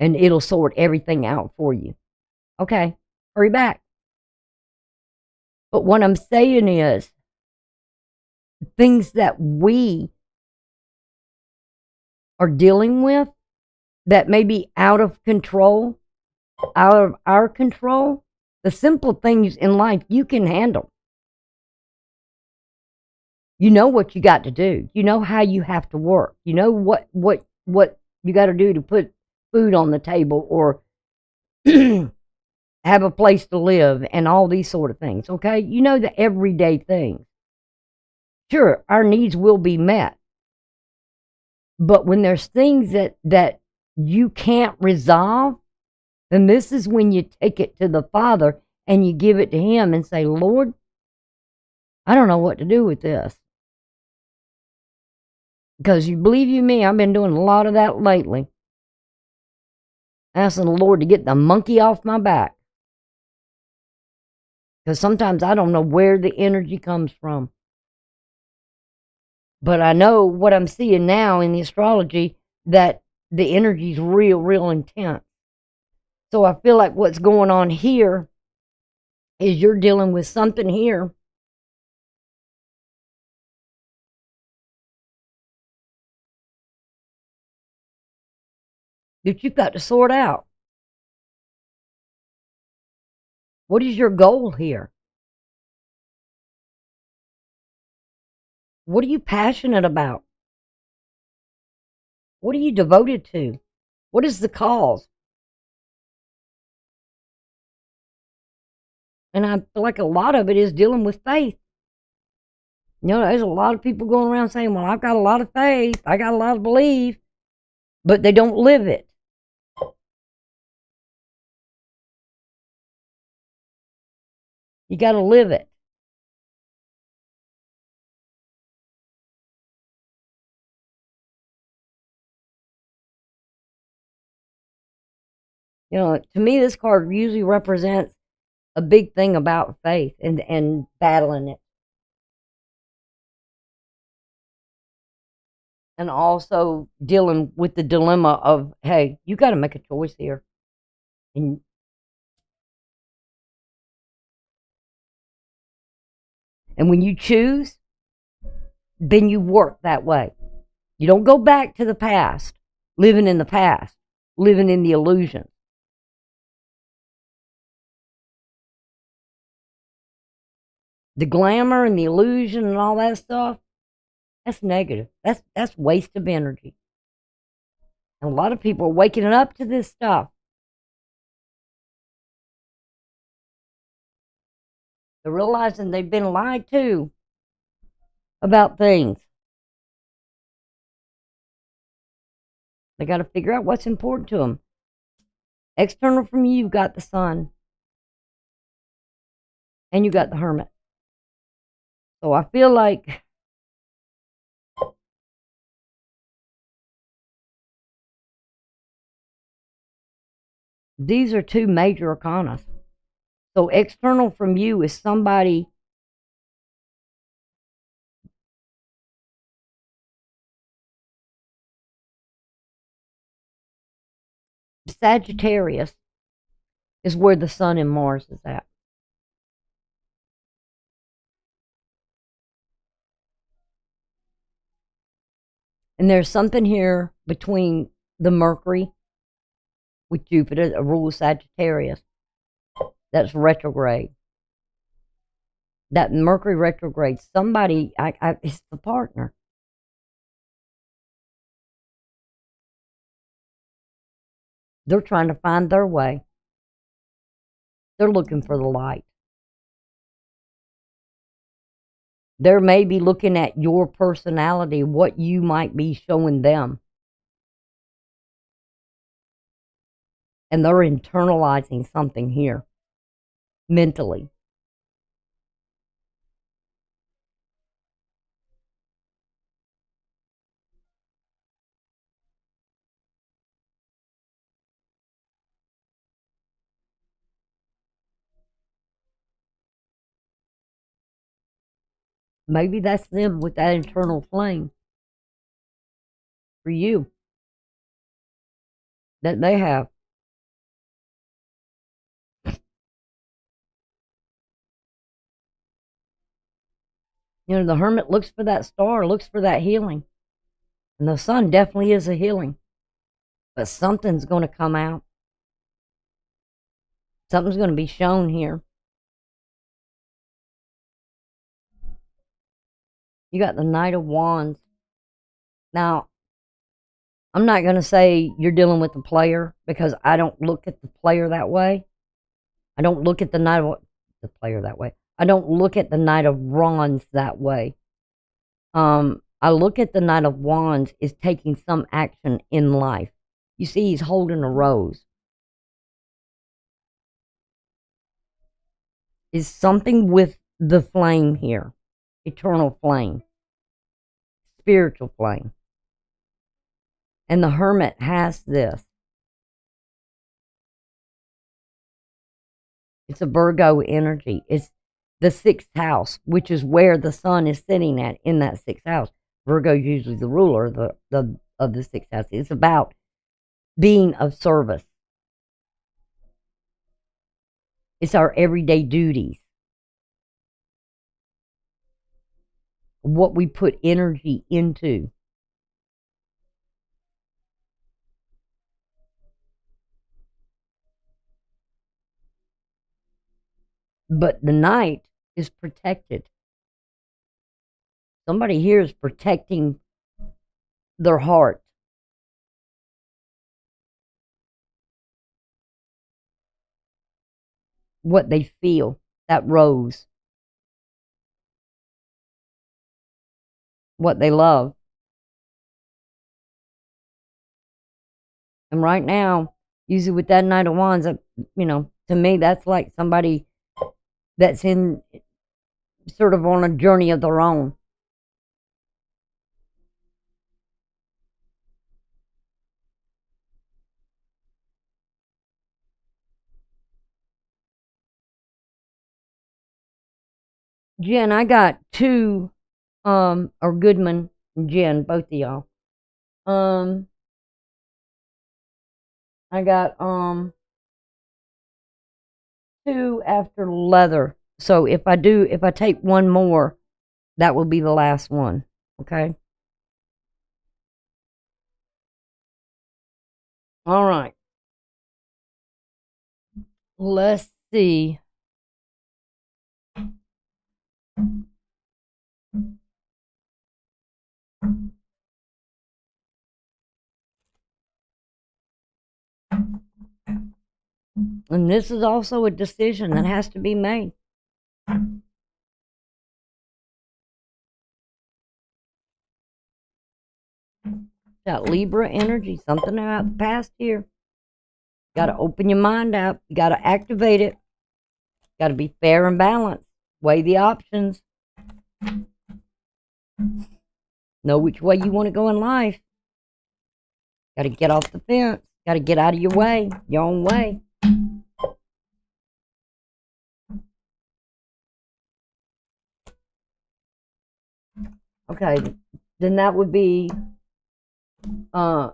A: and it'll sort everything out for you. Okay, hurry back. But what I'm saying is, things that we are dealing with that may be out of control, out of our control, the simple things in life you can handle. You know what you got to do. You know how you have to work. You know what you got to do to put food on the table or have a place to live and all these sort of things, okay? You know, the everyday things. Sure, our needs will be met. But when there's things that you can't resolve, then this is when you take it to the Father and you give it to Him and say, Lord, I don't know what to do with this. Because you believe you me, I've been doing a lot of that lately. Asking the Lord to get the monkey off my back. Because sometimes I don't know where the energy comes from. But I know what I'm seeing now in the astrology, that the energy's real, real intense. So I feel like what's going on here is you're dealing with something here that you've got to sort out. What is your goal here? What are you passionate about? What are you devoted to? What is the cause? And I feel like a lot of it is dealing with faith. You know, there's a lot of people going around saying, well, I've got a lot of faith, I got a lot of belief, but they don't live it. You got to live it. You know, to me, this card usually represents a big thing about faith and battling it. And also dealing with the dilemma of, hey, you got to make a choice here. And when you choose, then you work that way. You don't go back to the past, living in the past, living in the illusion. The glamour and the illusion and all that stuff, that's negative. That's waste of energy. And a lot of people are waking up to this stuff. They're realizing they've been lied to about things. They got to figure out what's important to them. External from you, you've got the Sun. And you got the Hermit. So I feel like these are two major arcana. So external from you is somebody Sagittarius is where the Sun and Mars is at. And there's something here between the Mercury with Jupiter that rules Sagittarius that's retrograde. That Mercury retrograde, somebody, it's the partner. They're trying to find their way. They're looking for the light. They're maybe looking at your personality, what you might be showing them. And they're internalizing something here, mentally. Maybe that's them with that internal flame for you that they have. You know, the Hermit looks for that star, looks for that healing. And the Sun definitely is a healing. But something's going to come out. Something's going to be shown here. You got the Knight of Wands. Now, I'm not going to say you're dealing with the player because I don't look at the player that way. I don't look at the player that way. I don't look at the Knight of Wands that way. I look at the Knight of Wands as taking some action in life. You see, he's holding a rose. Is something with the flame here, eternal flame, spiritual flame. And the Hermit has this. It's a Virgo energy. It's the 6th house, which is where the sun is sitting at in that 6th house. Virgo is usually the ruler of the 6th house. It's about being of service. It's our everyday duties. What we put energy into. But the Knight is protected. Somebody here is protecting their heart. What they feel, that rose. What they love. And right now, usually with that Knight of Wands, to me, that's like somebody that's in sort of on a journey of their own. Jen, I got two, or Goodman and Jen, both of y'all. I got, 2 after leather. So if I take one more, that will be the last one. Okay? All right. Let's see. And this is also a decision that has to be made. Got Libra energy, something about the past here. Got to open your mind up. You got to activate it. Got to be fair and balanced. Weigh the options. Know which way you want to go in life. Got to get off the fence. Got to get out of your way, your own way. Okay, then that would be, I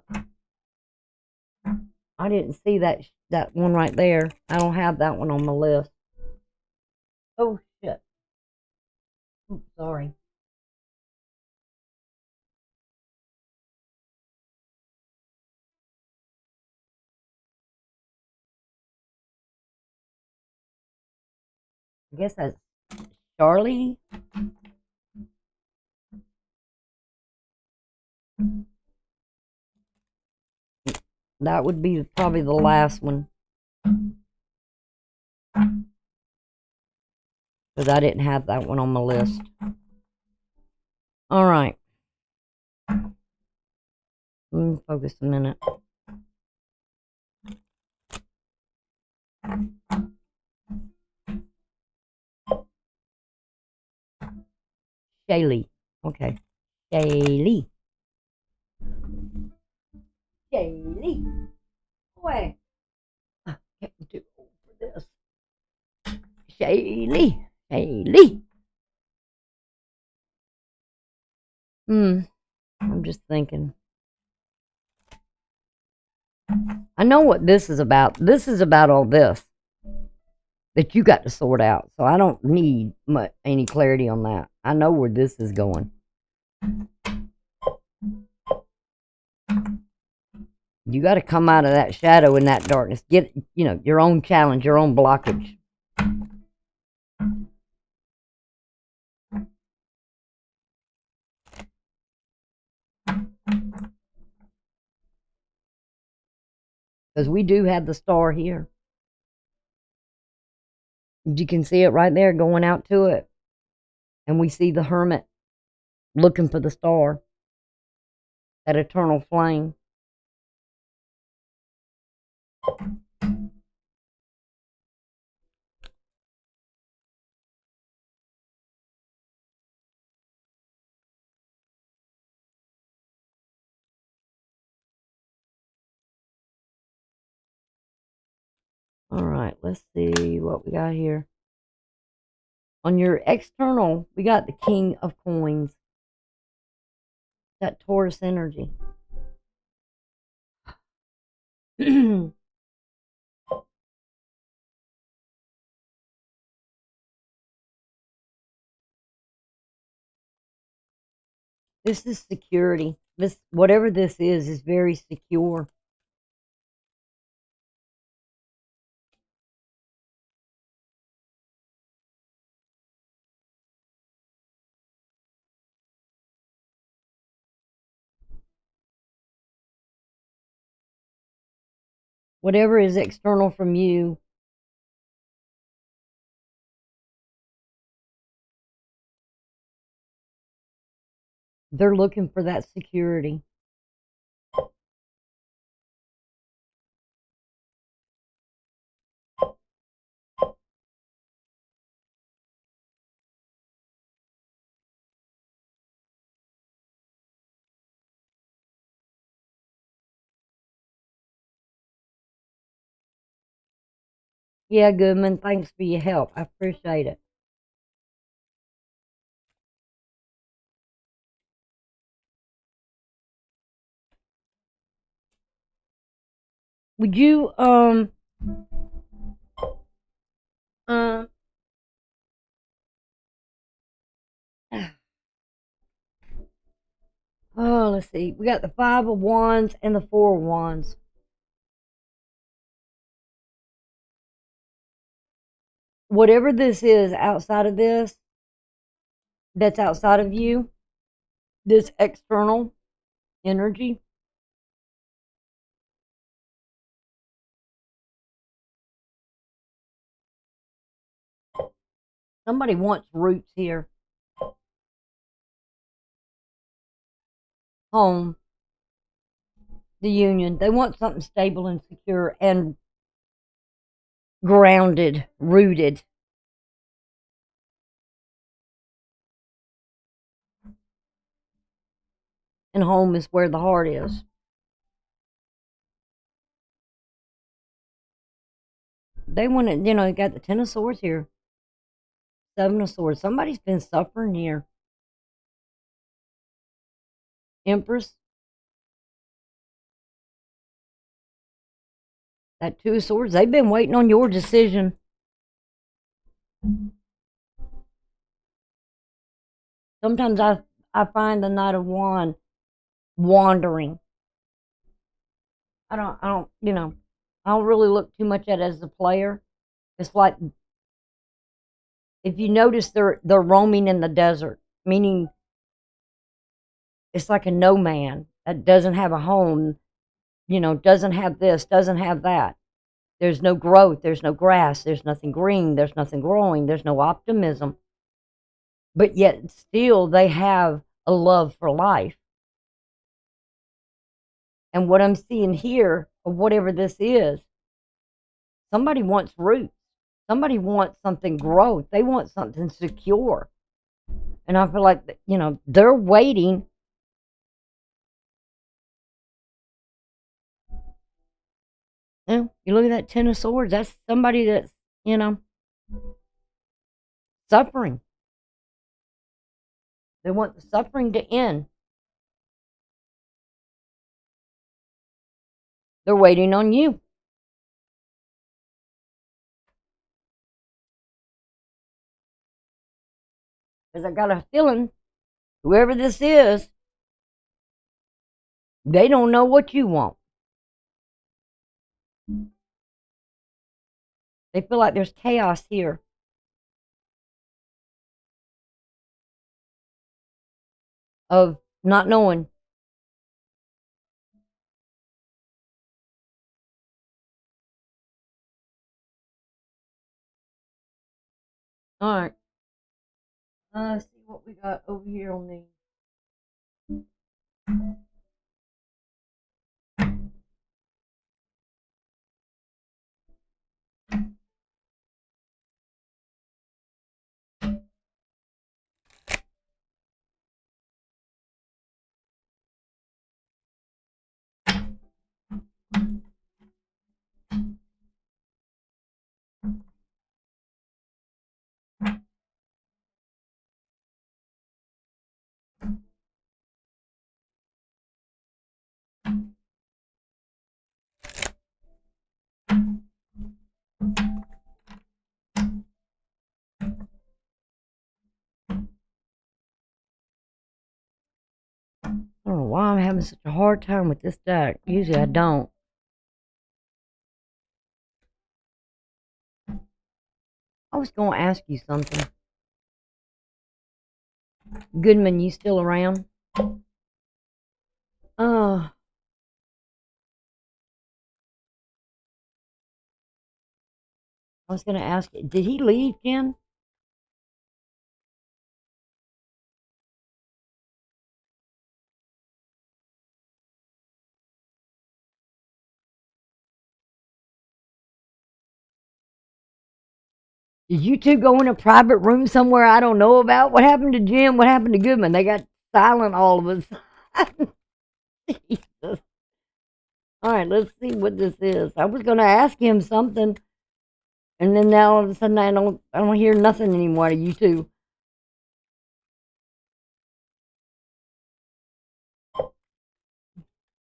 A: didn't see that one right there. I don't have that one on my list. Oh, shit. Oops, sorry. I guess that's Charlie. That would be probably the last one. Because I didn't have that one on my list. All right. Let me focus a minute. Shaylee. Okay. Shaylee. Shaylee. Boy. I can't do over this. Shaylee. Shaylee. I'm just thinking. I know what this is about. This is about all this that you got to sort out. So I don't need any clarity on that. I know where this is going. You got to come out of that shadow and that darkness. Get, your own challenge, your own blockage. Because we do have the star here. You can see it right there going out to it. And we see the hermit looking for the star, that eternal flame. All right, let's see what we got here. On your external, we got the King of Coins. That Taurus energy. This is security. This, whatever this is very secure. Whatever is external from you, they're looking for that security. Yeah, Goodman, thanks for your help. I appreciate it. Would you uh oh, let's see. We got the 5 of Wands and the 4 of Wands. Whatever this is outside of this, that's outside of you, this external energy, somebody wants roots here. Home, the union. They want something stable and secure and grounded, rooted. And home is where the heart is. They want it, you got the 10 of Swords here, 7 of Swords. Somebody's been suffering here. Empress, that 2 of Swords. They've been waiting on your decision. Sometimes I find the Knight of Wands wandering. I don't really look too much at it as a player. It's like, if you notice, they're roaming in the desert, meaning it's like a no man that doesn't have a home, doesn't have this, doesn't have that. There's no growth, there's no grass, there's nothing green, there's nothing growing, there's no optimism. But yet still they have a love for life. And what I'm seeing here, of whatever this is, somebody wants roots. Somebody wants something growth. They want something secure. And I feel like, they're waiting. You look at that 10 of Swords. That's somebody that's, suffering. They want the suffering to end. They're waiting on you. Because I got a feeling, whoever this is, they don't know what you want. They feel like there's chaos here. Of not knowing. Alright. Let's see what we got over here on the. I don't know why I'm having such a hard time with this deck. Usually I don't. I was going to ask you something. Goodman, you still around? Uh, I was going to ask, did he leave, Jen? Did you two go in a private room somewhere I don't know about? What happened to Jim? What happened to Goodman? They got silent, all of us. Jesus. All right, let's see what this is. I was going to ask him something, and then now all of a sudden I don't hear nothing anymore to you two.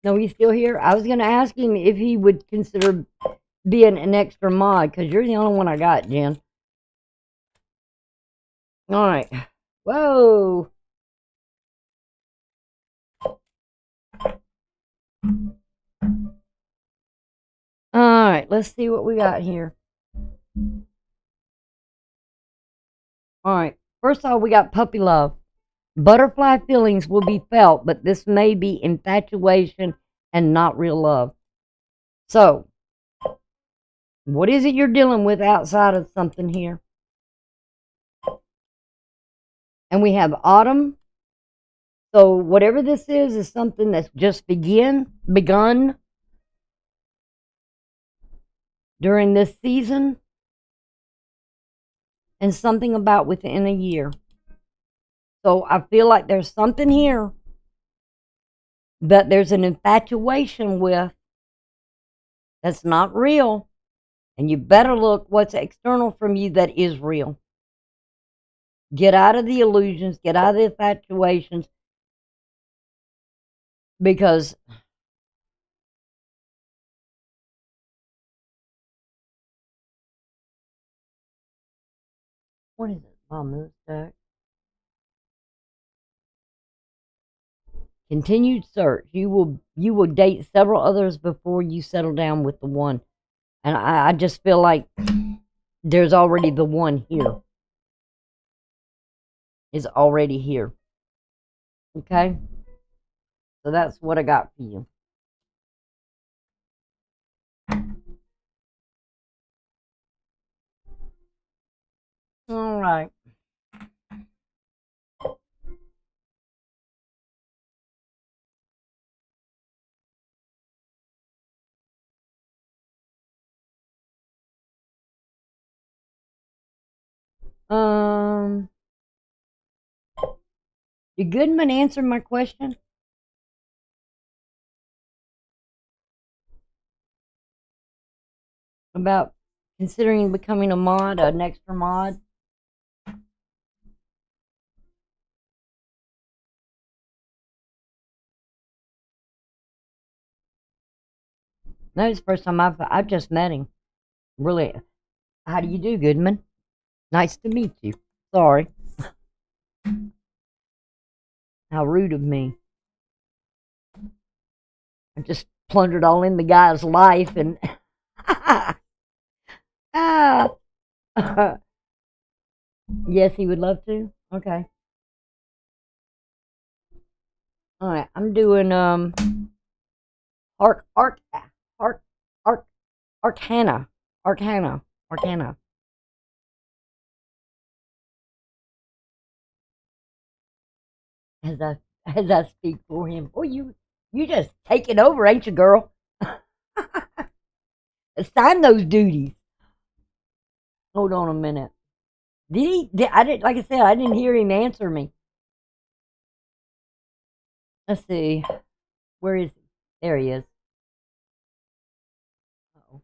A: No, he's still here. I was going to ask him if he would consider being an extra mod, because you're the only one I got, Jen. All right. Whoa. All right, let's see what we got here. All right. First off, we got puppy love. Butterfly feelings will be felt, but this may be infatuation and not real love. So, what is it you're dealing with outside of something here? And we have autumn. So, whatever this is something that's just begun during this season, and something about within a year. So, I feel like there's something here that there's an infatuation with that's not real. And you better look what's external from you that is real. Get out of the illusions, get out of the infatuations, because what is it? Mom, this deck. Continued search. You will date several others before you settle down with the one. And I just feel like there's already the one here. Is already here. Okay? So that's what I got for you. All right. Um, did Goodman answer my question about considering becoming a mod, an extra mod? That is the first time I've just met him. Really. How do you do, Goodman? Nice to meet you. Sorry. How rude of me. I just plundered all in the guy's life and ah. Yes, he would love to. Okay. All right. I'm doing arc arc arc arc arcana arcana arcana. as I speak for him. Boy, you just taking over, ain't you, girl? Assign those duties. Hold on a minute. Did he? I didn't. Like I said, I didn't hear him answer me. Let's see. Where is he? There he is. Uh-oh.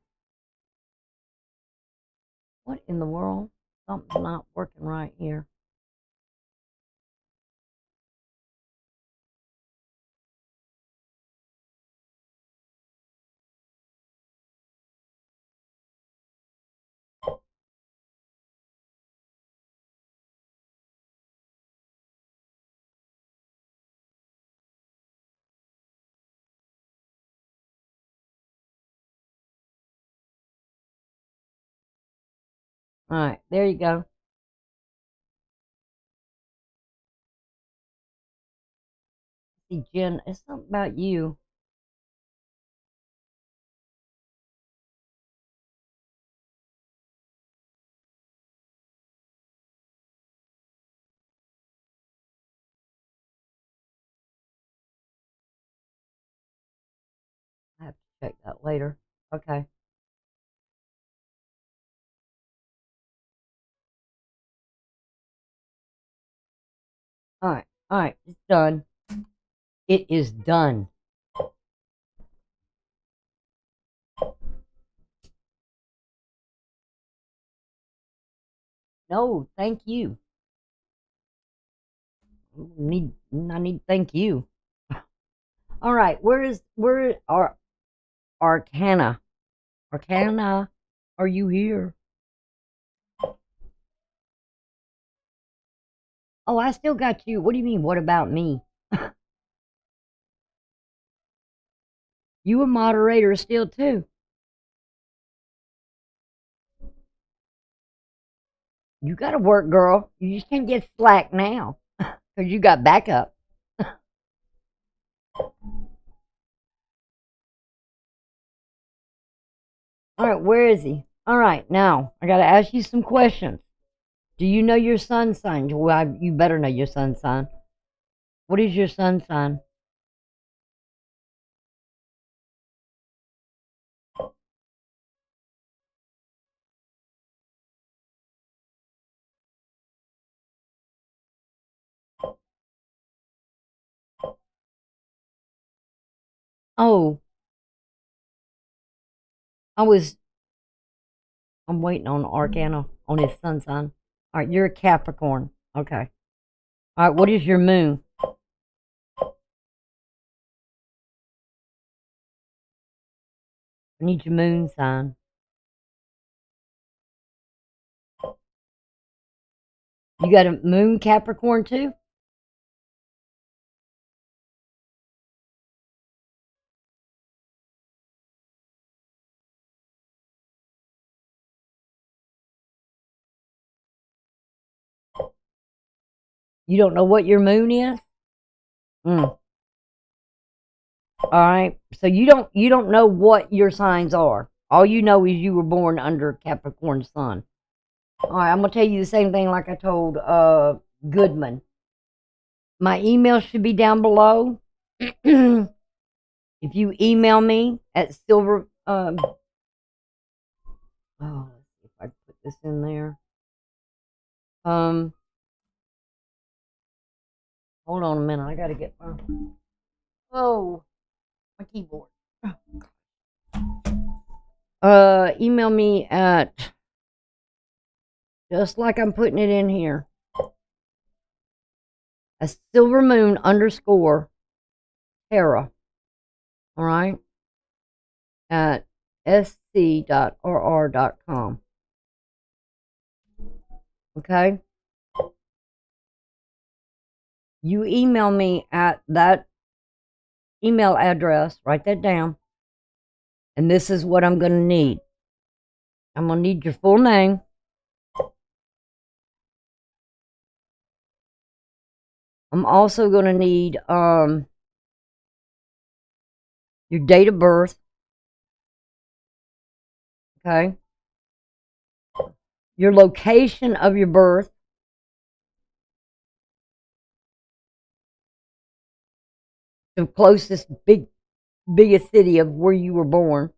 A: What in the world? Something's not working right here. All right, there you go. See, Jen, it's something about you. I have to check that later. Okay. All right. All right. It's done. It is done. No, thank you. I need to thank you. All right. Where are Arcana? Arcana, are you here? Oh, I still got you. What do you mean? What about me? You a moderator still too. You got to work, girl. You just can't get slack now because you got backup. All right, where is he? All right, now I got to ask you some questions. Do you know your sun sign? Well, you better know your sun sign. What is your sun sign? Oh, I was. I'm waiting on Arcana on his sun sign. All right, you're a Capricorn. Okay. All right, what is your moon? I need your moon sign. You got a moon Capricorn too? You don't know what your moon is? Mm. All right. So you don't know what your signs are. All you know is you were born under Capricorn sun. All right, I'm gonna tell you the same thing like I told Goodman. My email should be down below. If you email me at silver oh, let's see if I can put this in there. Um Hold on a minute, I gotta get my keyboard. Email me at just like I'm putting it in here. A silver moon underscore Tara. All right. At sc.rr.com. Okay. You email me at that email address, write that down. And this is what I'm going to need. I'm going to need your full name. I'm also going to need your date of birth. Okay. Your location of your birth. the closest biggest city of where you were born.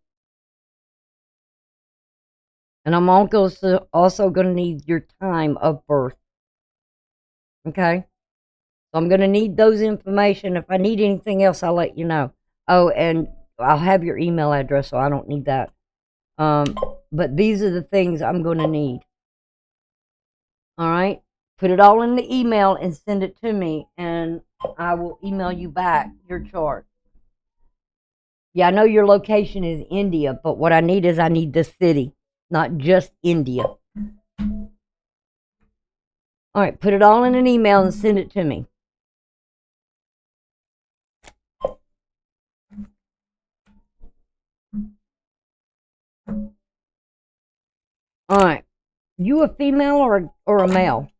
A: And I'm also going to need your time of birth. Okay? So I'm going to need those information. If I need anything else, I'll let you know. Oh, and I'll have your email address, so I don't need that. But these are the things I'm going to need. All right? Put it all in the email and send it to me, and I will email you back your chart. Yeah, I know your location is India, but what I need is I need the city, not just India. All right, put it all in an email and send it to me. All right. You a female or a male?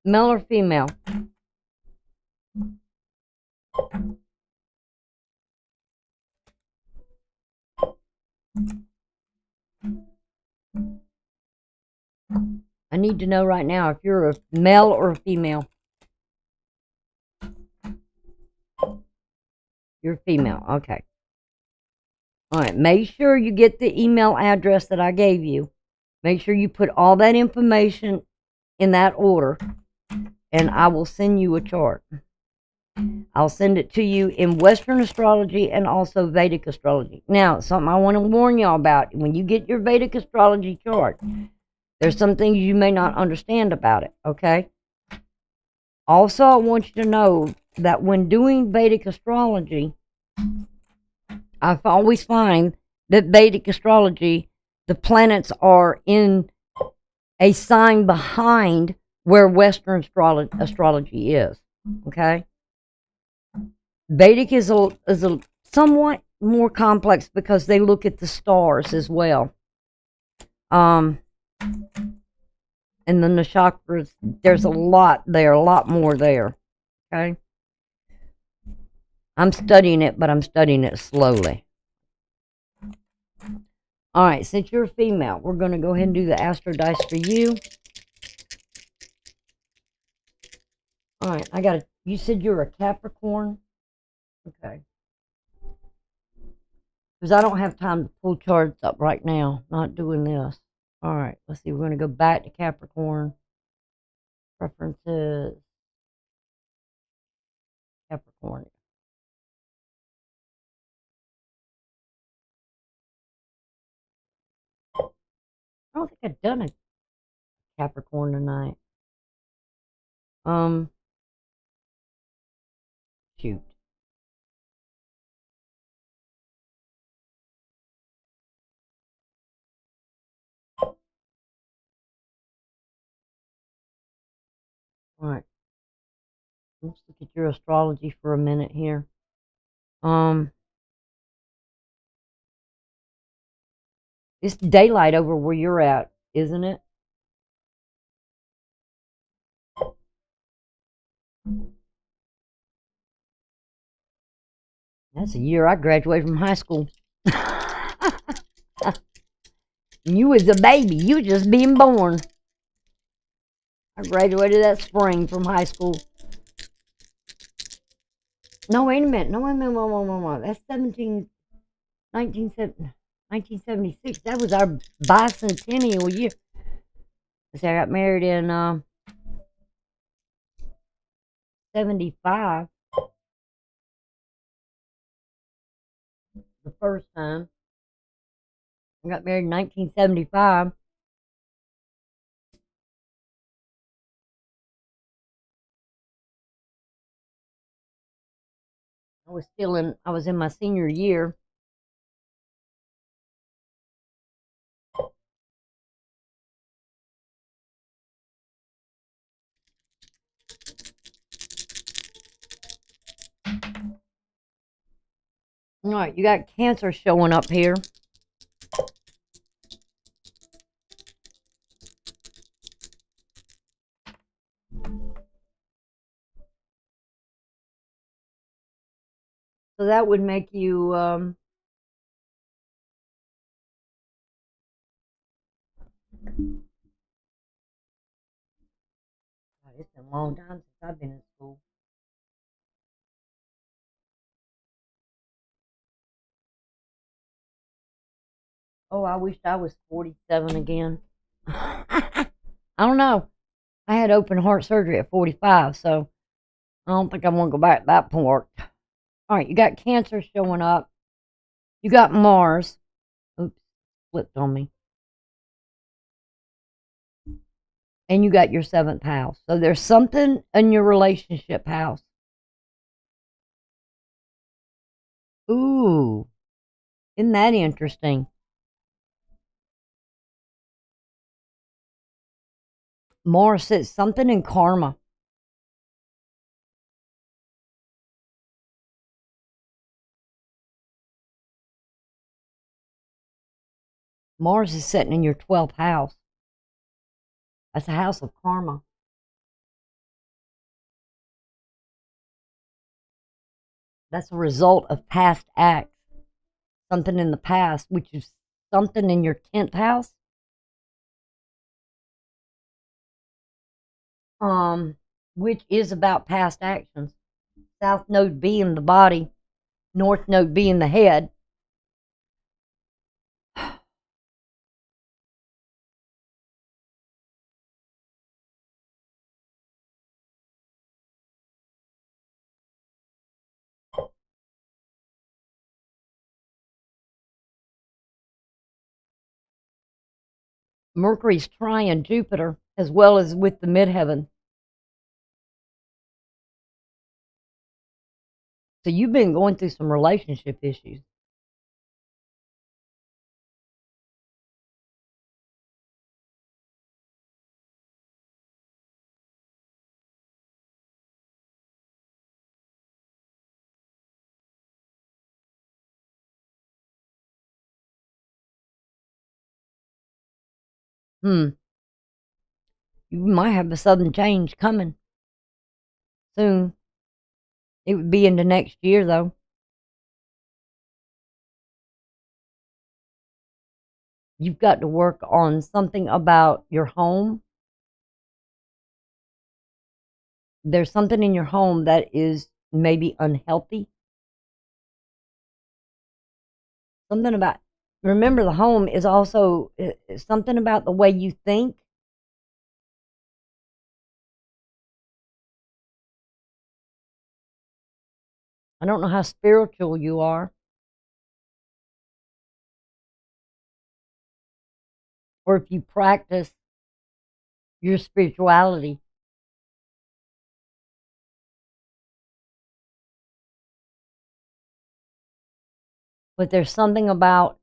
A: Male or female? I need to know right now if you're a male or a female. You're female. Okay. All right. Make sure you get the email address that I gave you. Make sure you put all that information in that order, and I will send you a chart. I'll send it to you in Western astrology and also Vedic astrology. Now, something I want to warn y'all about. When you get your Vedic astrology chart, there's some things you may not understand about it, okay? Also, I want you to know that when doing Vedic astrology, I always find that Vedic astrology, the planets are in a sign behind where Western astrology is, okay? Vedic is a somewhat more complex because they look at the stars as well. And then the chakras, there's a lot there, a lot more there. Okay? I'm studying it, but I'm studying it slowly. All right, since you're a female, we're going to go ahead and do the Astro Dice for you. All right, you said you're a Capricorn? Okay. Because I don't have time to pull charts up right now. Not doing this. All right, let's see. We're going to go back to Capricorn. Preferences. Capricorn. I don't think I've done a Capricorn tonight. Shoot. All right. Let's look at your astrology for a minute here. It's daylight over where you're at, isn't it? That's the year I graduated from high school. You was a baby. You just being born. I graduated that spring from high school. No, wait a minute. No, wait a minute. That's 1976. That was our bicentennial year. See, I got married in 75. The first time. I got married in 1975. I was in my senior year. All right, you got Cancer showing up here. So that would make you It's been a long time since I've been in school. Oh, I wished I was 47 again. I don't know. I had open heart surgery at 45, so I don't think I want to go back to that point. All right, you got Cancer showing up. You got Mars. Oops, flipped on me. And you got your seventh house. So there's something in your relationship house. Ooh, isn't that interesting? Mars says something in karma. Mars is sitting in your 12th house. That's a house of karma. That's a result of past acts. Something in the past, which is something in your 10th house. Um, which is about past actions. South node being the body, north node being the head. Mercury's trying Jupiter as well as with the midheaven. So you've been going through some relationship issues. Hmm. You might have a sudden change coming soon. It would be in the next year, though. You've got to work on something about your home. There's something in your home that is maybe unhealthy. Something about, remember, the home is also something about the way you think. I don't know how spiritual you are, or if you practice your spirituality, but there's something about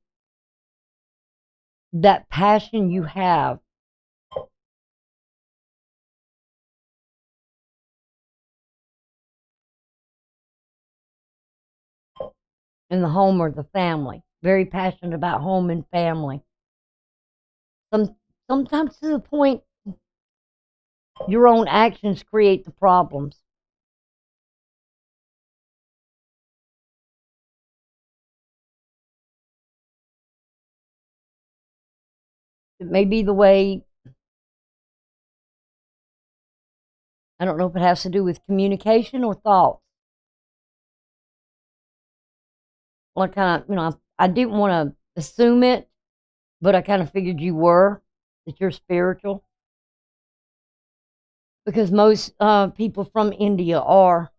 A: that passion you have in the home or the family. Very passionate about home and family. Some sometimes to the point your own actions create the problems. It may be the way, I don't know if it has to do with communication or thoughts. Well, I kind of, I didn't want to assume it, but I kind of figured you were, that you're spiritual. Because most people from India are.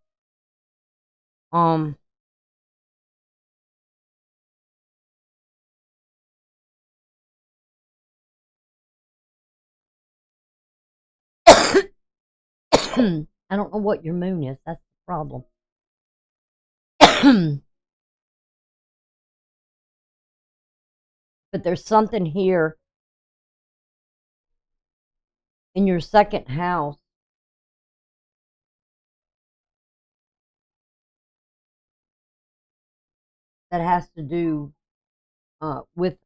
A: Um, I don't know what your moon is. That's the problem. But there's something here in your second house that has to do with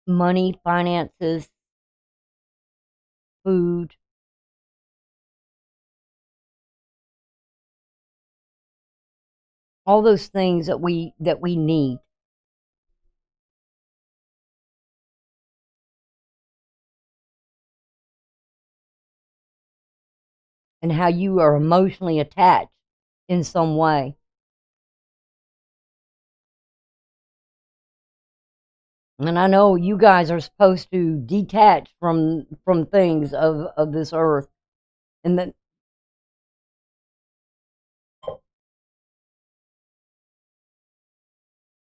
A: money, finances, food, all those things that we need. and how you are emotionally attached in some way. And I know you guys are supposed to detach from things of this earth, and that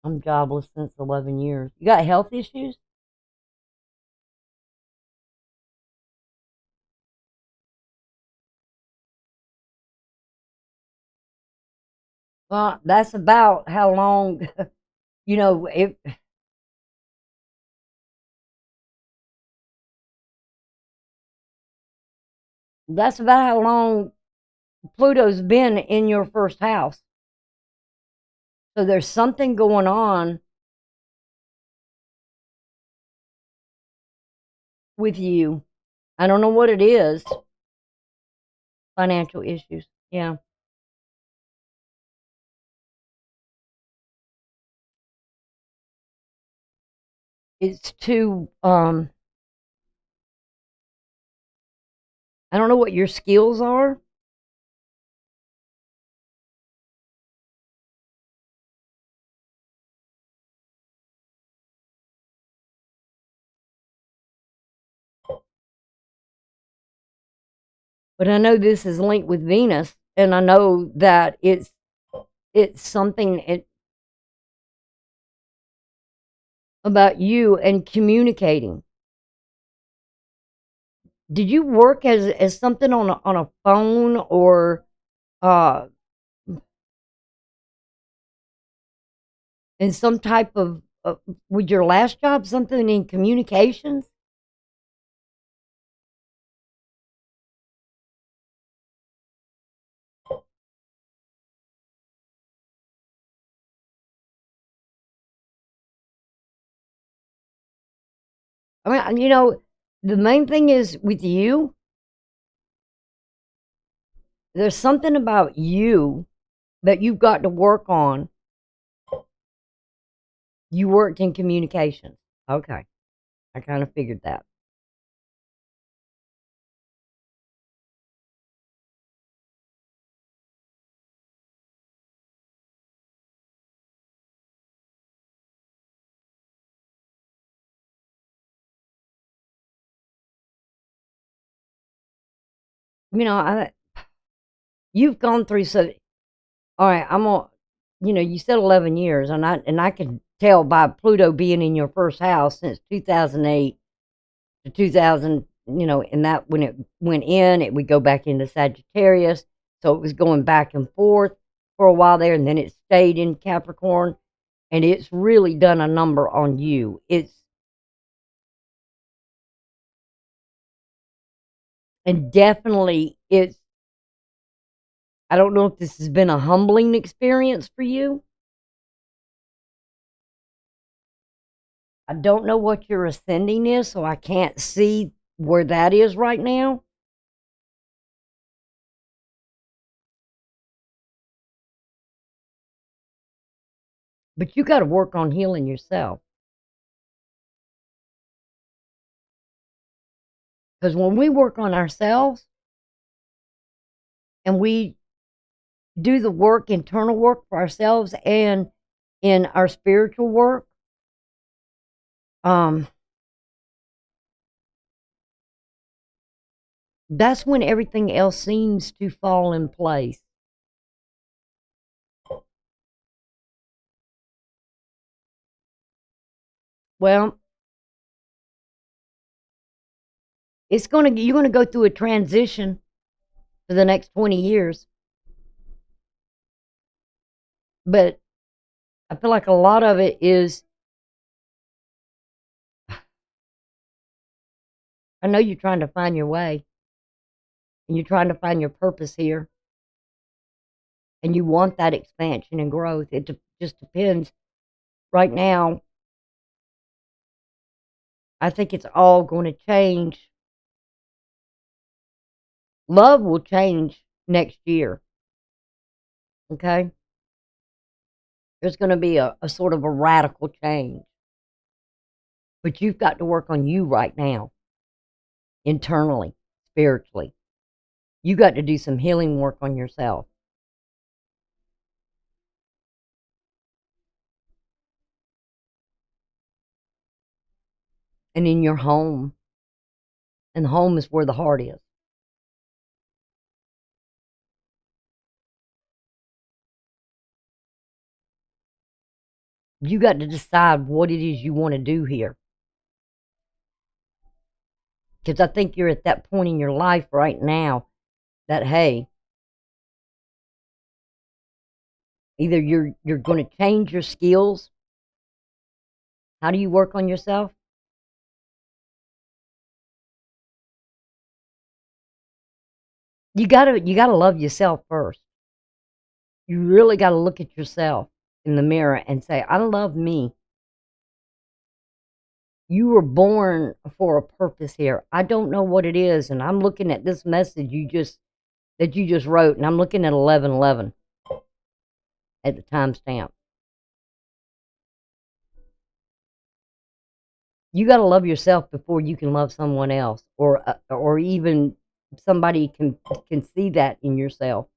A: I'm jobless since 11 years. You got health issues? Well, that's about how long, if that's about how long Pluto's been in your first house. So there's something going on with you. I don't know what it is. Financial issues. Yeah. It's too I don't know what your skills are, but I know this is linked with Venus, and I know that it's something about you and communicating. Did you work as something on a phone, or uh in some type of with your last job, something in communications? I mean, the main thing is with you, there's something about you that you've got to work on. You worked in communications. Okay. I kind of figured that. I you've gone through so all right, I'm on you said 11 years, and I can tell by Pluto being in your first house since 2008 to 2000, and that when it went in, it would go back into Sagittarius. So it was going back and forth for a while there, and then it stayed in Capricorn, and it's really done a number on you. And definitely I don't know if this has been a humbling experience for you. I don't know what your ascending is, so I can't see where that is right now. But you got to work on healing yourself. Because when we work on ourselves and we do the work, internal work for ourselves and in our spiritual work, um, that's when everything else seems to fall in place. Well, you're gonna go through a transition for the next 20 years. But I feel like a lot of it is, I know you're trying to find your way, and you're trying to find your purpose here, and you want that expansion and growth. Just depends. Right now, I think it's all going to change. Love will change next year. Okay? There's going to be a sort of a radical change. But you've got to work on you right now, internally, spiritually. You got to do some healing work on yourself. And in your home. And the home is where the heart is. You got to decide what it is you want to do here. Because I think you're at that point in your life right now that, hey, either you're going to change your skills. How do you work on yourself? You gotta love yourself first. You really gotta look at yourself in the mirror and say, I love me. You were born for a purpose here. I don't know what it is, and I'm looking at this message that you just wrote, and I'm looking at 11:11 at the timestamp. You got to love yourself before you can love someone else, or even somebody can see that in yourself.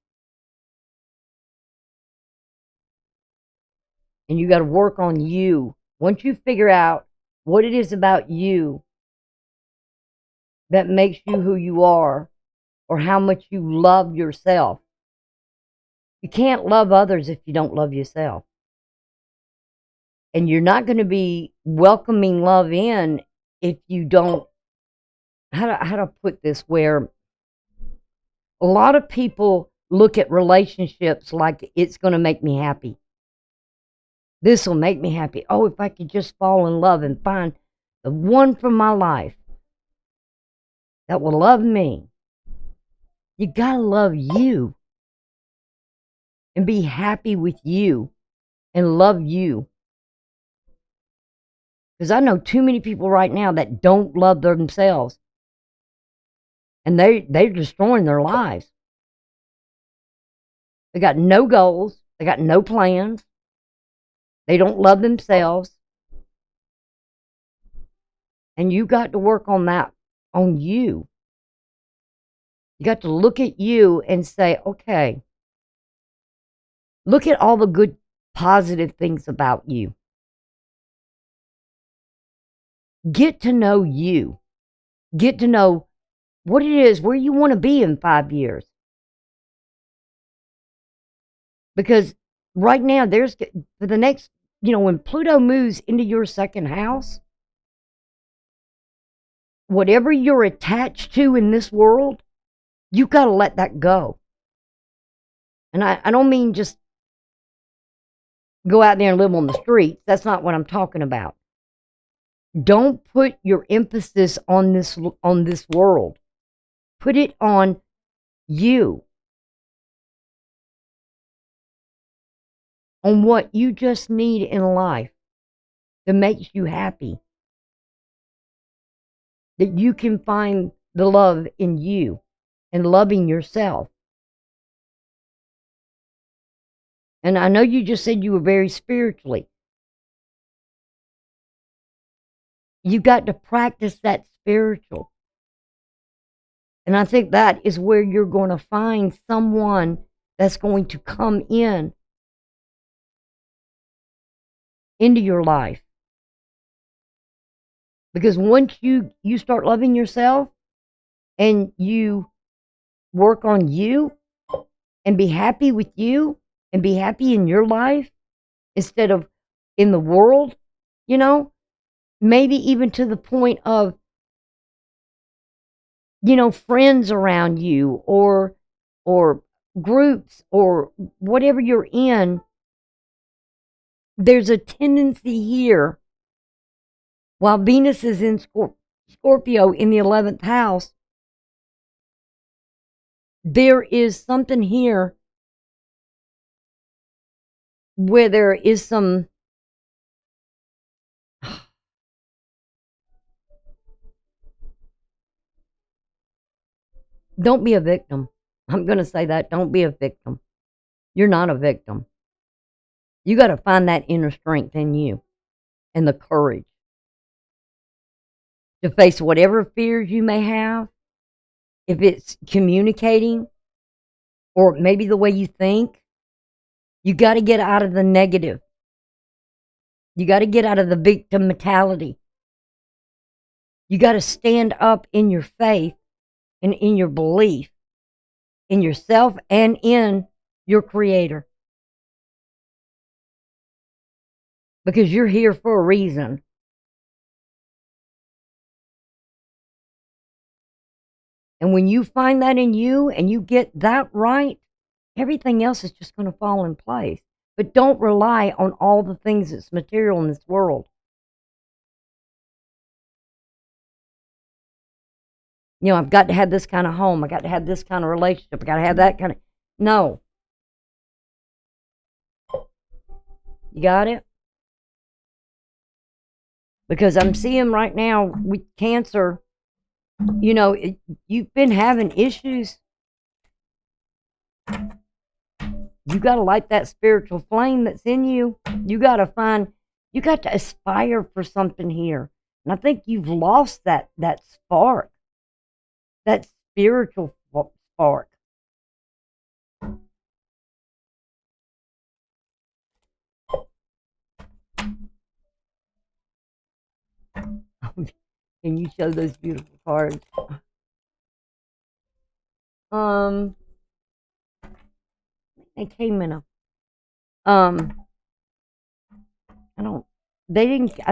A: And you got to work on you. Once you figure out what it is about you that makes you who you are, or how much you love yourself. You can't love others if you don't love yourself. And you're not going to be welcoming love in if you don't, how to put this, where a lot of people look at relationships like it's going to make me happy. This will make me happy. Oh, if I could just fall in love and find the one for my life that will love me. You got to love you and be happy with you and love you. Because I know too many people right now that don't love themselves. And they're destroying their lives. They got no goals. They got no plans. They don't love themselves. And you got to work on that, on you. You got to look at you and say, okay, look at all the good, positive things about you. Get to know you. Get to know what it is, where you want to be in 5 years. Because right now, there's, for the next, when Pluto moves into your second house, whatever you're attached to in this world, you got to let that go. And I don't mean just go out there and live on the streets. That's not what I'm talking about. Don't put your emphasis on this world. Put it on you. On what you just need in life that makes you happy. That you can find the love in you and loving yourself. And I know you just said you were very spiritually. You got to practice that spiritual. And I think that is where you're going to find someone that's going to come into your life. Because once you start loving yourself and you work on you and be happy with you and be happy in your life instead of in the world, maybe even to the point of, friends around you or groups or whatever you're in, there's a tendency here, while Venus is in Scorpio in the 11th house, there is something here where there is some don't be a victim. I'm going to say that. Don't be a victim. You're not a victim. You got to find that inner strength in you and the courage to face whatever fears you may have if it's communicating, or maybe the way you think, you got to get out of the negative. You got to get out of the victim mentality. You got to stand up in your faith and in your belief in yourself and in your creator. Because you're here for a reason. And when you find that in you and you get that right, everything else is just going to fall in place. But don't rely on all the things that's material in this world. You know, I've got to have this kind of home. I got to have this kind of relationship. I got to have that kind of. No. You got it? Because I'm seeing right now with Cancer, you know, you've been having issues. You got to light that spiritual flame that's in you. You got to aspire for something here. And I think you've lost that spark, that spiritual spark. Can you show those beautiful cards? They came in a, I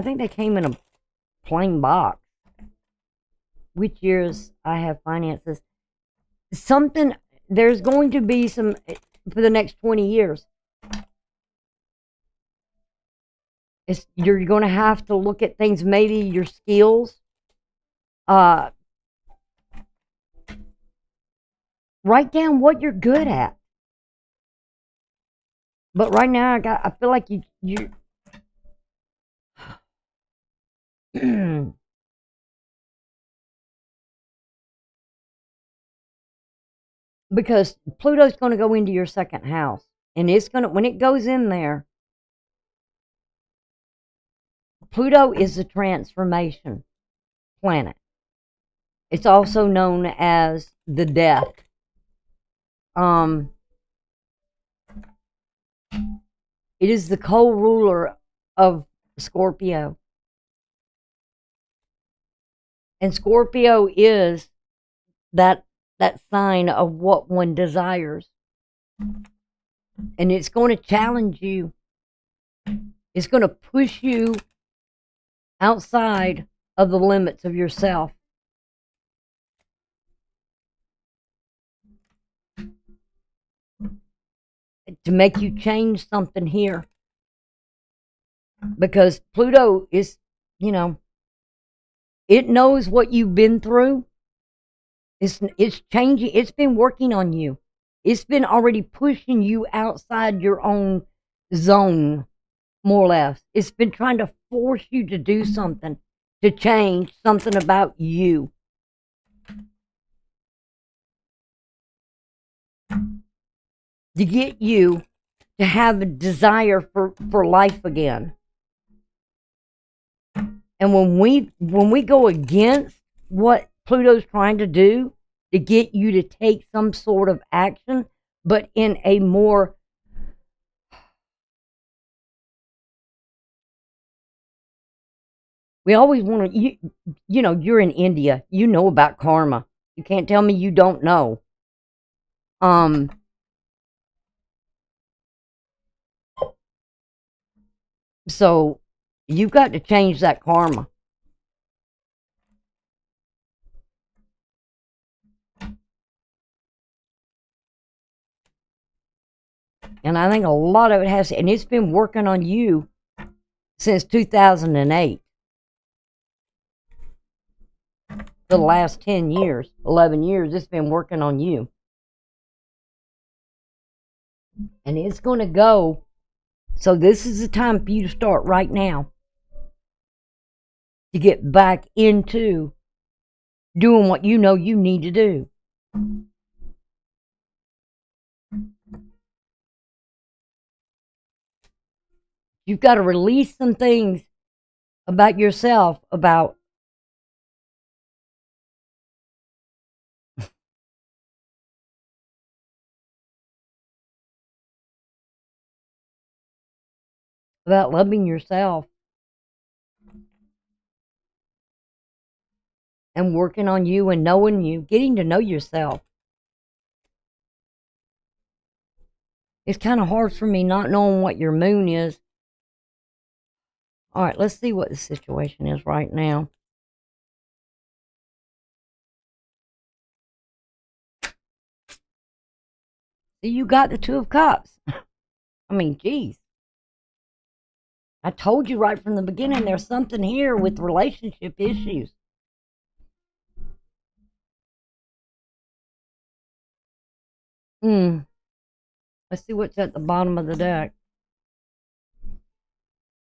A: think they came in a plain box. Which years I have finances? There's going to be some for the next 20 years. You're going to have to look at things, maybe your skills. Write down what you're good at. But right now, I feel like you because Pluto's going to go into your second house, and when it goes in there, Pluto is a transformation planet. It's also known as the death. It is the co-ruler of Scorpio. And Scorpio is that sign of what one desires. And it's going to challenge you. It's going to push you outside of the limits of yourself. To make you change something here. Because Pluto is, you know, it knows what you've been through. It's changing. It's been working on you. It's been already pushing you outside your own zone, more or less. It's been trying to force you to do something, to change something about you. To get you to have a desire for life again. And when we go against what Pluto's trying to do, to get you to take some sort of action, but in a more we always want to, you know, you're in India, you know about karma. You can't tell me you don't know. So you've got to change that karma. And I think a lot of it has, and it's been working on you since 2008. For the last 10 years, 11 years, it's been working on you. And it's going to go. So this is the time for you to start right now. To get back into doing what you know you need to do. You've got to release some things about yourself, about about loving yourself and working on you and knowing you, getting to know yourself. It's kind of hard for me not knowing what your moon is. All right, let's see what the situation is right now. See, you got the Two of Cups. I mean, geez. I told you right from the beginning there's something here with relationship issues. Let's see what's at the bottom of the deck.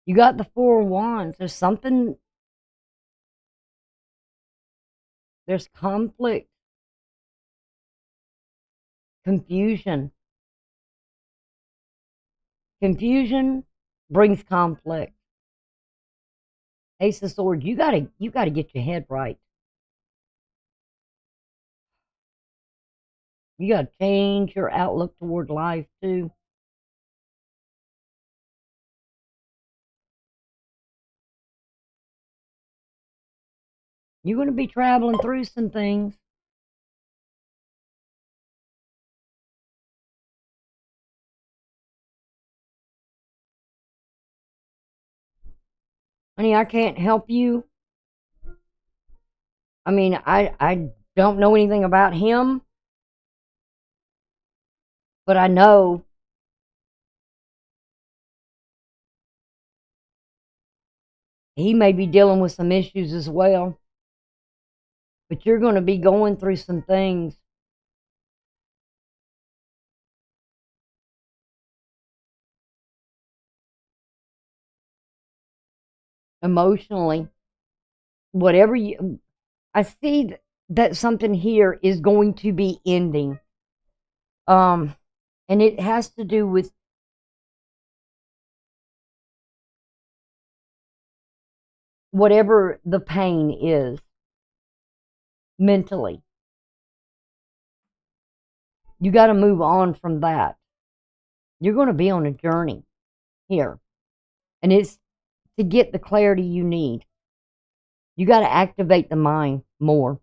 A: You got the Four of Wands. There's something. There's conflict, confusion. Confusion brings conflict. Ace of Swords. You gotta get your head right. You gotta change your outlook toward life too. You're gonna be traveling through some things. Honey, I can't help you. I mean, I don't know anything about him, but I know he may be dealing with some issues as well. But you're going to be going through some things emotionally. Whatever you, I see that something here is going to be ending. And it has to do with whatever the pain is mentally. You got to move on from that. You're going to be on a journey here, and it's to get the clarity you need. You got to activate the mind more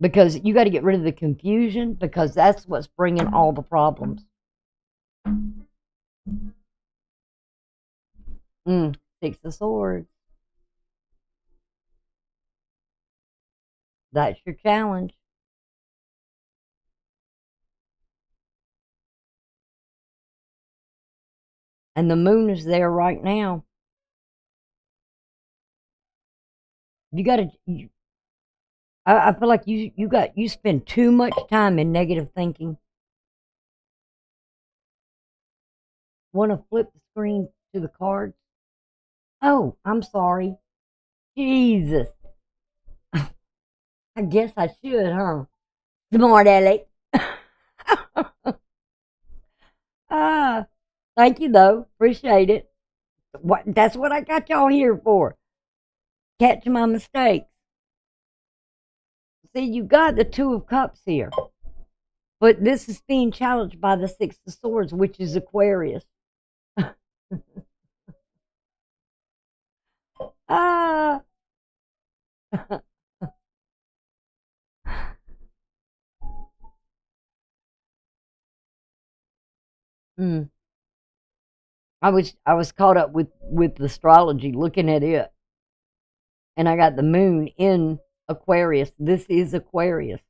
A: because you got to get rid of the confusion because that's what's bringing all the problems. Six of Swords. That's your challenge. And the moon is there right now. You got to. I feel like you spend too much time in negative thinking. Want to flip the screen to the cards? Oh, I'm sorry. Jesus. I guess I should, huh? Smart Alec. Ah, thank you though. Appreciate it. That's what I got y'all here for. Catch my mistakes. See, you got the Two of Cups here. But this is being challenged by the Six of Swords, which is Aquarius. Ah. mm. I was caught up with astrology, looking at it, and I got the moon in Aquarius. This is Aquarius,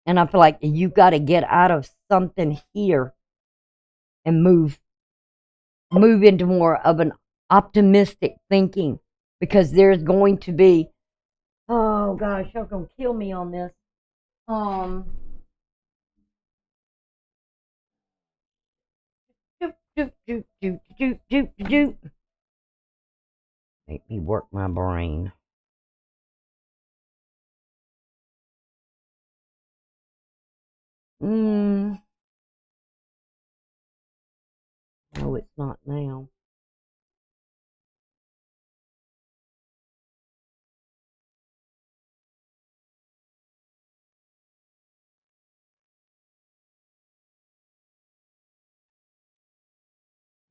A: and I feel like you got to get out of something here and move into more of an optimistic thinking because there's going to be. Oh gosh, y'all gonna kill me on this. Um. Doop, doop, doop, doop, doop, doop, doop. Make me work my brain. No, it's not now.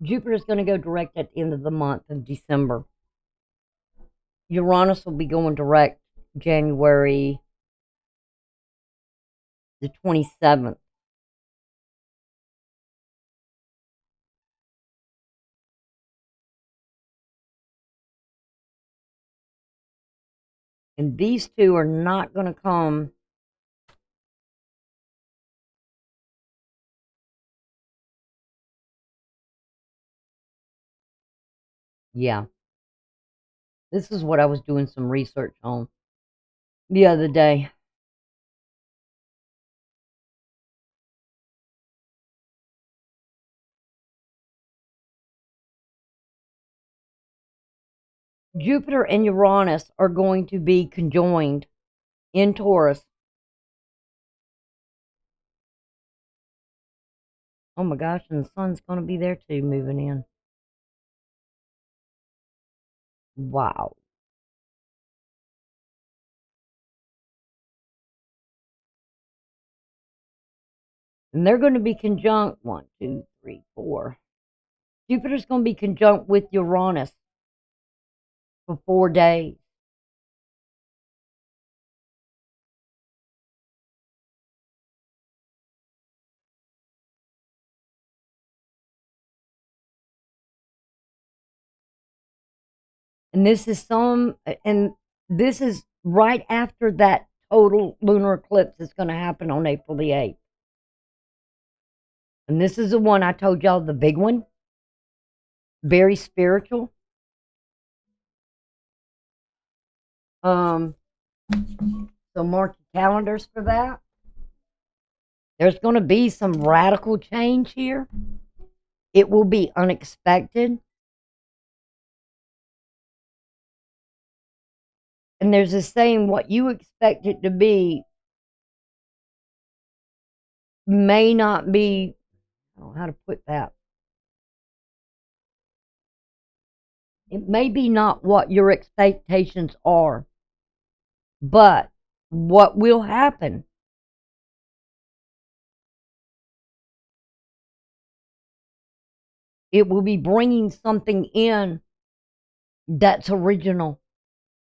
A: Jupiter's going to go direct at the end of the month of December. Uranus will be going direct January the 27th. And these two are not going to come. Yeah. This is what I was doing some research on the other day. Jupiter and Uranus are going to be conjoined in Taurus. Oh my gosh, and the sun's going to be there too, moving in. Wow. And they're going to be conjunct 1, 2, 3, 4. Jupiter's going to be conjunct with Uranus for 4 days. And this is right after that total lunar eclipse that's going to happen on April the 8th. And this is the one I told y'all, the big one. Very spiritual. So mark your calendars for that. There's going to be some radical change here. It will be unexpected. And there's a saying, what you expect it to be may not be, I don't know how to put that. It may be not what your expectations are, but what will happen, it will be bringing something in that's original.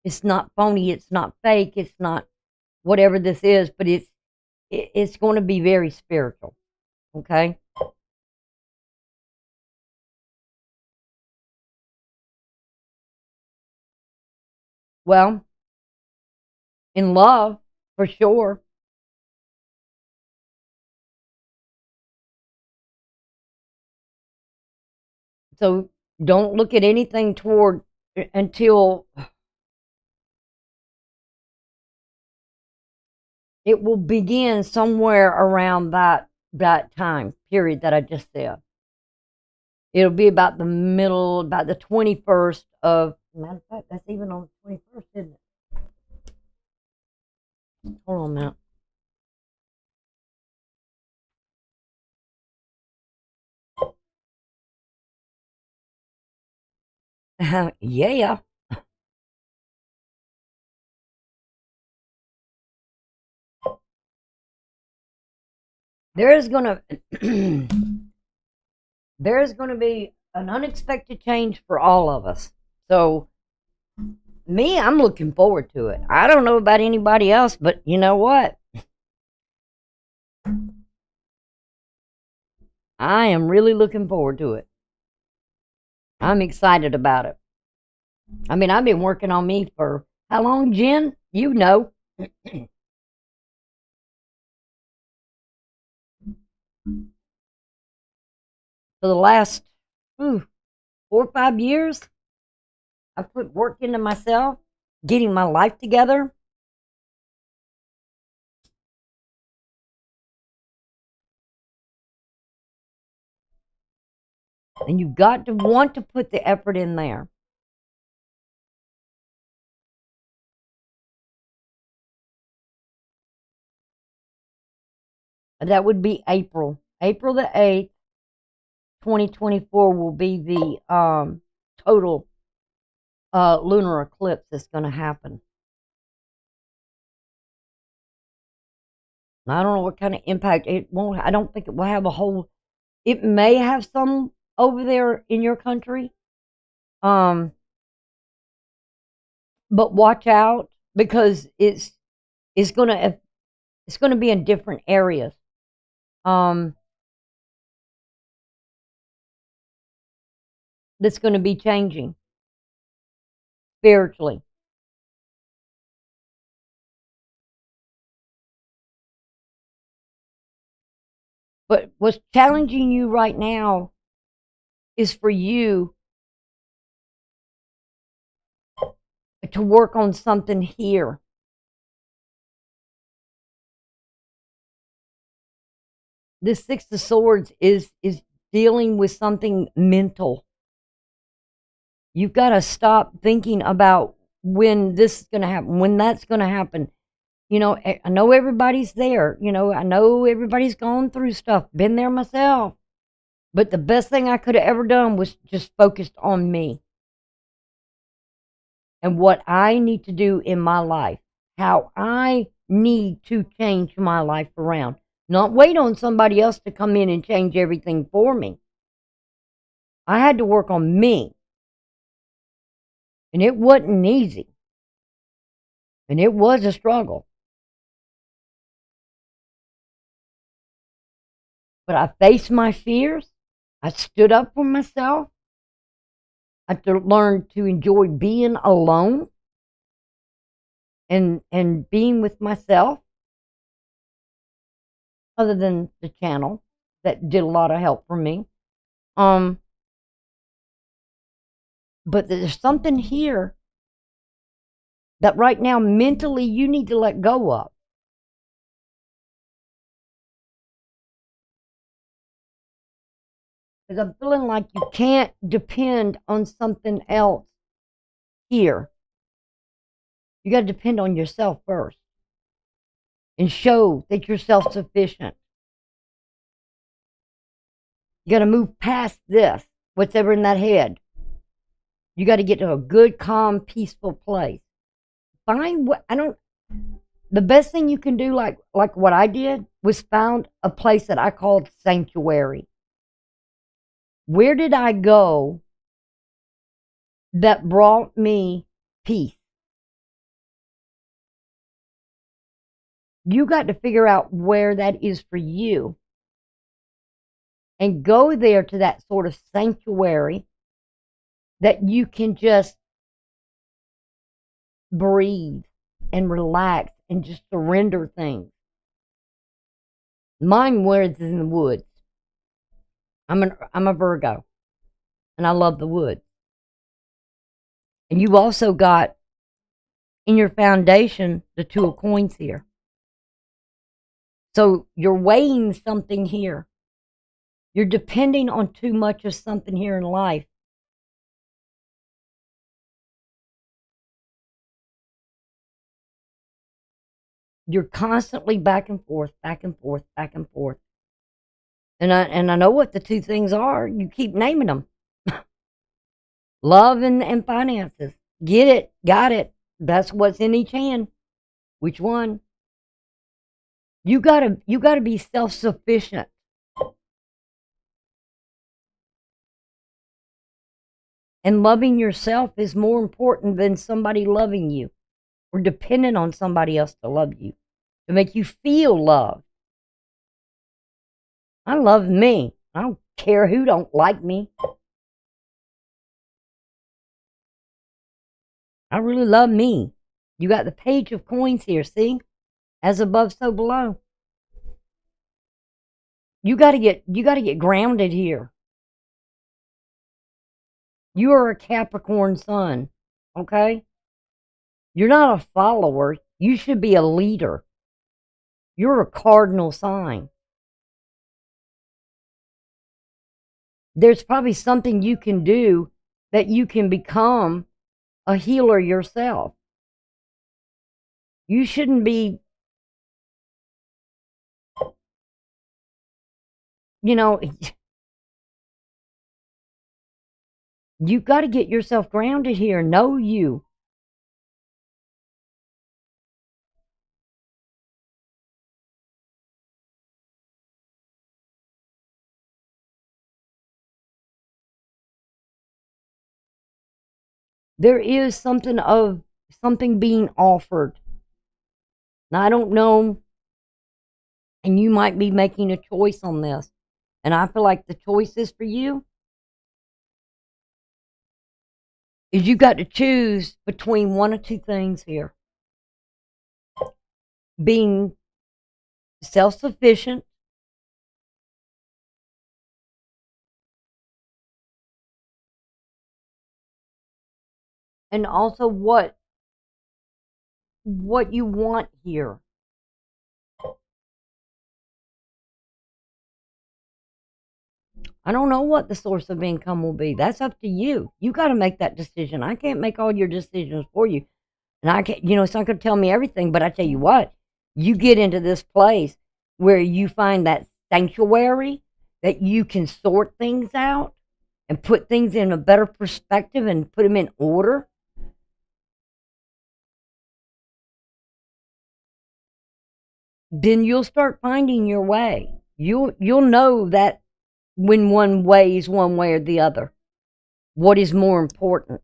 A: It's not phony, it's not fake, it's not whatever this is, but it's going to be very spiritual. Okay? Well, in love, for sure. So don't look at anything toward until it will begin somewhere around that time period that I just said. It'll be about the middle, about the 21st of, matter of fact, that's even on the 21st, isn't it? Hold on a minute. Yeah. There is gonna there is gonna be an unexpected change for all of us. So me, I'm looking forward to it. I don't know about anybody else, but you know what? I am really looking forward to it. I'm excited about it. I mean, I've been working on me for how long, Jen? You know. For the last 4 or 5 years, I put work into myself, getting my life together. And you've got to want to put the effort in there. That would be April. April the 8th, 2024 will be the total lunar eclipse that's going to happen. I don't know what kind of impact it won't. I don't think it will have a whole. It may have some over there in your country. Um, but watch out because it's gonna be in different areas. Um, that's gonna be changing spiritually. But what's challenging you right now is for you to work on something here. This Six of Swords is dealing with something mental. You've got to stop thinking about when this is going to happen, when that's going to happen. You know, I know everybody's there. You know, I know everybody's gone through stuff, been there myself. But the best thing I could have ever done was just focused on me and what I need to do in my life, how I need to change my life around, not wait on somebody else to come in and change everything for me. I had to work on me, and it wasn't easy, and it was a struggle. But I faced my fears. I stood up for myself. I had to learn to enjoy being alone and being with myself, other than the channel that did a lot of help for me. Um, but there's something here that right now mentally you need to let go of. Because I'm feeling like you can't depend on something else here. You got to depend on yourself first and show that you're self sufficient. You got to move past this, what's ever in that head. You got to get to a good, calm, peaceful place. Find what I don't. The best thing you can do, like what I did, was found a place that I called sanctuary. Where did I go that brought me peace? You got to figure out where that is for you and go there to that sort of sanctuary that you can just breathe and relax and just surrender things. Mine was in the woods. I'm a Virgo, and I love the woods. And you also got in your foundation the Two of Coins here. So you're weighing something here. You're depending on too much of something here in life. You're constantly back and forth, back and forth, back and forth. And I know what the two things are. You keep naming them. Love and finances. Get it, got it. That's what's in each hand. Which one? You gotta be self-sufficient. And loving yourself is more important than somebody loving you or dependent on somebody else to love you, to make you feel loved. I love me. I don't care who don't like me. I really love me. You got the Page of Coins here, see? As above, so below. You gotta get grounded here. You are a Capricorn sun, okay? You're not a follower. You should be a leader. You're a cardinal sign. There's probably something you can do that you can become a healer yourself. You shouldn't be, you know, you got to get yourself grounded here. Know you. There is something being offered. Now, I don't know, and you might be making a choice on this. And I feel like the choice is for you is you got to choose between one or two things here. Being self-sufficient and also what you want here. I don't know what the source of income will be. That's up to you. You got to make that decision. I can't make all your decisions for you. And I can't, it's not going to tell me everything, but I tell you what, you get into this place where you find that sanctuary that you can sort things out and put things in a better perspective and put them in order. Then you'll start finding your way. You'll know that when one weighs one way or the other, what is more important.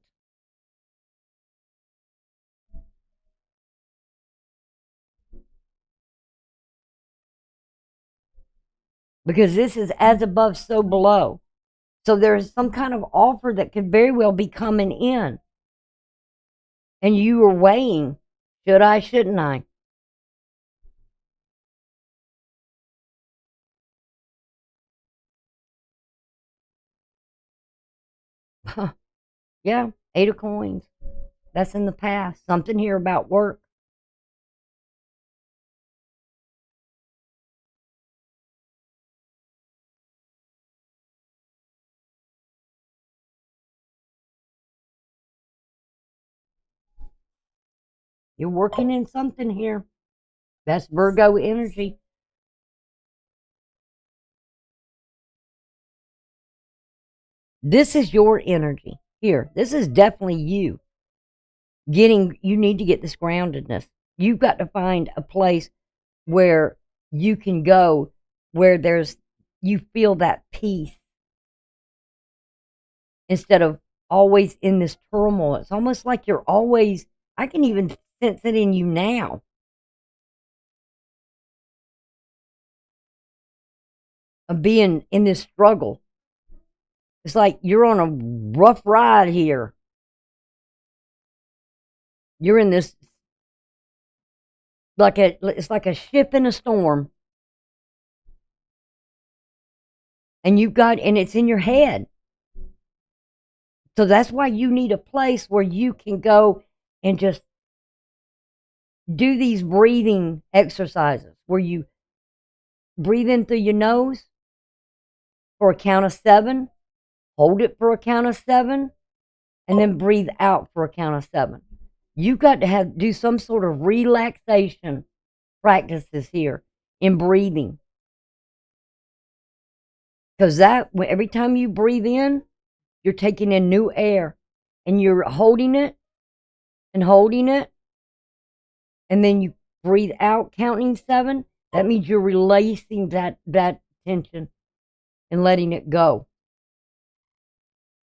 A: Because this is as above, so below. So there's some kind of offer that could very well be coming in. And you are weighing, should I, shouldn't I? Yeah, 8 of coins. That's in the past. Something here about work. You're working in something here. That's Virgo energy. This is your energy here. This is definitely you. You need to get this groundedness. You've got to find a place where you can go, where you feel that peace instead of always in this turmoil. It's almost like you're always, I can even sense it in you now, of being in this struggle. It's like you're on a rough ride here. You're in this, it's like a ship in a storm. And it's in your head. So that's why you need a place where you can go and just do these breathing exercises where you breathe in through your nose for a count of 7, hold it for a count of 7, and then breathe out for a count of 7. You've got to do some sort of relaxation practices here in breathing. Because every time you breathe in, you're taking in new air and you're holding it and holding it. And then you breathe out, counting 7. That means you're releasing that tension and letting it go.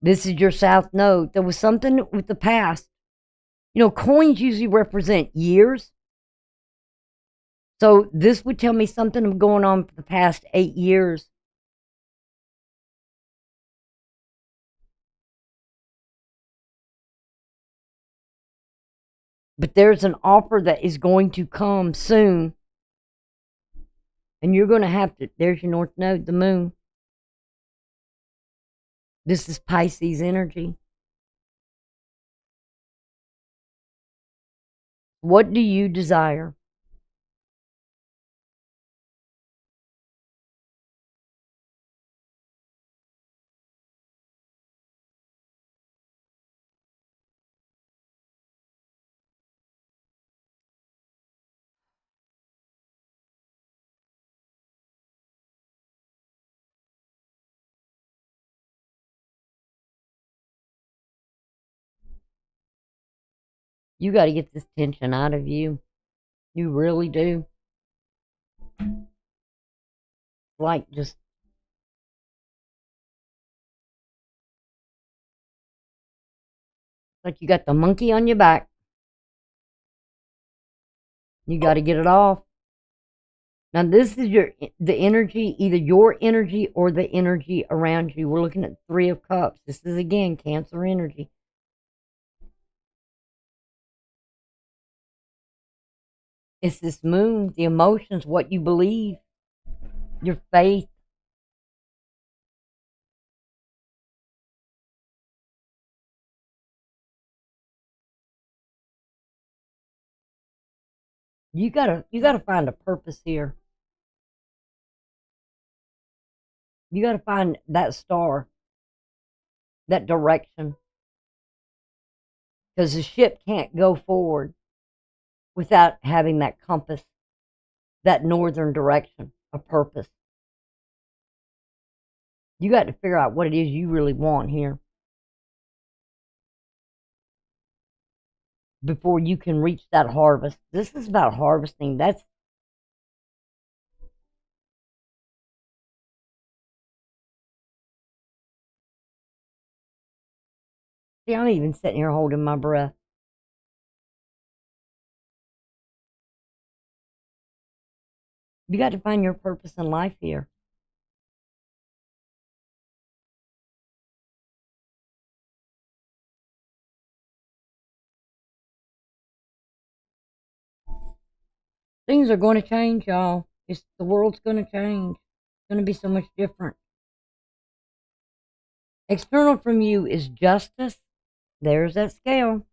A: This is your south node. There was something with the past. Coins usually represent years. So this would tell me something going on for the past 8 years. But there's an offer that is going to come soon. And you're going to have to, there's your north node, the moon. This is Pisces energy. What do you desire? You got to get this tension out of you. You really do. Like just Like you got the monkey on your back. You got to get it off. Now this is the energy, either your energy or the energy around you. We're looking at 3 of Cups. This is again Cancer energy. It's this moon, the emotions, what you believe, your faith. You gotta find a purpose here. You gotta find that star, that direction. Because the ship can't go forward without having that compass, that northern direction, a purpose. You got to figure out what it is you really want here before you can reach that harvest. This is about harvesting. That's see, I'm even sitting here holding my breath. You got to find your purpose in life here. Things are going to change, y'all. The world's going to change. It's going to be so much different. External from you is justice. There's that scale.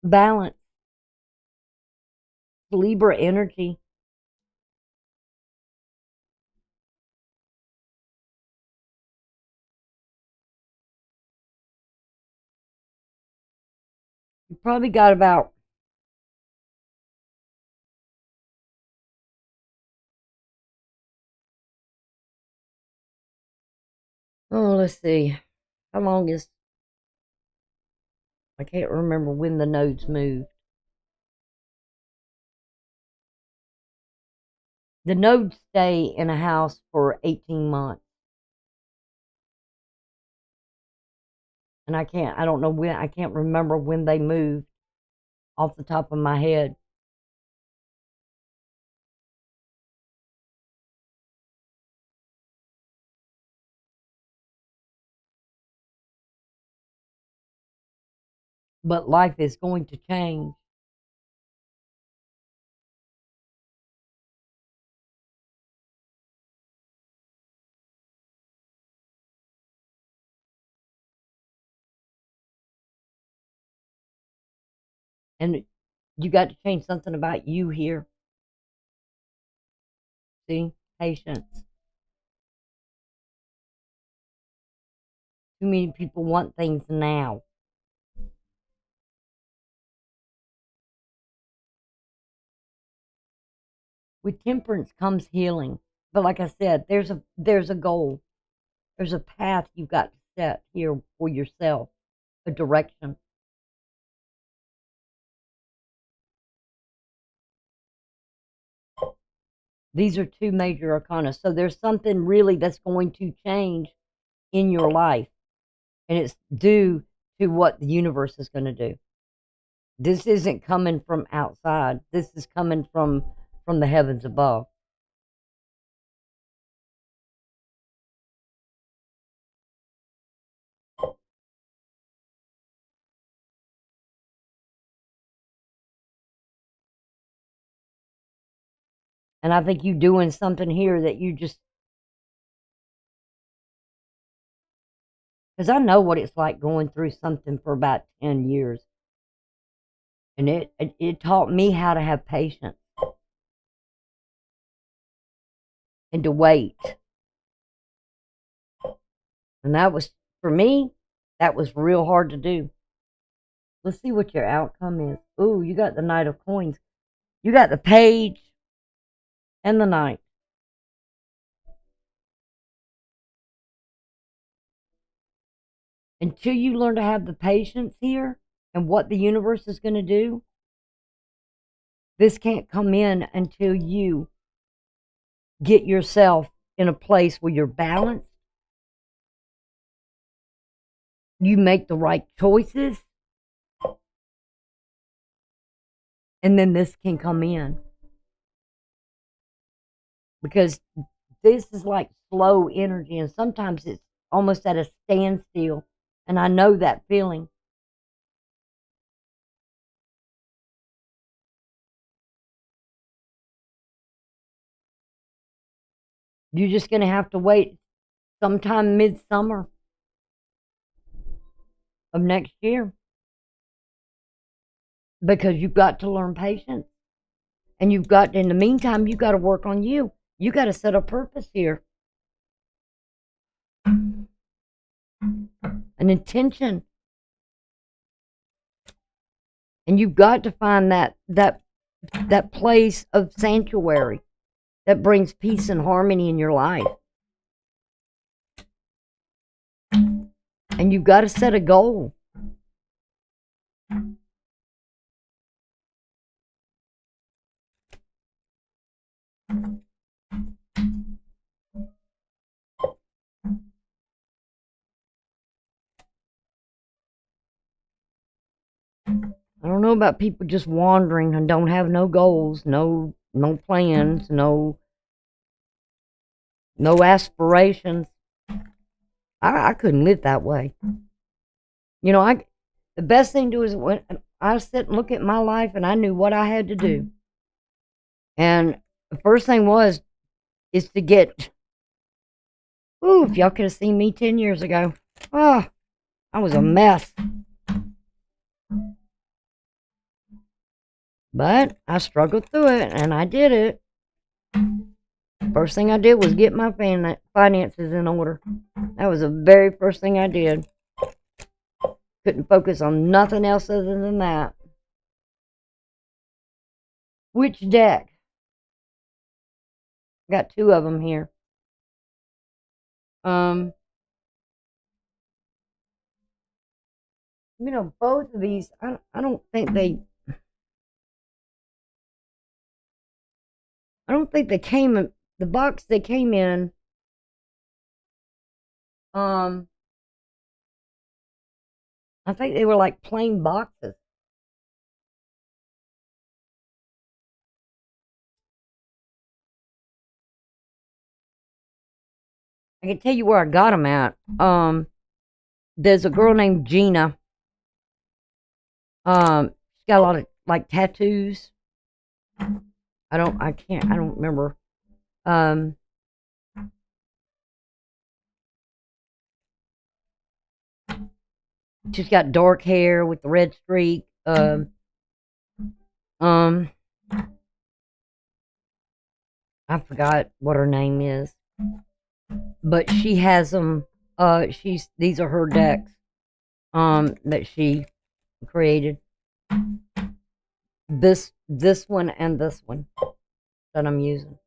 A: Balance. Libra energy. You probably got about, oh, let's see. How long is, I can't remember when the nodes moved. The nodes stay in a house for 18 months. And I don't know when, I can't remember when they moved off the top of my head. But life is going to change. And you got to change something about you here. See? Patience. Too many people want things now. With temperance comes healing. But like I said, there's a goal. There's a path you've got to set here for yourself, a direction. These are 2 major arcana. So there's something really that's going to change in your life. And it's due to what the universe is going to do. This isn't coming from outside. This is coming from the heavens above. And I think you doing something here that you just, because I know what it's like going through something for about 10 years. And it taught me how to have patience and to wait. And that was, for me, that was real hard to do. Let's see what your outcome is. Ooh, you got the Knight of Coins. You got the Page and the Knight. Until you learn to have the patience here and what the universe is going to do, this can't come in until you get yourself in a place where you're balanced you make the right choices, and then this can come in. Because this is like slow energy, and sometimes it's almost at a standstill. And I know that feeling. You're just going to have to wait sometime midsummer of next year, because you've got to learn patience. And you've got, in the meantime, you've got to work on you. You got to set a purpose here, an intention. And you've got to find that place of sanctuary that brings peace and harmony in your life. And you've got to set a goal. I don't know about people just wandering and don't have no goals, no plans, no aspirations. I couldn't live that way. You know, the best thing to do is when I sit and look at my life and I knew what I had to do. And the first thing is to get, ooh, if y'all could have seen me 10 years ago. Oh, I was a mess. But I struggled through it and I did it. First thing I did was get my finances in order. That was the very first thing I did. Couldn't focus on nothing else other than that. Which deck? Got two of them here. You know, both of these, I don't think they came in the box they came in. I think they were like plain boxes. I can tell you where I got them at. There's a girl named Gina. She's got a lot of like tattoos. I don't remember. She's got dark hair with the red streak. I forgot what her name is, but she has them. These are her decks. That she created. This one and this one that I'm using.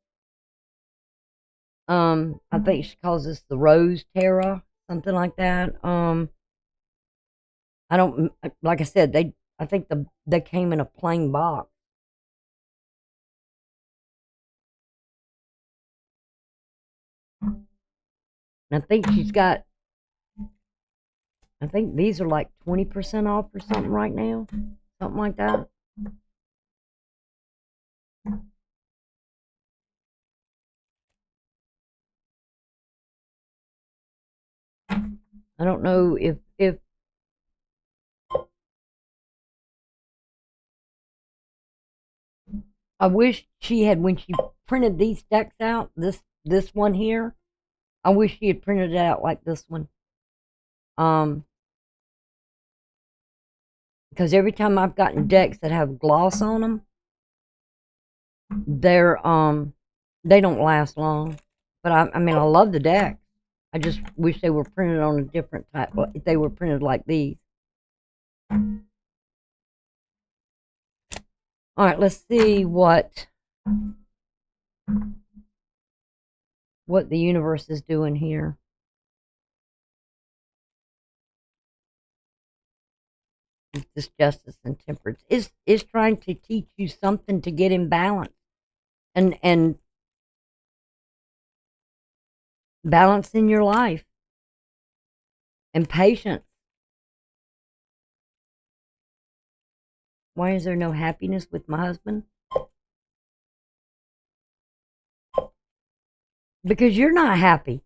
A: I think she calls this the Rose Tarot, something like that. I don't, like I said, I think they came in a plain box. And I think I think these are like 20% off or something right now. Something like that. I don't know if I wish she had, when she printed these decks out, this one here, I wish she had printed it out like this one. Because every time I've gotten decks that have gloss on them, they don't last long. But I mean, I love the deck. I just wish they were printed on a different type. If they were printed like these. All right, let's see what the universe is doing here. This justice and temperance is trying to teach you something to get in balance and balance in your life and patience. Why is there no happiness with my husband? Because you're not happy.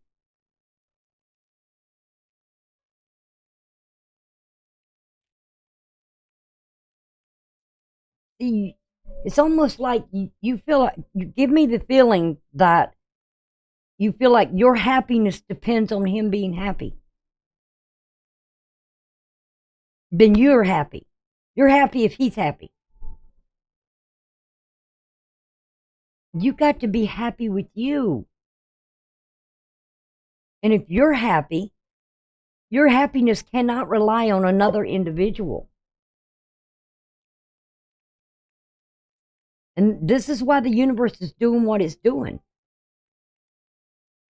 A: It's almost like you feel like, you give me the feeling that you feel like your happiness depends on him being happy. Then you're happy. You're happy if he's happy. You got to be happy with you. And if you're happy, your happiness cannot rely on another individual. And this is why the universe is doing what it's doing.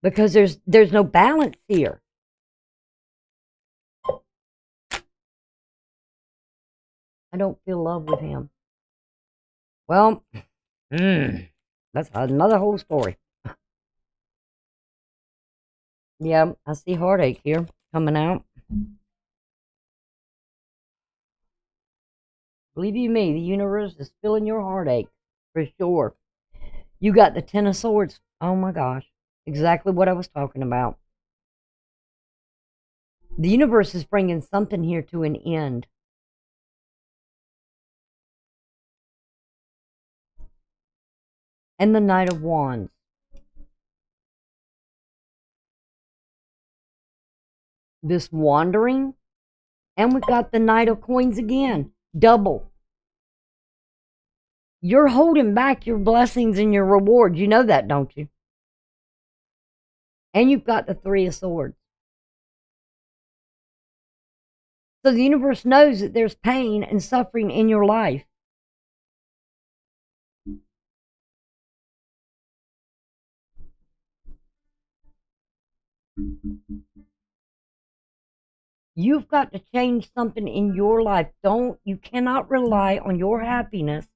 A: Because there's no balance here. I don't feel love with him. Well, that's another whole story. Yeah, I see heartache here coming out. Believe you me, the universe is filling your heartache for sure. You got the Ten of Swords. Oh my gosh, exactly what I was talking about. The universe is bringing something here to an end. And the Knight of Wands. This wandering. And we've got the Knight of Coins again. Double. You're holding back your blessings and your rewards. You know that, don't you? And you've got the Three of Swords. So the universe knows that there's pain and suffering in your life. You've got to change something in your life. You cannot rely on your happiness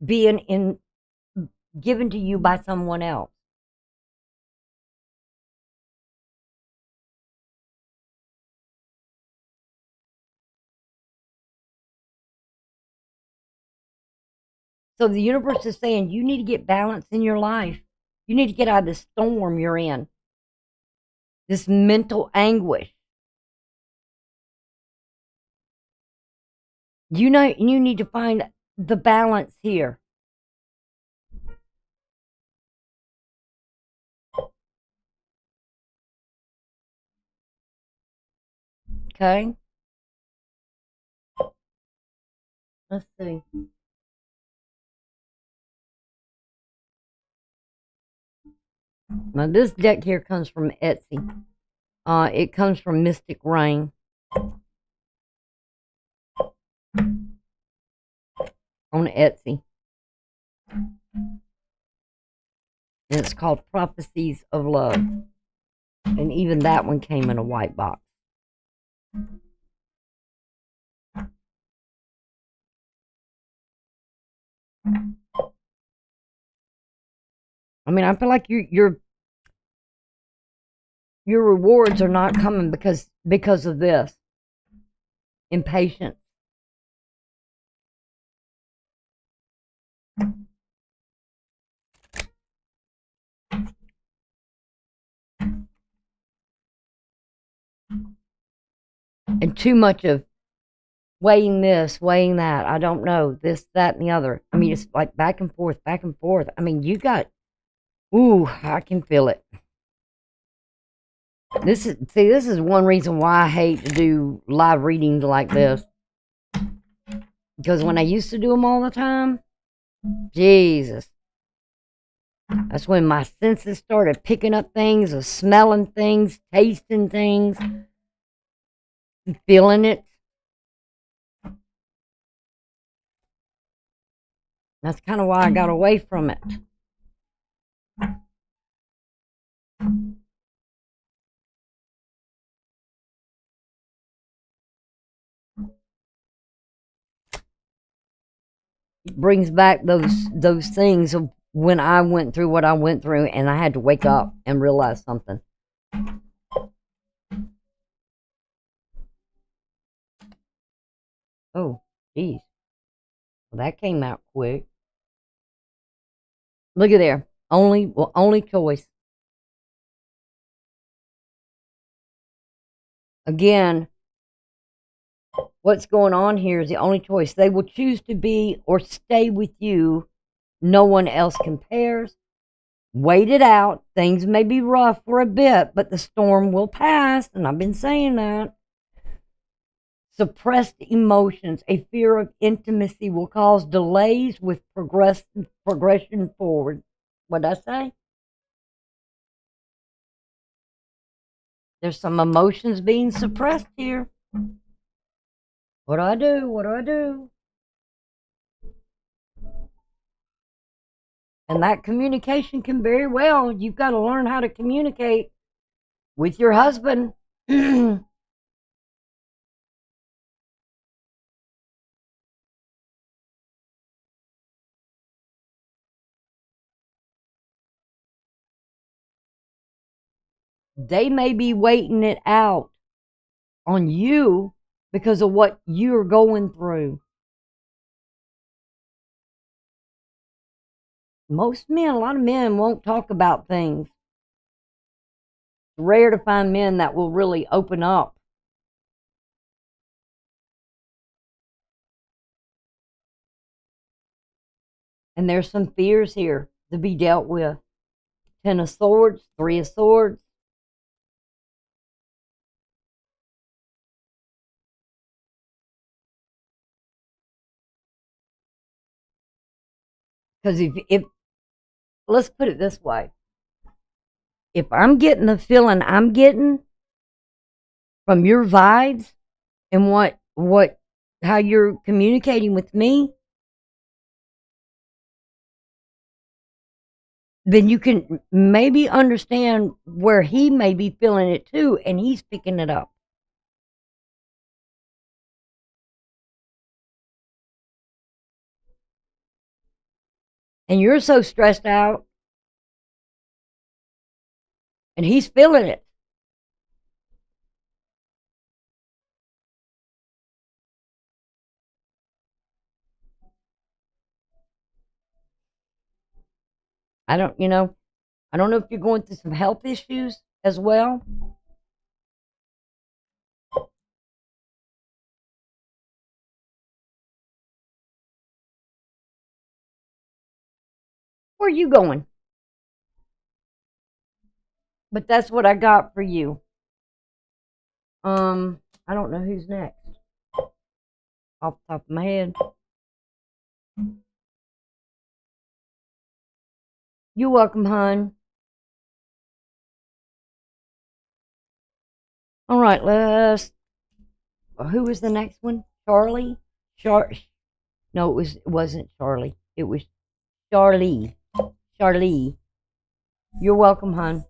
A: being given to you by someone else. So the universe is saying you need to get balance in your life. You need to get out of this storm you're in, this mental anguish. You need to find the balance here. Okay? Let's see. Now this deck here comes from Etsy. It comes from Mystic Rain on Etsy. And it's called Prophecies of Love. And even that one came in a white box. I mean, I feel like your rewards are not coming because of this. Impatience. And too much of weighing this, weighing that. I don't know. This, that, and the other. I mean, it's like back and forth, back and forth. I mean, I can feel it. This is one reason why I hate to do live readings like this. Because when I used to do them all the time, Jesus, that's when my senses started picking up things, or smelling things, tasting things, feeling it. That's kind of why I got away from it. It brings back those things of when I went through what I went through, and I had to wake up and realize something. Oh, geez. Well, that came out quick. Look at there. Only choice. Again, what's going on here is the only choice. They will choose to be or stay with you. No one else compares. Wait it out. Things may be rough for a bit, but the storm will pass. And I've been saying that. Suppressed emotions, a fear of intimacy will cause delays with progression forward. What'd I say? There's some emotions being suppressed here. What do I do? What do I do? And that communication can very well, you've got to learn how to communicate with your husband. They may be waiting it out on you because of what you're going through. Most men, a lot of men won't talk about things. It's rare to find men that will really open up. And there's some fears here to be dealt with. 10 of Swords, 3 of Swords. Because if let's put it this way, if I'm getting the feeling I'm getting from your vibes and how you're communicating with me, then you can maybe understand where he may be feeling it too, and he's picking it up. And you're so stressed out, and he's feeling it. I don't, you know, I don't know if you're going through some health issues as well. Where are you going? But that's what I got for you. I don't know who's next off the top of my head. You're welcome, hon. All right, who was the next one? Charlie? No, it wasn't Charlie. It was Charlie. Charlie. You're welcome, hon.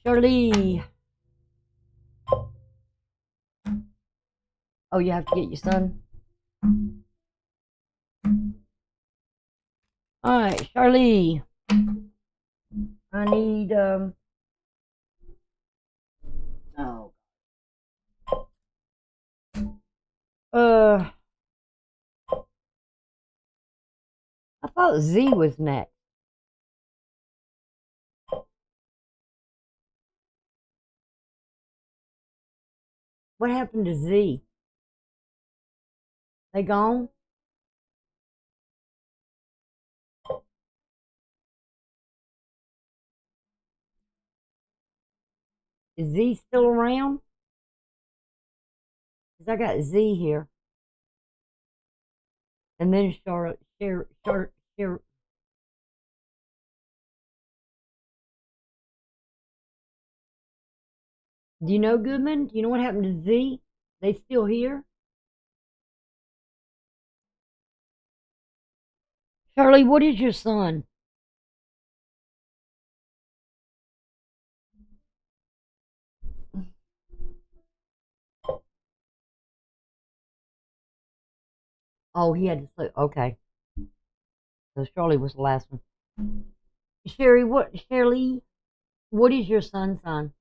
A: Charlie. Oh, you have to get your son? All right, Charlie. I need, oh. I thought Z was next. What happened to Z? They gone? Is Z still around? Because I got Z here. And then Charlotte, do you know Goodman? Do you know what happened to Z? They still here? Charlie, what is your son? Oh, he had to sleep. Okay. So Charlie was the last one. Shirley, what is your son's son?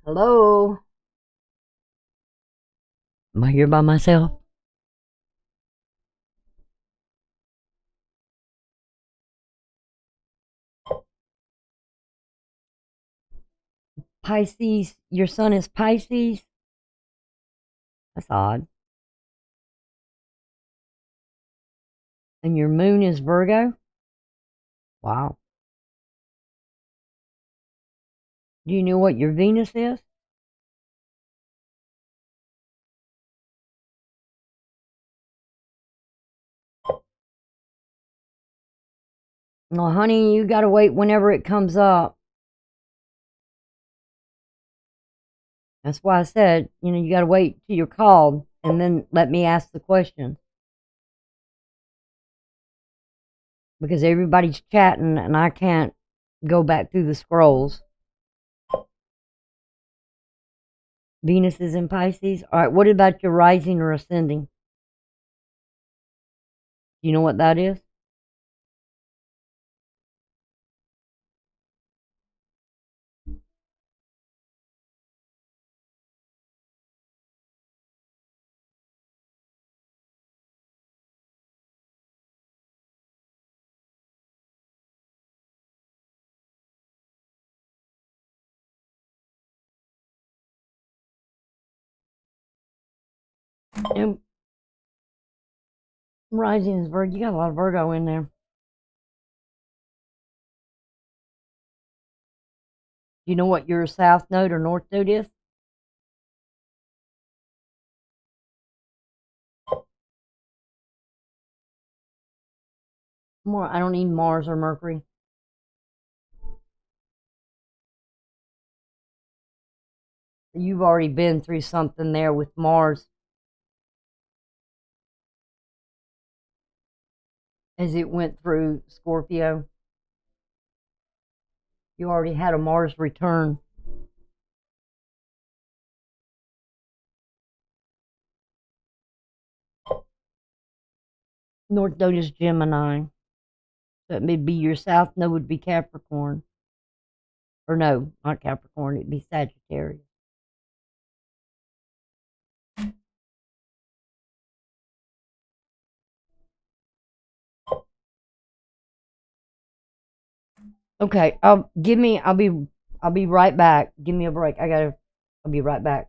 A: Hello? Am I here by myself? Pisces, your sun is Pisces? That's odd. And your moon is Virgo? Wow. Do you know what your Venus is? Well, honey, you gotta wait whenever it comes up. That's why I said, you gotta wait till you're called and then let me ask the question. Because everybody's chatting and I can't go back through the scrolls. Venus is in Pisces. All right, what about your rising or ascending? Do you know what that is? And rising is Virgo. You got a lot of Virgo in there. Do you know what your south node or north node is? More, I don't need Mars or Mercury. You've already been through something there with Mars as it went through Scorpio. You already had a Mars return. North node is Gemini. So it may be your south node would be Capricorn. Or no, not Capricorn, it'd be Sagittarius. Okay, I'll be right back. Give me a break. I'll be right back.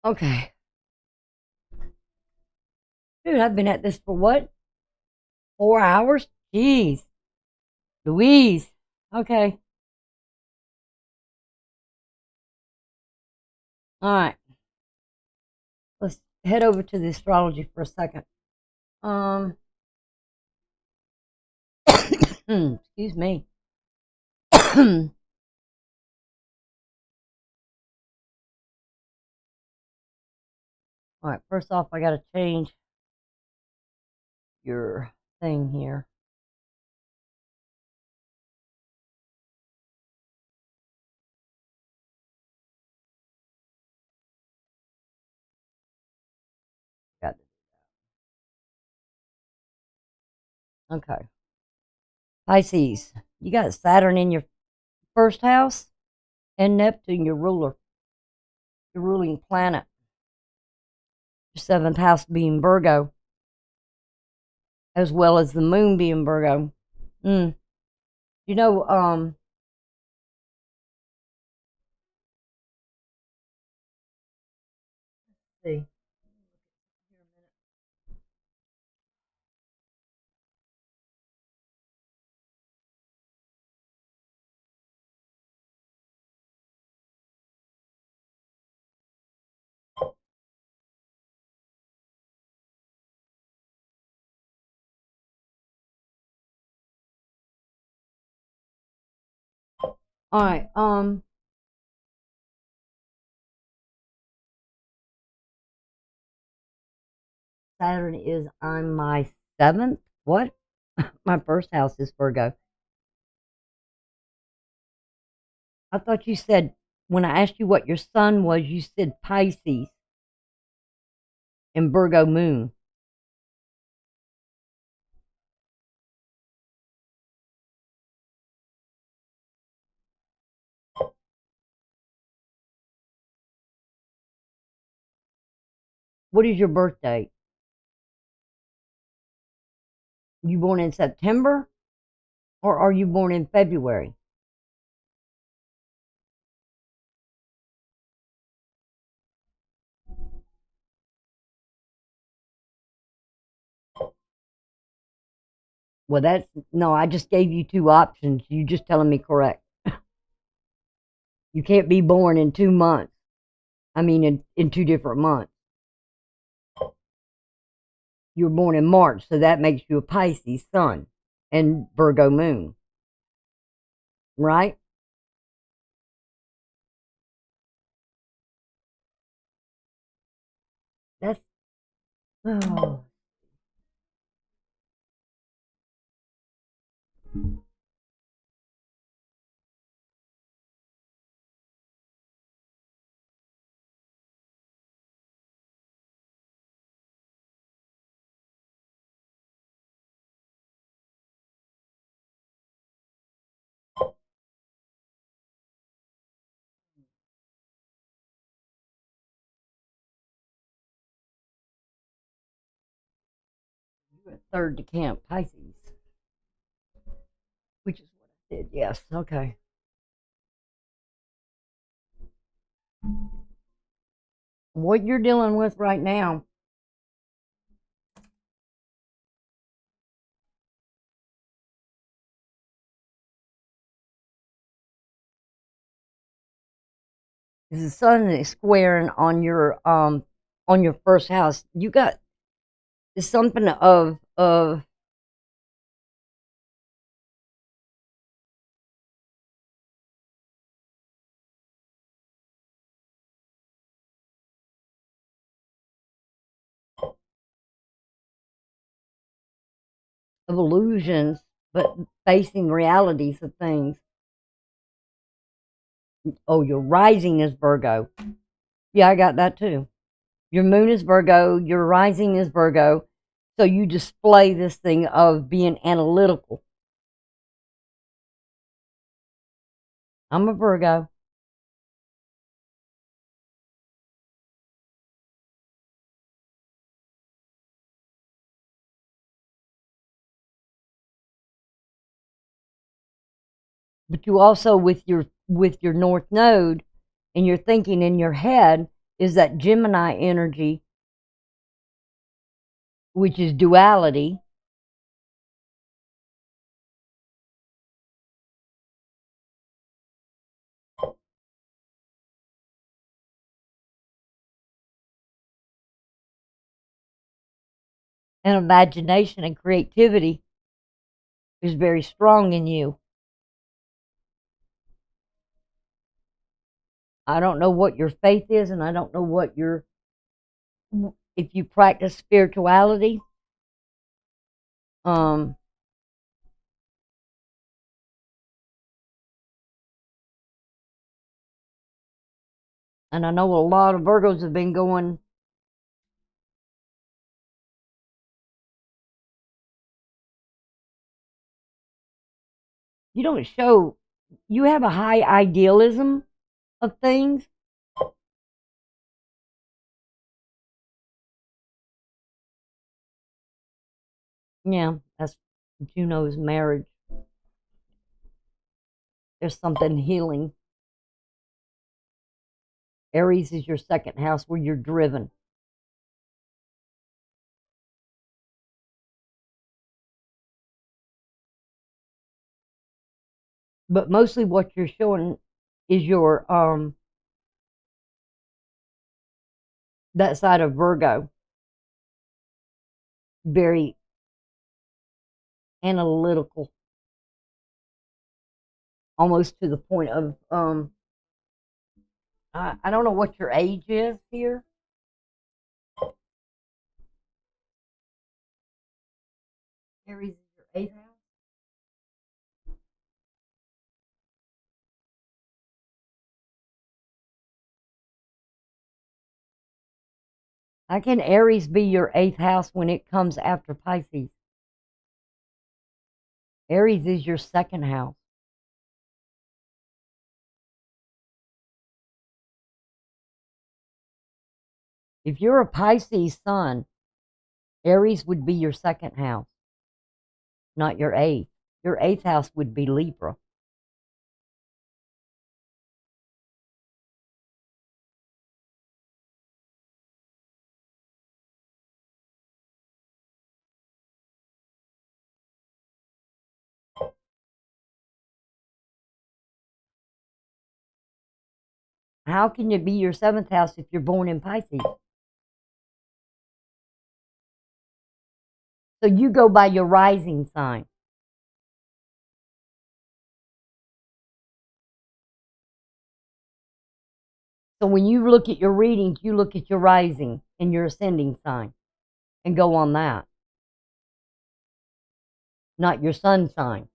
A: Okay. Dude, I've been at this for what? 4 hours? Jeez. Louise. Okay. All right. Let's head over to the astrology for a second. Um, excuse me. All right. First off, I got to change your thing here. Got it. Okay. Pisces. You got Saturn in your first house, and Neptune, your ruler, your ruling planet. Your seventh house being Virgo, as well as the moon being Virgo. You know, let's see. All right, Saturn is on my seventh. What? My first house is Virgo. I thought you said, when I asked you what your sun was, you said Pisces and Virgo moon. What is your birth date? You born in September or are you born in February? Well, that's no, I just gave you two options. You just telling me correct. You can't be born in 2 months. I mean, in two different months. You were born in March, so that makes you a Pisces sun and Virgo moon, right? That's oh, 3rd decamp Pisces, which is what I did. Yes, okay. What you're dealing with right now is the sun is squaring on your first house. You got something of illusions, but facing realities of things. Oh, your rising is Virgo. Yeah, I got that too. Your moon is Virgo, your rising is Virgo. So you display this thing of being analytical. I'm a Virgo. But you also with your north node and your thinking in your head is that Gemini energy, which is duality. And imagination and creativity is very strong in you. I don't know what your faith is, and I don't know what your, if you practice spirituality. Um, and I know a lot of Virgos have been going, you don't show you have a high idealism of things. Yeah, that's Juno's marriage. There's something healing. Aries is your second house where you're driven. But mostly what you're showing is your that side of Virgo. Very analytical, almost to the point of I don't know what your age is here. Aries is your eighth house. How can Aries be your eighth house when it comes after Pisces? Aries is your second house. If you're a Pisces sun, Aries would be your second house, not your eighth. Your eighth house would be Libra. How can it be your seventh house if you're born in Pisces? So you go by your rising sign. So when you look at your readings, you look at your rising and your ascending sign and go on that, not your sun sign.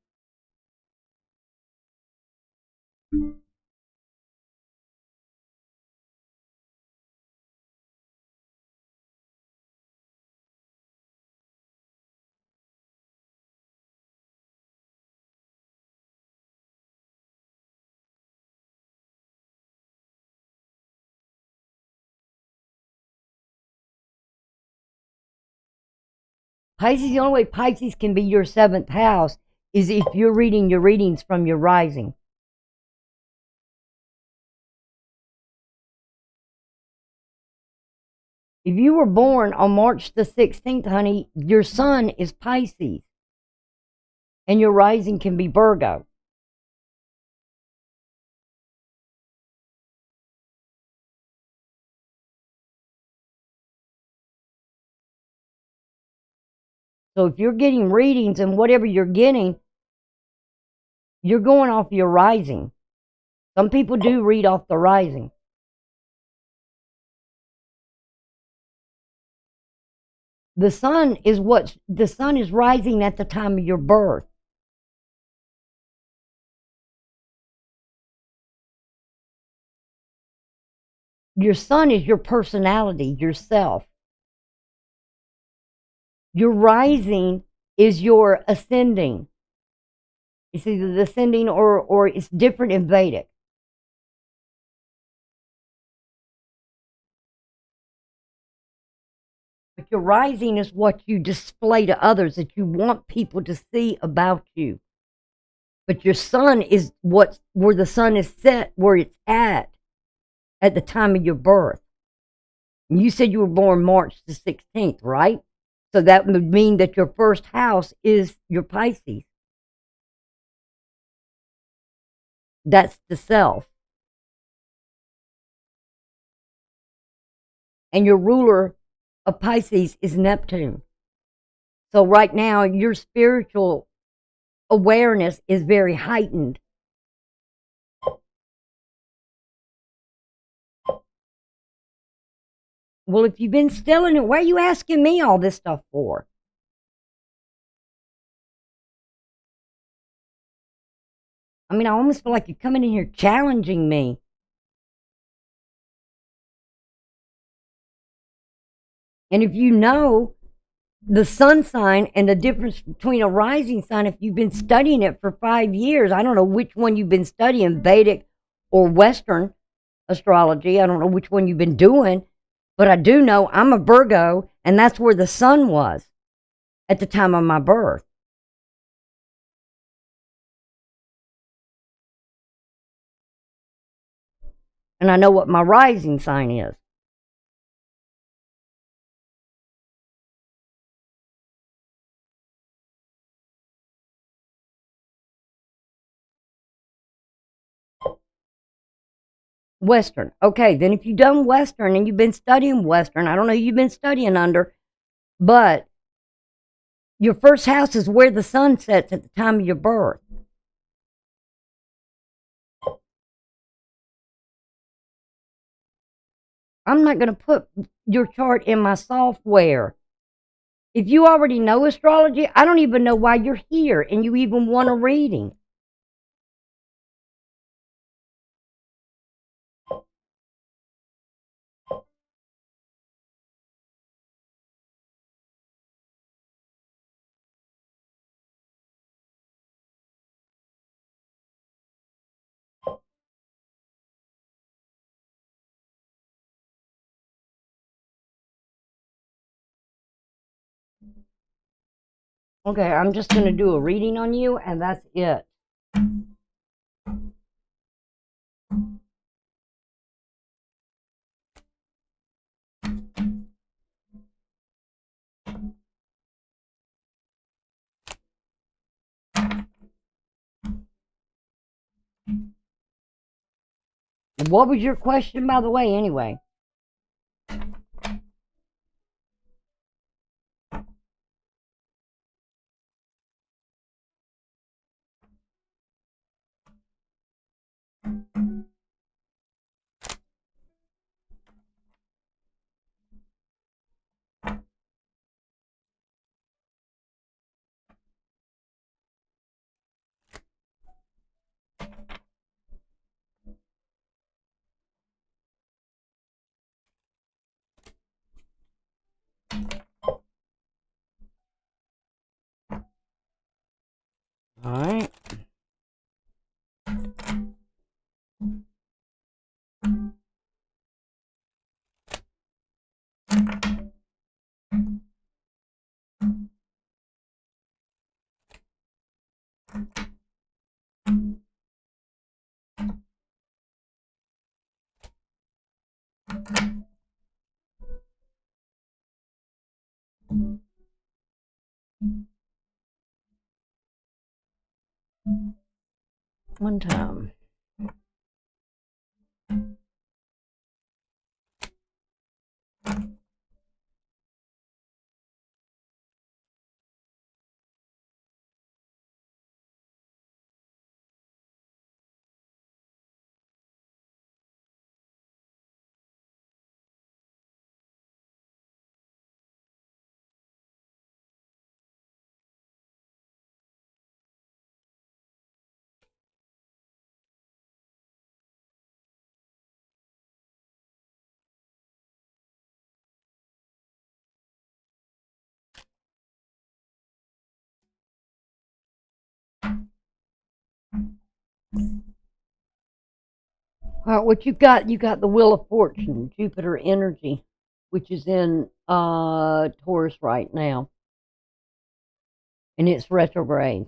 A: Pisces, the only way Pisces can be your seventh house is if you're reading your readings from your rising. If you were born on March the 16th, honey, your sun is Pisces and your rising can be Virgo. So if you're getting readings and whatever you're getting, you're going off your rising. Some people do read off the rising. The sun is rising at the time of your birth. Your sun is your personality, yourself. Your rising is your ascending. It's either the ascending or it's different in Vedic. But your rising is what you display to others, that you want people to see about you. But your sun is where the sun is set, where it's at the time of your birth. And you said you were born March the 16th, right? So that would mean that your first house is your Pisces. That's the self. And your ruler of Pisces is Neptune. So right now, your spiritual awareness is very heightened. Well, if you've been stealing it, why are you asking me all this stuff for? I mean, I almost feel like you're coming in here challenging me. And if you know the sun sign and the difference between a rising sign, if you've been studying it for 5 years, I don't know which one you've been studying, Vedic or Western astrology. I don't know which one you've been doing, but I do know I'm a Virgo, and that's where the sun was at the time of my birth. And I know what my rising sign is. Western. Okay, then if you've done Western and you've been studying Western, I don't know who you've been studying under, but your first house is where the sun sets at the time of your birth. I'm not going to put your chart in my software. If you already know astrology, I don't even know why you're here and you even want a reading. Okay, I'm just going to do a reading on you, and that's it. What was your question, by the way, anyway? All right. One time. All right, what you got the Wheel of Fortune, Jupiter energy, which is in Taurus right now, and it's retrograde.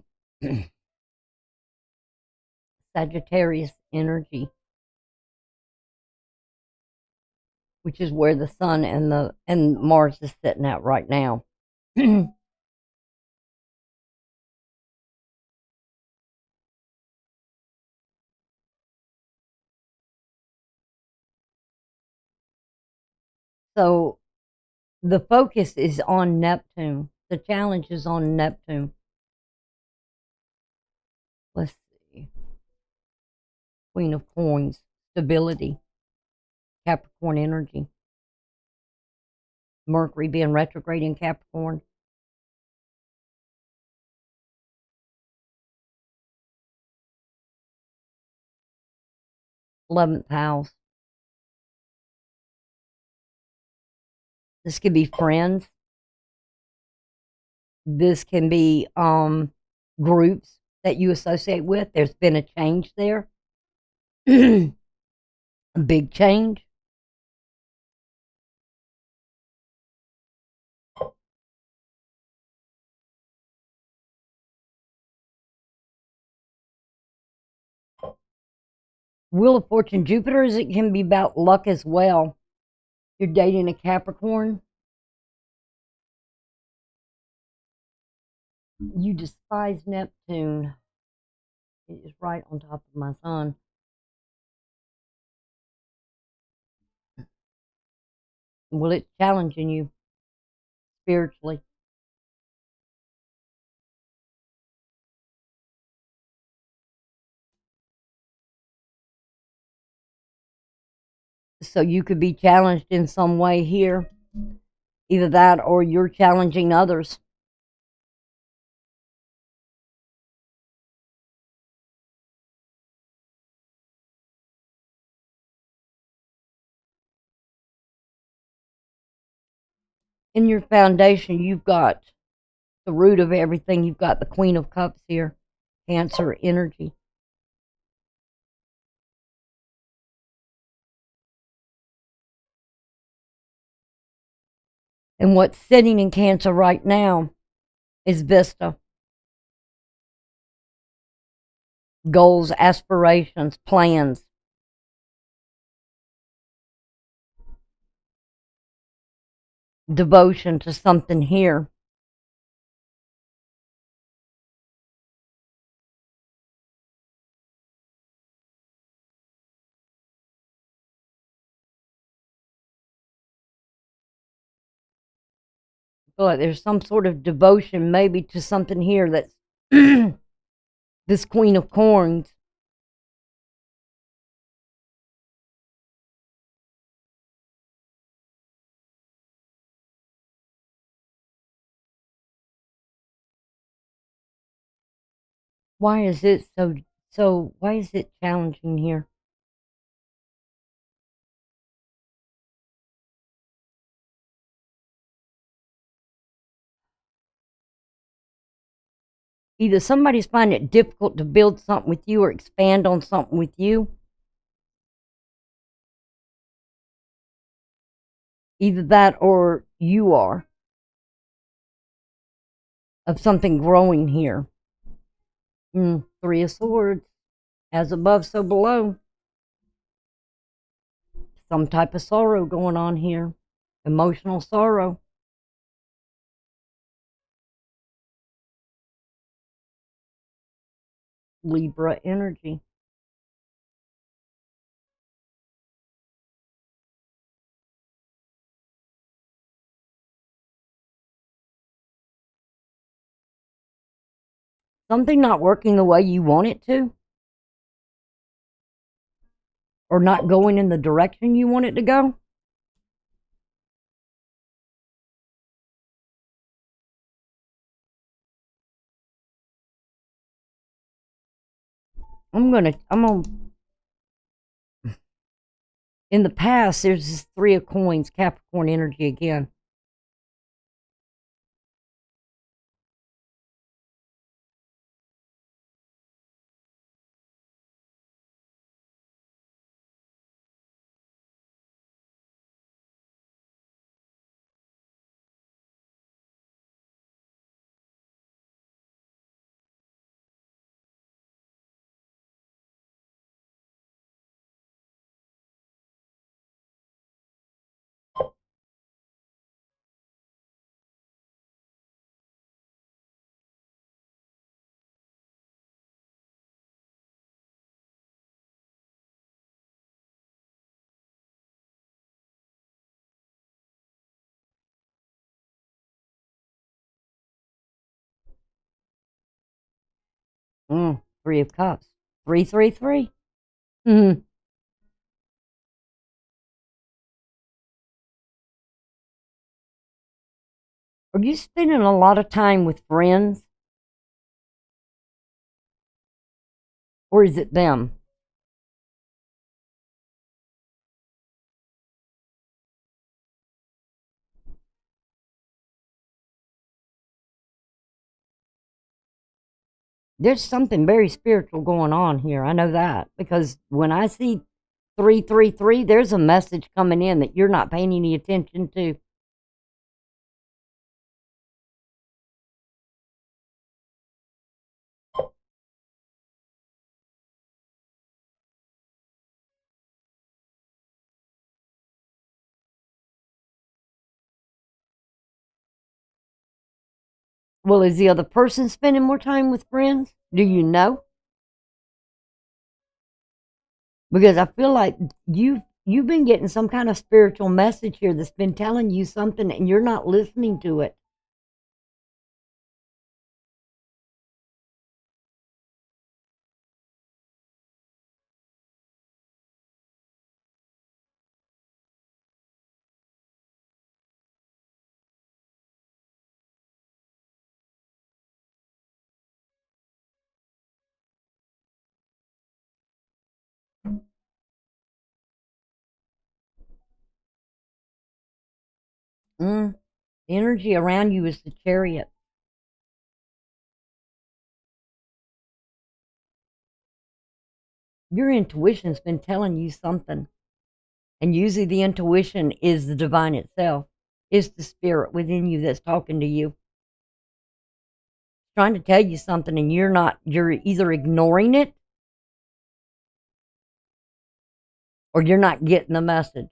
A: Sagittarius energy, which is where the sun and Mars is sitting at right now. So the focus is on Neptune. The challenge is on Neptune. Let's see. Queen of Coins, stability, Capricorn energy. Mercury being retrograde in Capricorn. '11th house. This could be friends. This can be groups that you associate with. There's been a change there. A big change. Wheel of Fortune Jupiter, it can be about luck as well. You're dating a Capricorn. You despise Neptune. It is right on top of my sun. Well, it's challenging you spiritually. So you could be challenged in some way here. Either that or you're challenging others. In your foundation, you've got the root of everything. You've got the Queen of Cups here, Cancer energy. And what's sitting in Cancer right now is Vista. Goals, aspirations, plans. Devotion to something here. I feel like there's some sort of devotion maybe to something here that's this Queen of Corns. Why is it why is it challenging here? Either somebody's finding it difficult to build something with you or expand on something with you. Either that or you are. Of something growing here. Three of Swords. As above, so below. Some type of sorrow going on here. Emotional sorrow. Libra energy. Something not working the way you want it to, or not going in the direction you want it to go. I'm gonna in the past there's this Three of Coins, Capricorn energy again. Three of Cups. 333. Mm-hmm. Are you spending a lot of time with friends? Or is it them? There's something very spiritual going on here. I know that because when I see 333, there's a message coming in that you're not paying any attention to. Well, is the other person spending more time with friends? Do you know? Because I feel like you've been getting some kind of spiritual message here that's been telling you something and you're not listening to it. Mm. The energy around you is the Chariot. Your intuition's been telling you something. And usually the intuition is the divine itself. It's the spirit within you that's talking to you. Trying to tell you something and you're either ignoring it or you're not getting the message.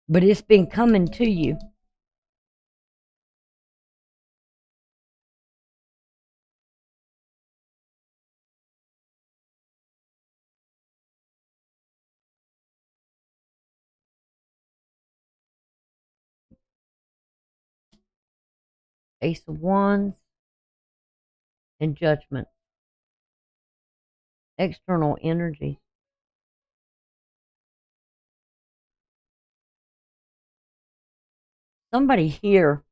A: But it's been coming to you. Ace of Wands and Judgment. External energy. Somebody here,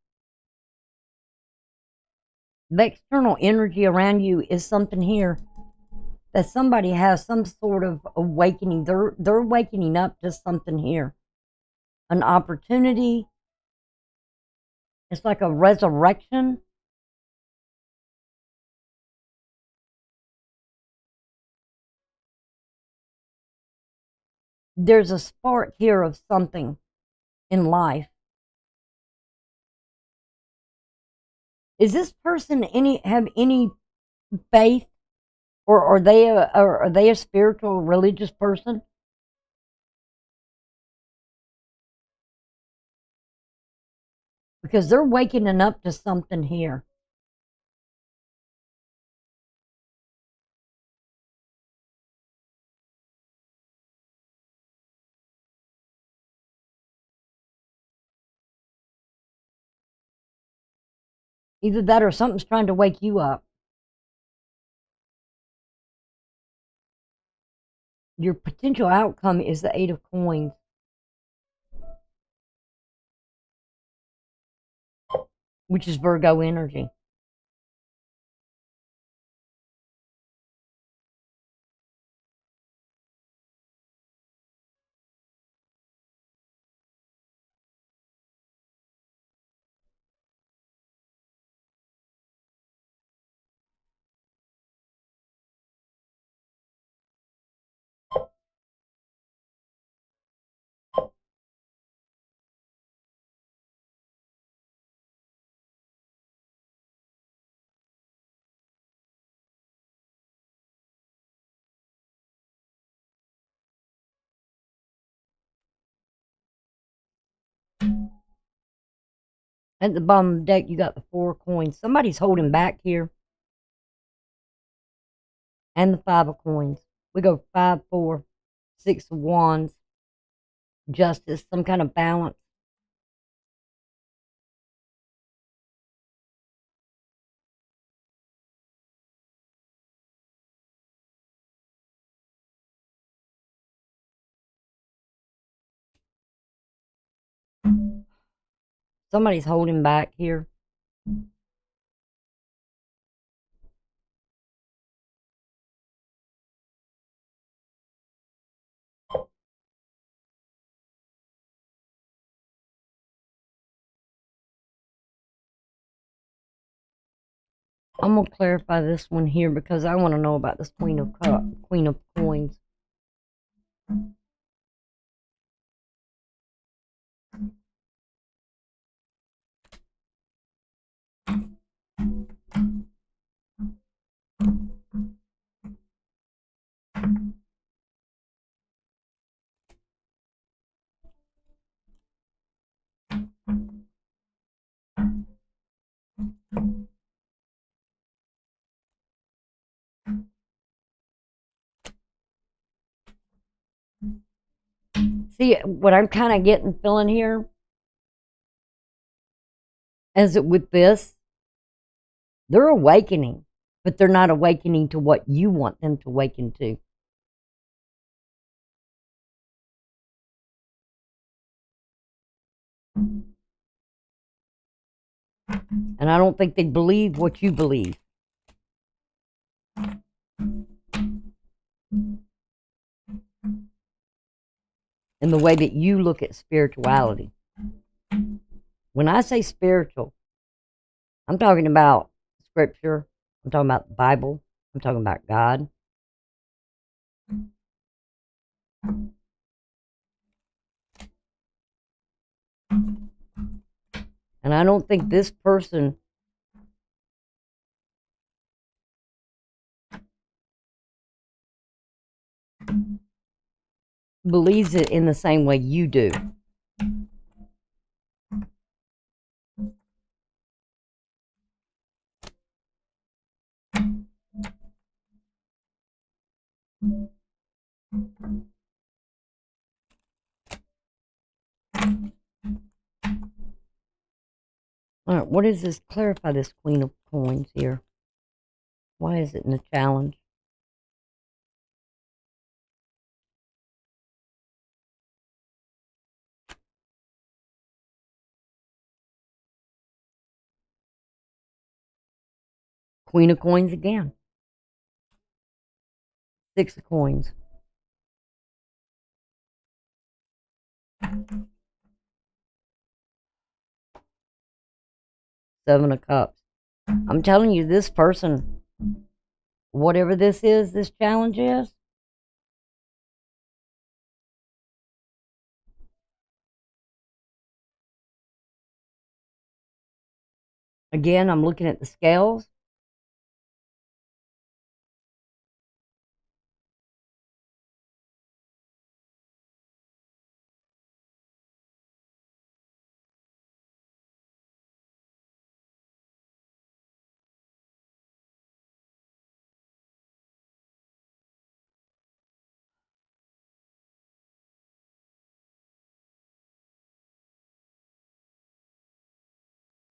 A: the external energy around you is something here that somebody has some sort of awakening. They're wakening up to something here. An opportunity. It's like a resurrection. There's a spark here of something in life. Is this person have any faith, or are they a spiritual religious person? Because they're waking up to something here. Either that or something's trying to wake you up. Your potential outcome is the Eight of Coins, which is Virgo energy. At the bottom of the deck, you got the Four of Coins. Somebody's holding back here. And the Five of Coins. We go 5, 4, 6 of Wands, Justice, some kind of balance. Somebody's holding back here. I'm going to clarify this one here because I want to know about this Queen of Cups, Queen of Coins. See, what I'm kind of getting feeling here, as it with this, they're awakening, but they're not awakening to what you want them to awaken to. And I don't think they believe what you believe. In the way that you look at spirituality. When I say spiritual, I'm talking about scripture, I'm talking about the Bible, I'm talking about God. And I don't think this person believes it in the same way you do. All right, what is this? Clarify this Queen of Coins here. Why is it in a challenge? Queen of Coins again. Six of Coins. Seven of Cups. I'm telling you, this person, whatever this is, this challenge is, again, I'm looking at the scales.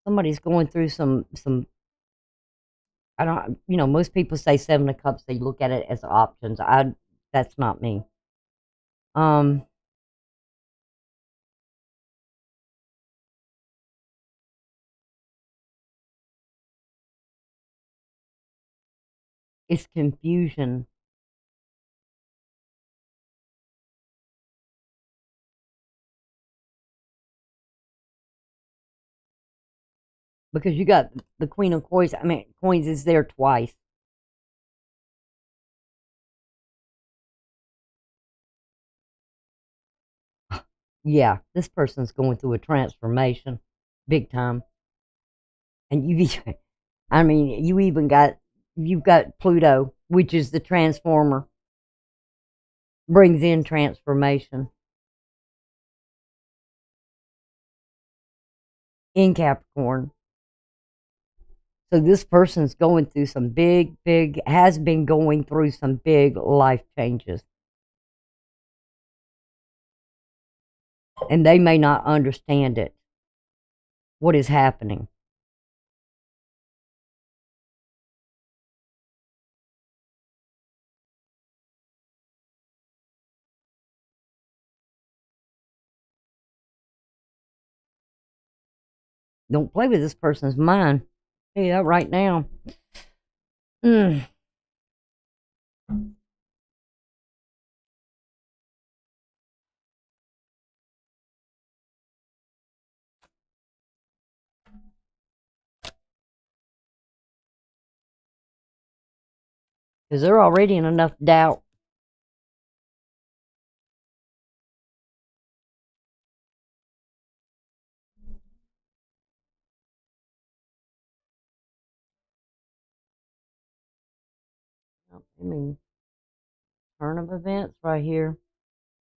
A: Somebody's going through some I don't, most people say Seven of Cups, they look at it as options. That's not me. Um, it's confusion. Because you got the Queen of Coins. I mean, Coins is there twice. Yeah, this person's going through a transformation, big time. And I mean, you've got Pluto, which is the transformer, brings in transformation in Capricorn. So this person's going through some has been going through some big life changes. And they may not understand it, what is happening. Don't play with this person's mind. Tell you that right now. Mm. because they're already in enough doubt. I mean, turn of events right here.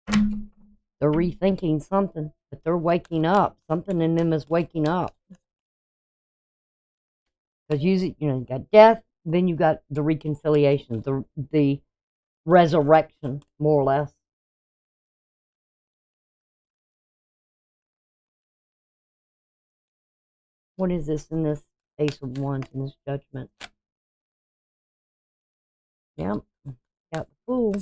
A: They're rethinking something, but they're waking up. Something in them is waking up. Because you got death, then you got the reconciliation, the resurrection, more or less. What is this in this Ace of Wands in this Judgment? Yep, got the Fool.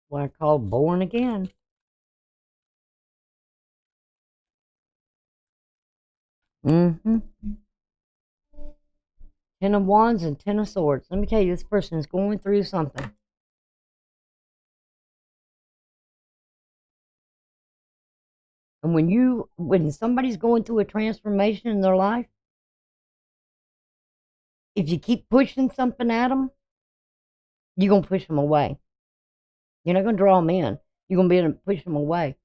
A: What I call born again. Mm-hmm. Ten of Wands and Ten of Swords. Let me tell you, this person is going through something. And when somebody's going through a transformation in their life, if you keep pushing something at them, you're going to push them away. You're not going to draw them in. You're going to be able to push them away.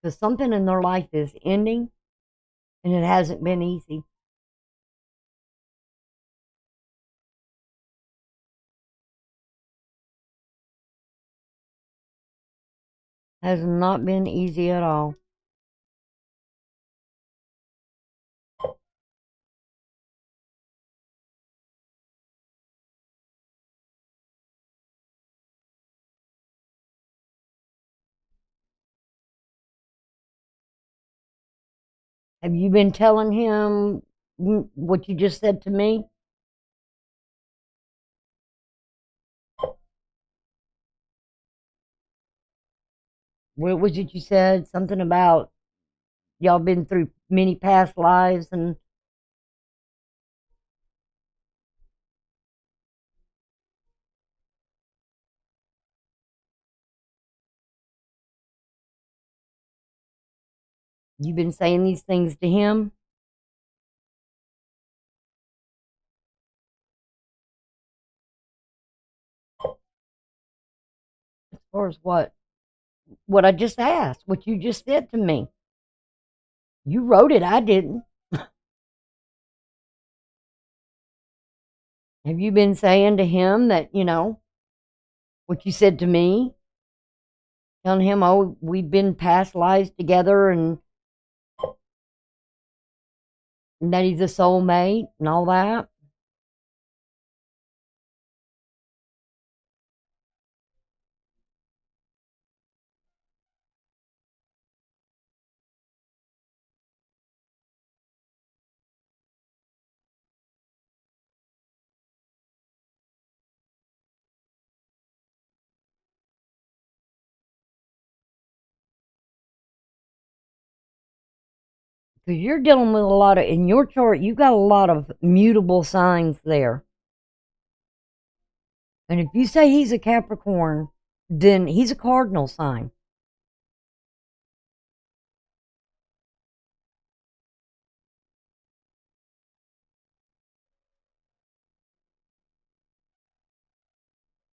A: Because something in their life is ending, and it hasn't been easy. Has not been easy at all. Have you been telling him what you just said to me? What was it you said? Something about y'all been through many past lives and you've been saying these things to him? As far as what? What I just asked, what you just said to me. You wrote it, I didn't. Have you been saying to him that, what you said to me? Telling him, oh, we've been past lives together and that he's a soulmate and all that? Because you're dealing with a lot of, in your chart, you got a lot of mutable signs there. And if you say he's a Capricorn, then he's a cardinal sign.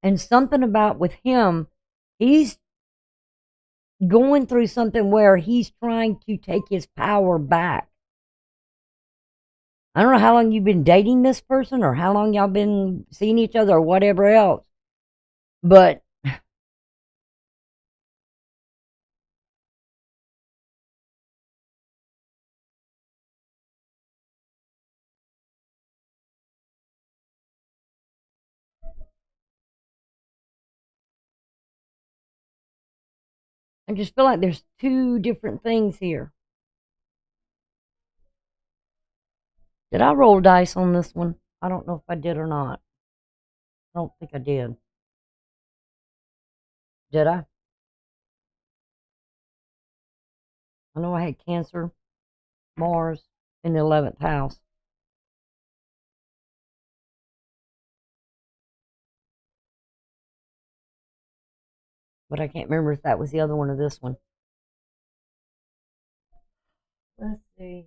A: And something about with him, he's going through something where he's trying to take his power back. I don't know how long you've been dating this person or how long y'all been seeing each other or whatever else, but I just feel like there's two different things here. Did I roll dice on this one? I don't know if I did or not. I don't think I did. Did I? I know I had Cancer, Mars in the 11th house. But I can't remember if that was the other one or this one. Let's see.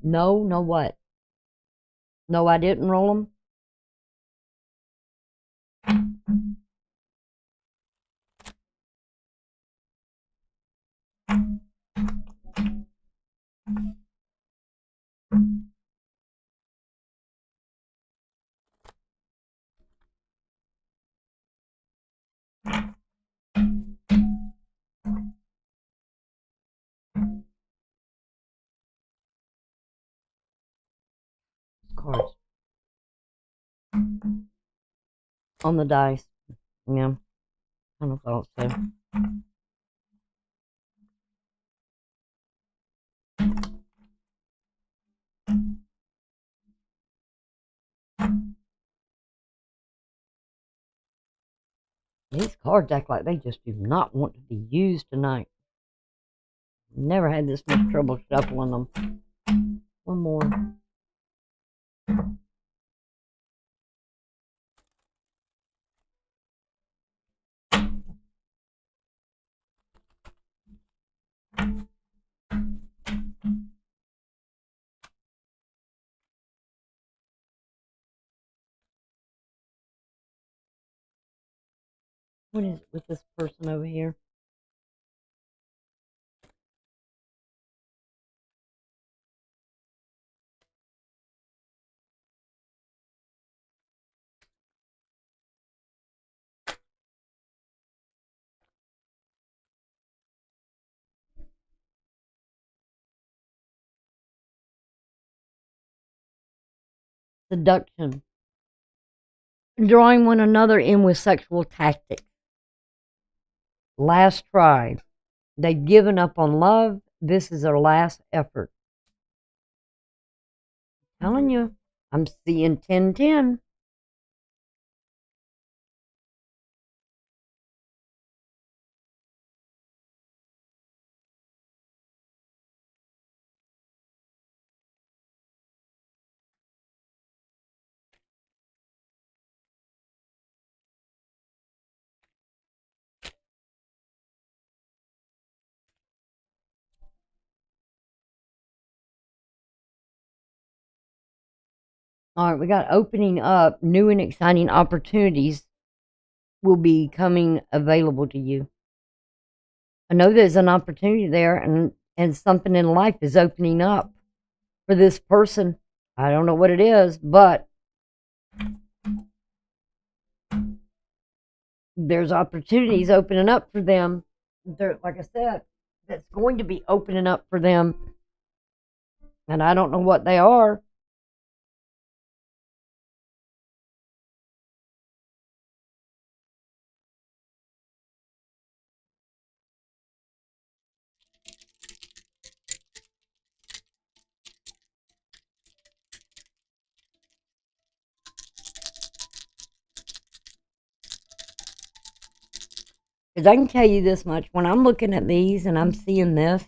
A: No, no what? No, I didn't roll them. Cards. On the dice. Yeah, kind of thought so. These cards act like they just do not want to be used tonight. Never had this much trouble shuffling them. One more. What is it with this person over here? Seduction. Drawing one another in with sexual tactics. Last try. They've given up on love. This is their last effort. I'm telling you, I'm seeing 10-10. All right, we got opening up. New and exciting opportunities will be coming available to you. I know there's an opportunity there, and something in life is opening up for this person. I don't know what it is, but there's opportunities opening up for them. Like I said, that's going to be opening up for them, and I don't know what they are. Because I can tell you this much, when I'm looking at these and I'm seeing this,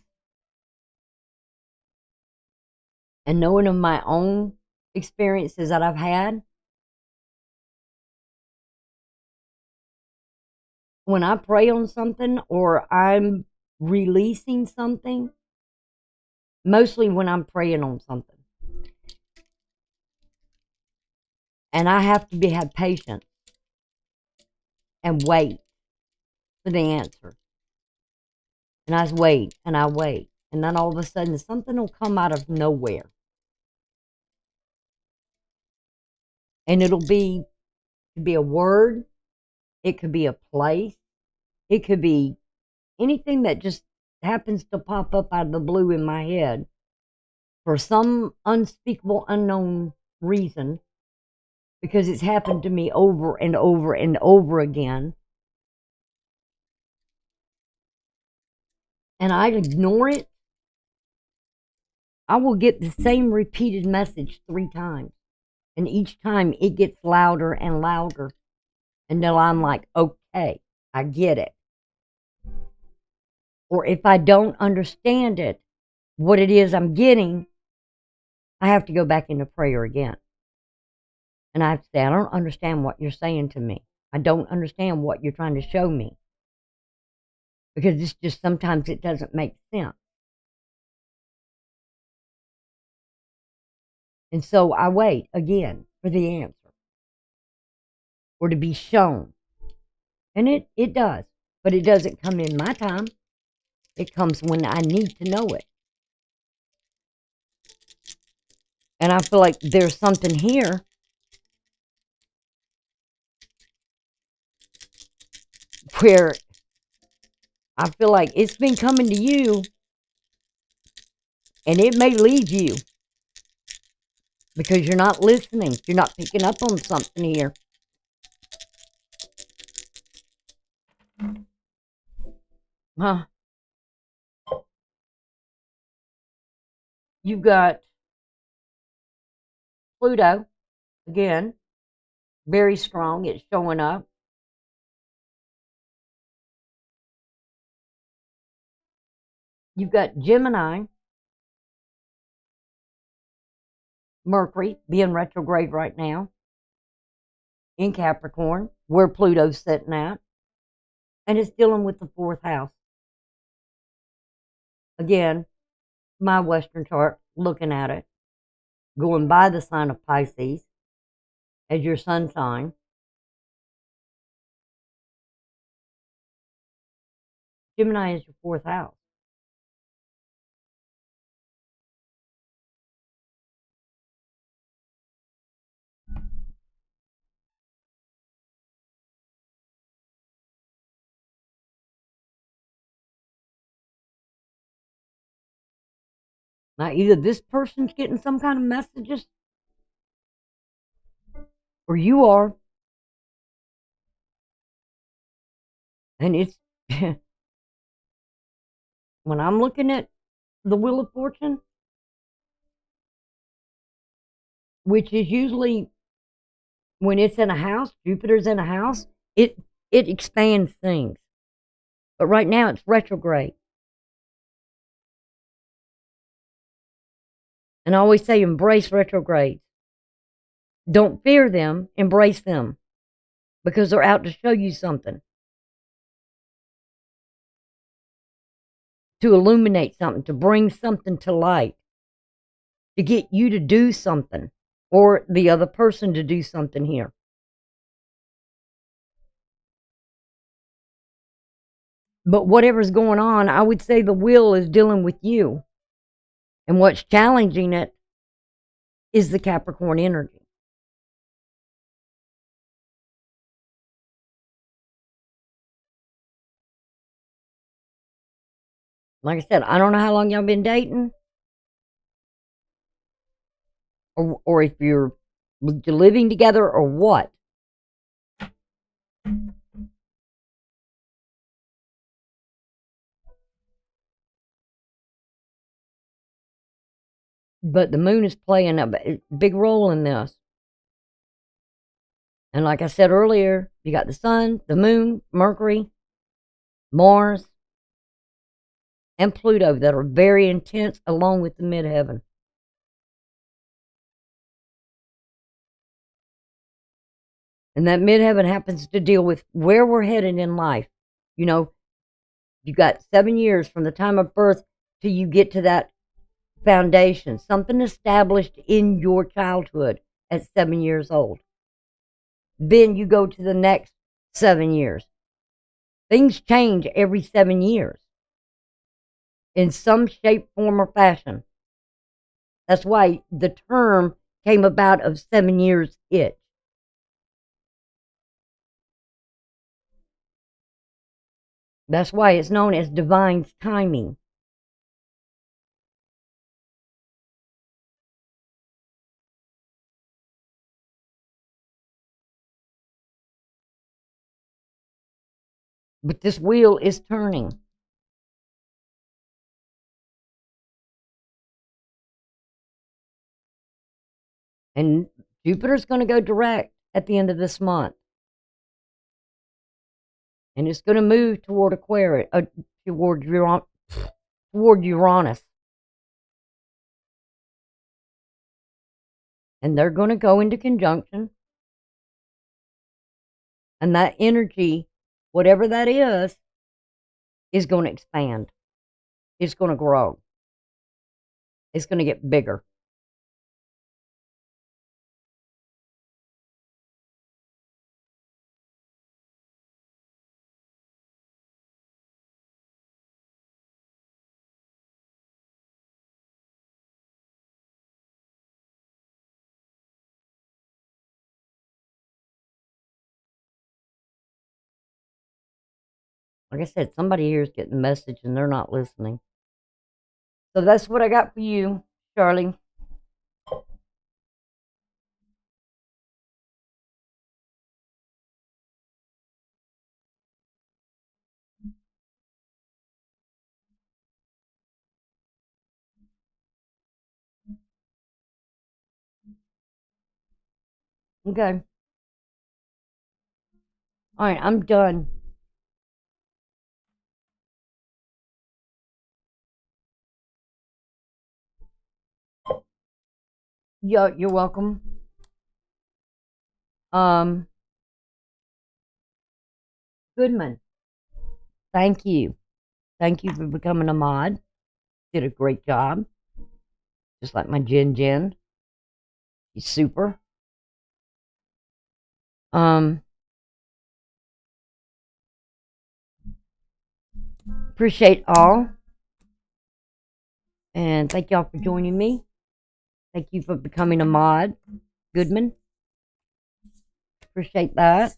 A: and knowing of my own experiences that I've had, when I pray on something or I'm releasing something, mostly when I'm praying on something, and I have to have patience and wait for the answer. And I wait and I wait. And then all of a sudden something will come out of nowhere. And it could be a word, it could be a place, it could be anything that just happens to pop up out of the blue in my head for some unspeakable, unknown reason, because it's happened to me over and over and over again. And I ignore it I will get the same repeated message 3 times. And each time it gets louder and louder until I'm like, okay, I get it. Or if I don't understand it, what it is I'm getting, I have to go back into prayer again. And I have to say, I don't understand what you're saying to me. I don't understand what you're trying to show me. Because it's just sometimes it doesn't make sense. And so I wait again for the answer or to be shown. And it does. But it doesn't come in my time. It comes when I need to know it. And I feel like there's something here where I feel like it's been coming to you and it may lead you because you're not listening. You're not picking up on something here. Huh? You've got Pluto, again, very strong. It's showing up. You've got Gemini, Mercury, being retrograde right now in Capricorn, where Pluto's sitting at. And it's dealing with the 4th house. Again, my Western chart, looking at it, going by the sign of Pisces as your sun sign. Gemini is your 4th house. Now, either this person's getting some kind of messages, or you are. And it's, when I'm looking at the Wheel of Fortune, which is usually when it's in a house, Jupiter's in a house, it expands things. But right now it's retrograde. And I always say embrace retrogrades. Don't fear them, embrace them. Because they're out to show you something. To illuminate something, to bring something to light. To get you to do something. Or the other person to do something here. But whatever's going on, I would say the wheel is dealing with you. And what's challenging it is the Capricorn energy. Like I said, I don't know how long y'all been dating. Or if you're living together or what. But the moon is playing a big role in this. And like I said earlier, you got the sun, the moon, Mercury, Mars, and Pluto that are very intense along with the midheaven. And that midheaven happens to deal with where we're headed in life. You know, you got 7 years from the time of birth till you get to that foundation, something established in your childhood at 7 years old. Then you go to the next 7 years. Things change every 7 years in some shape, form, or fashion. That's why the term came about of 7 years itch. That's why it's known as divine timing. But this wheel is turning. And Jupiter's going to go direct at the end of this month. And it's going to move toward Aquarius, toward Uranus. And they're going to go into conjunction. And that energy, whatever that is going to expand. It's going to grow. It's going to get bigger. Like I said, somebody here is getting the message and they're not listening. So that's what I got for you, Charlie. Okay. All right, I'm done. You're welcome. Goodman, thank you. Thank you for becoming a mod. Did a great job. Just like my Jen. He's super. Appreciate all. And thank y'all for joining me. Thank you for becoming a mod, Goodman. Appreciate that.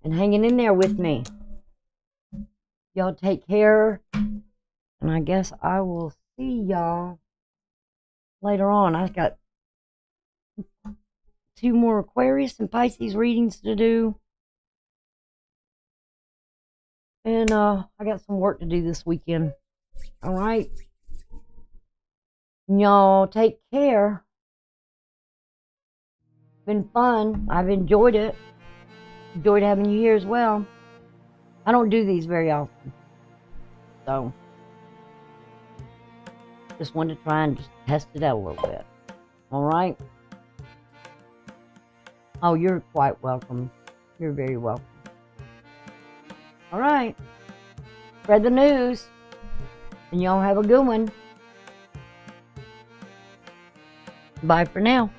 A: And hanging in there with me. Y'all take care. And I guess I will see y'all later on. I've got 2 more Aquarius and Pisces readings to do. And I got some work to do this weekend. All right. Y'all take care. Been fun. I've enjoyed it. Enjoyed having you here as well. I don't do these very often. So just wanted to try and just test it out a little bit. All right. Oh, you're quite welcome. You're very welcome. All right. Spread the news. And y'all have a good one. Bye for now.